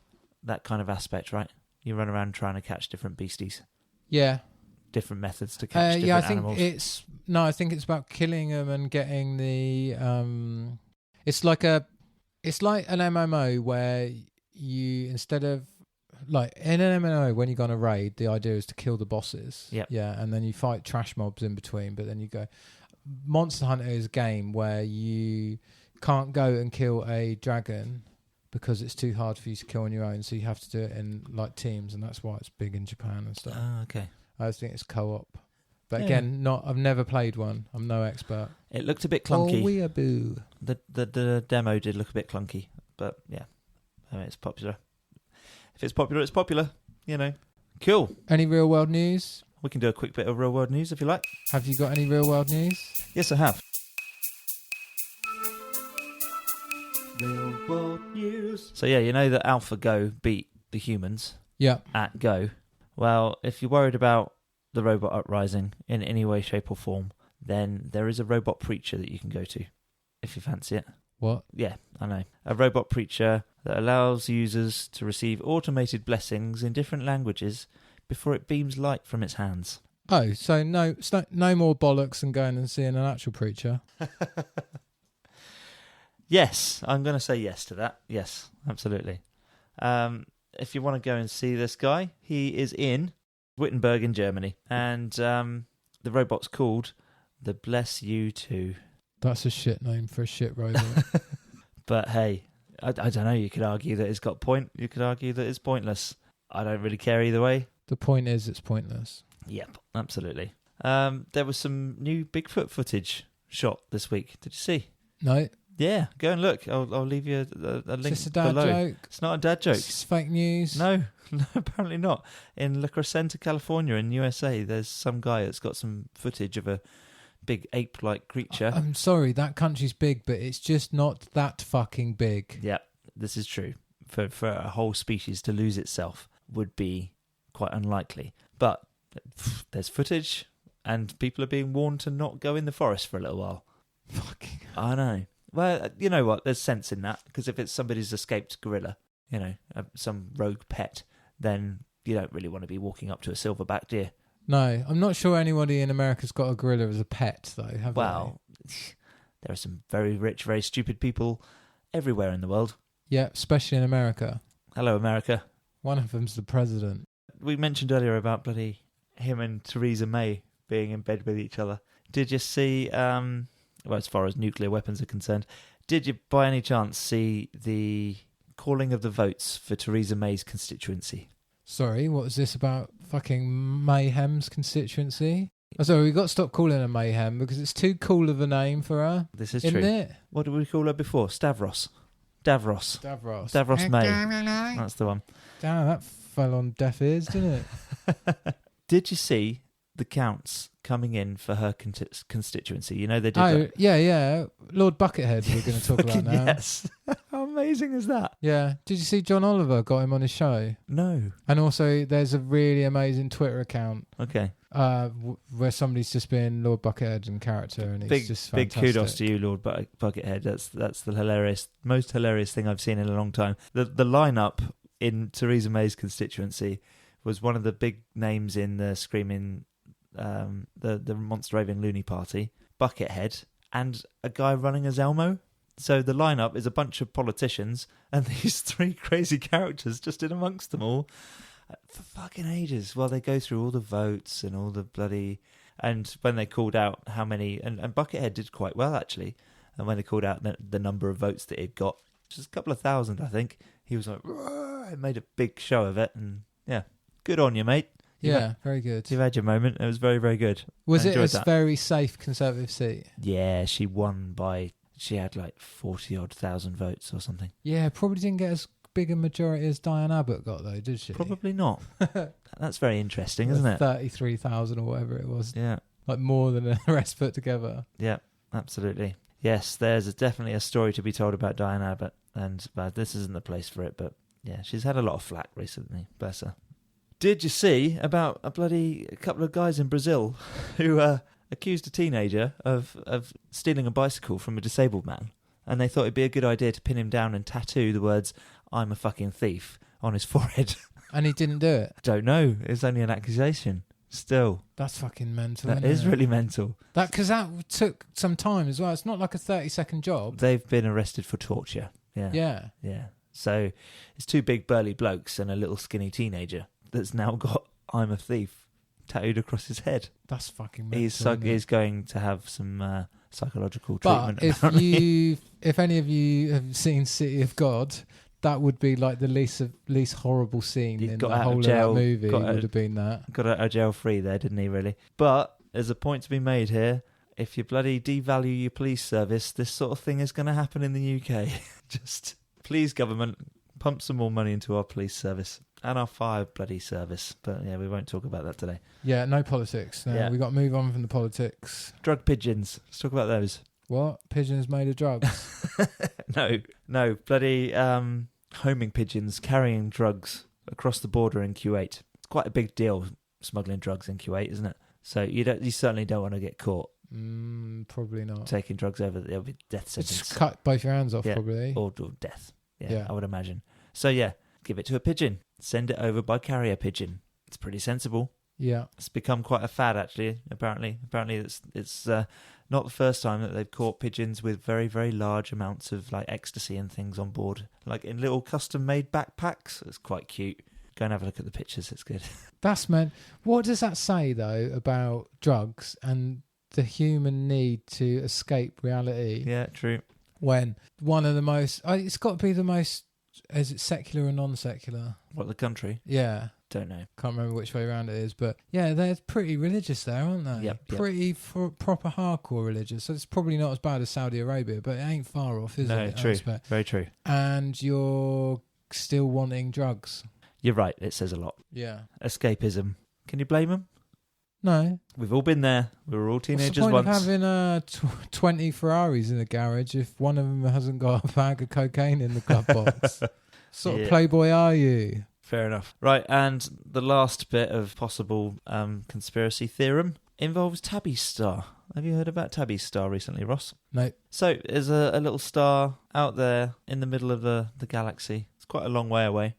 That kind of aspect, right? You run around trying to catch different beasties. Yeah. Different methods to catch different animals. I think it's about killing them and getting the... It's like an MMO where you, instead of... Like, in an MMO, when you go on a raid, the idea is to kill the bosses. Yep. Yeah, and then you fight trash mobs in between, but then you go... Monster Hunter is a game where you can't go and kill a dragon because it's too hard for you to kill on your own, so you have to do it in, like, teams, and that's why it's big in Japan and stuff. Oh, okay. I think it's co-op. But Yeah. again, I've never played one. I'm no expert. It looked a bit clunky. Oh, weeaboo. The demo did look a bit clunky, but yeah, I mean, it's popular. If it's popular, it's popular. Cool. Any real world news? We can do a quick bit of real world news if you like. Have you got any real world news? Yes, I have. Real world news. So yeah, you know that AlphaGo beat the humans Yeah. at Go. Well, if you're worried about the robot uprising in any way, shape or form, then there is a robot preacher that you can go to, if you fancy it. What? Yeah, I know. A robot preacher that allows users to receive automated blessings in different languages before it beams light from its hands. Oh, so no more bollocks than going and seeing an actual preacher. Yes, I'm going to say yes to that. Yes, absolutely. If you want to go and see this guy, he is in Wittenberg in Germany. And the robot's called the Bless You Too. That's a shit name for a shit robot. But hey, I don't know. You could argue that it's got point. You could argue that it's pointless. I don't really care either way. The point is it's pointless. Yep, absolutely. There was some new Bigfoot footage shot this week. Did you see? No. Yeah, go and look. I'll leave you a link It's just a dad below. joke. It's not a dad joke. It's fake news. No, apparently not. In La Crescenta, California, in USA, there's some guy that's got some footage of a big ape-like creature. I'm sorry, that country's big, but it's just not that fucking big. Yeah, this is true. For a whole species to lose itself would be quite unlikely. But there's footage, and people are being warned to not go in the forest for a little while. Fucking. I know. Well, you know what? There's sense in that, because if it's somebody's escaped gorilla, some rogue pet, then you don't really want to be walking up to a silverback deer. No, I'm not sure anybody in America's got a gorilla as a pet, though, have they? Well, there are some very rich, very stupid people everywhere in the world. Yeah, especially in America. Hello, America. One of them's the president. We mentioned earlier about bloody him and Theresa May being in bed with each other. Did you see, as far as nuclear weapons are concerned, did you by any chance see the calling of the votes for Theresa May's constituency? Sorry, what was this about fucking Mayhem's constituency? Oh, sorry, we got to stop calling her Mayhem because it's too cool of a name for her. This is isn't true. It? What did we call her before? Davros Davros May. That's the one. Damn, that fell on deaf ears, didn't it? Did you see the counts coming in for her constituency? You know they did. Oh, yeah. Lord Buckethead we're going to talk about now. Yes. How amazing is that? Yeah. Did you see John Oliver got him on his show? No. And also there's a really amazing Twitter account. Okay. Where somebody's just been Lord Buckethead in character, and it's just fantastic. Big kudos to you, Lord Buckethead. That's the most hilarious thing I've seen in a long time. The lineup in Theresa May's constituency was one of the big names in the screaming, the Monster Raving Loony Party, Buckethead, and a guy running as Elmo. So the lineup is a bunch of politicians and these three crazy characters just in amongst them all. For fucking ages, while they go through all the votes and all the bloody... And when they called out how many... And Buckethead did quite well, actually. And when they called out the number of votes that he'd got, just a couple of thousand, I think, he was like... It made a big show of it. And, yeah, good on you, mate. Very good. You've had your moment. It was very, very good. Was it a very safe Conservative seat? Yeah, she won by... She had like 40-odd thousand votes or something. Yeah, probably didn't get as big a majority as Diane Abbott got, though, did she? Probably not. That's very interesting, isn't it? 33,000 or whatever it was. Yeah. Like more than the rest put together. Yeah, absolutely. Yes, there's definitely a story to be told about Diane Abbott, and this isn't the place for it, but yeah, she's had a lot of flack recently, bless her. Did you see about a couple of guys in Brazil who accused a teenager of stealing a bicycle from a disabled man, and they thought it'd be a good idea to pin him down and tattoo the words, "I'm a fucking thief," on his forehead. And he didn't do it? I don't know. It's only an accusation. Still. That's fucking mental. That is really mental. Because that took some time as well. It's not like a 30-second job. They've been arrested for torture. Yeah. So it's two big burly blokes and a little skinny teenager that's now got "I'm a thief" tattooed across his head. That's fucking mental. He's going to have some psychological treatment. But if any of you have seen City of God, that would be like the least horrible scene in the whole of that movie. Would have been that. Got out of jail free there, didn't he? Really. But there's a point to be made here. If you bloody devalue your police service, this sort of thing is going to happen in the UK. Just please, government, pump some more money into our police service and our fire bloody service. But yeah, we won't talk about that today. Yeah, no politics. No, we got to move on from the politics. Drug pigeons. Let's talk about those. What? Pigeons made of drugs? No. Bloody homing pigeons carrying drugs across the border in Kuwait. It's quite a big deal smuggling drugs in Kuwait, isn't it? So you certainly don't want to get caught. Probably not. Taking drugs over, there'll be death sentence. Just cut both your hands off, probably. Or death. Yeah, I would imagine. So yeah, give it to a pigeon. Send it over by carrier pigeon. It's pretty sensible. Yeah. It's become quite a fad, actually, apparently. Apparently it's not the first time that they've caught pigeons with very, very large amounts of like ecstasy and things on board. Like in little custom-made backpacks. It's quite cute. Go and have a look at the pictures. It's good. That's meant. What does that say, though, about drugs and the human need to escape reality? Yeah, true. When one of the most... it's got to be the most... Is it secular or non-secular? What, the country? Yeah. Don't know. Can't remember which way around it is, but yeah, they're pretty religious there, aren't they? Yep. Pretty proper hardcore religious. So it's probably not as bad as Saudi Arabia, but it ain't far off, is it? No, true. Very true. And you're still wanting drugs. You're right. It says a lot. Yeah. Escapism. Can you blame them? No. We've all been there. We were all teenagers once. once. What's the point of having 20 Ferraris in the garage if one of them hasn't got a bag of cocaine in the glove box? Sort of playboy are you? Fair enough. Right, and the last bit of possible conspiracy theorem involves Tabby Star. Have you heard about Tabby Star recently, Ross? No. So, there's a little star out there in the middle of the galaxy. It's quite a long way away.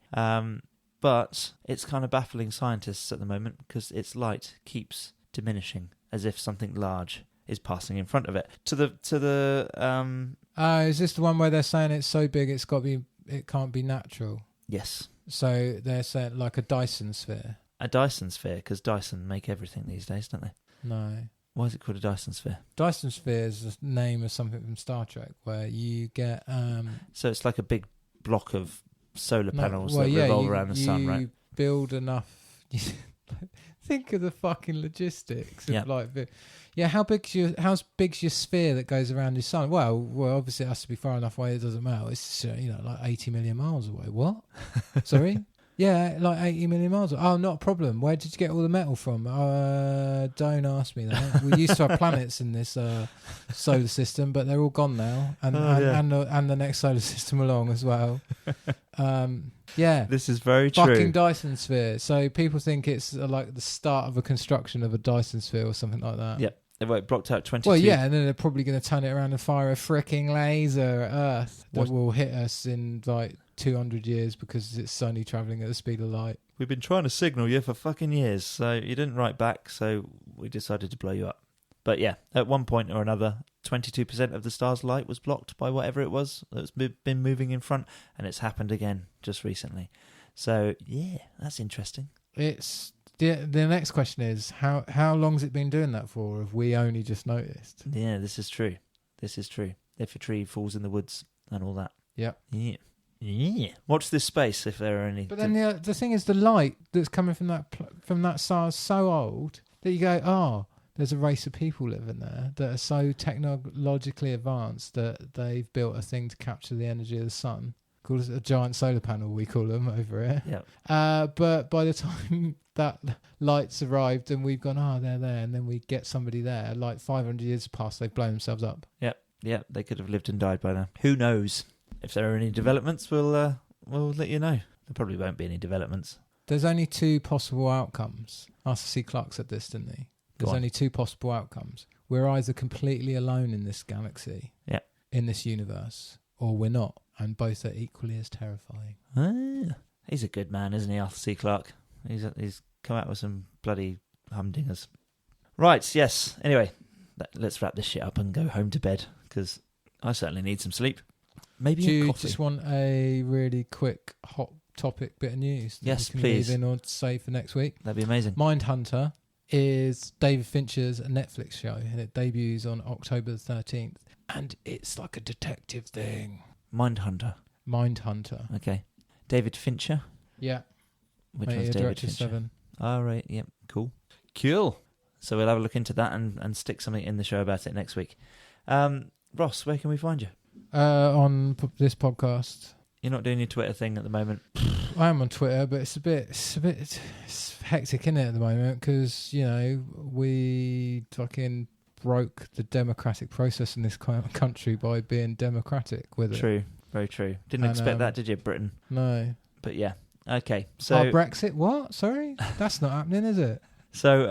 But it's kind of baffling scientists at the moment because its light keeps diminishing as if something large is passing in front of it. Is this the one where they're saying it's so big it can't be natural? Yes. So they're saying like a Dyson sphere. A Dyson sphere, because Dyson make everything these days, don't they? No. Why is it called a Dyson sphere? Dyson sphere is the name of something from Star Trek where you get... So it's like a big block of solar panels that revolve around the sun, right? You build enough... Think of the fucking logistics. How big's your sphere that goes around your sun? Well, obviously it has to be far enough away it doesn't melt. It's like 80 million miles away. What? Sorry? Yeah, like 80 million miles away. Oh, not a problem. Where did you get all the metal from? Don't ask me that. We used to have planets in this solar system, but they're all gone now, and the next solar system along as well. Yeah, this is very true. Fucking Dyson sphere. So people think it's like the start of a construction of a Dyson sphere or something like that. Yep. It blocked out 22. Well, yeah, and then they're probably going to turn it around and fire a fricking laser at Earth that will hit us in like 200 years because it's only travelling at the speed of light. We've been trying to signal you for fucking years, so you didn't write back, so we decided to blow you up. But yeah, at one point or another, 22% of the star's light was blocked by whatever it was that's been moving in front, and it's happened again just recently. So yeah, that's interesting. It's the next question is how long's it been doing that for? Have we only just noticed? Yeah, this is true. If a tree falls in the woods and all that. Yep. Yeah. Watch this space if there are any. But then the thing is, the light that's coming from that star is so old that you go, there's a race of people living there that are so technologically advanced that they've built a thing to capture the energy of the sun. Called a giant solar panel, we call them over here. Yeah. But by the time that light's arrived and we've gone, they're there, and then we get somebody there, like 500 years past, they've blown themselves up. Yep. They could have lived and died by now. Who knows? If there are any developments, we'll let you know. There probably won't be any developments. There's only two possible outcomes. Arthur C. Clarke said this, didn't he? There's only two possible outcomes. We're either completely alone in this galaxy, in this universe, or we're not. And both are equally as terrifying. He's a good man, isn't he, Arthur C. Clarke? He's come out with some bloody humdingers. Right, yes. Anyway, let's wrap this shit up and go home to bed, because I certainly need some sleep. Maybe Do a you coffee. just want a really quick, hot topic bit of news? Yes, you can please. Leave in or say for next week. That'd be amazing. Mindhunter is David Fincher's Netflix show, and it debuts on October the 13th. And it's like a detective thing. Mindhunter. Okay. David Fincher? Yeah. Which one's David Fincher? 7. All right. Yep. Cool. So we'll have a look into that and stick something in the show about it next week. Ross, where can we find you? On this podcast. You're not doing your Twitter thing at the moment. I am on Twitter, but it's a bit hectic, isn't it, at the moment? Because we fucking broke the democratic process in this country by being democratic with it. True, very true. Didn't expect that, did you, Britain? No. But yeah, okay. So Brexit? What? Sorry, that's not happening, is it? So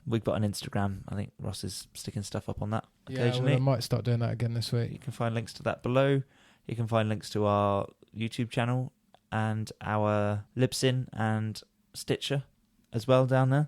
we've got an Instagram. I think Ross is sticking stuff up on that occasionally. I might start doing that again this week. You can find links to that below. You can find links to our YouTube channel and our Libsyn and Stitcher as well down there.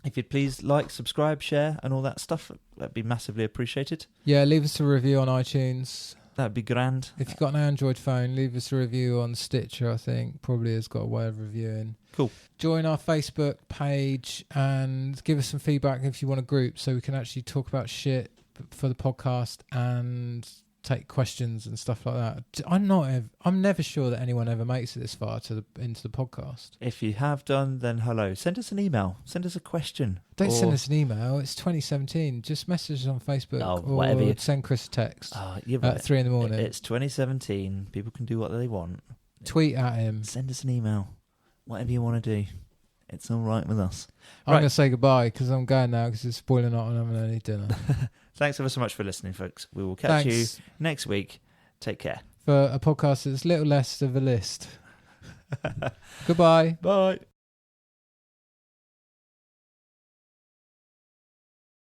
If you'd please like, subscribe, share, and all that stuff, that'd be massively appreciated. Yeah, leave us a review on iTunes. That'd be grand. If you've got an Android phone, leave us a review on Stitcher, I think. Probably has got a way of reviewing. Cool. Join our Facebook page and give us some feedback if you want a group so we can actually talk about shit for the podcast and take questions and stuff like that. I'm never sure that anyone ever makes it this far into the podcast. If you have done, then hello. Send us an email. Send us a question. Don't send us an email. It's 2017. Just message us on Facebook or send Chris a text you're right. at 3 a.m. It's 2017. People can do what they want. Tweet at him. Send us an email. Whatever you want to do. It's all right with us. I'm going to say goodbye because I'm going now because it's spoiling hot and I'm going to need dinner. Thanks ever so much for listening, folks. We will catch you next week. Take care. For a podcast that's a little less of a list. Goodbye. Bye.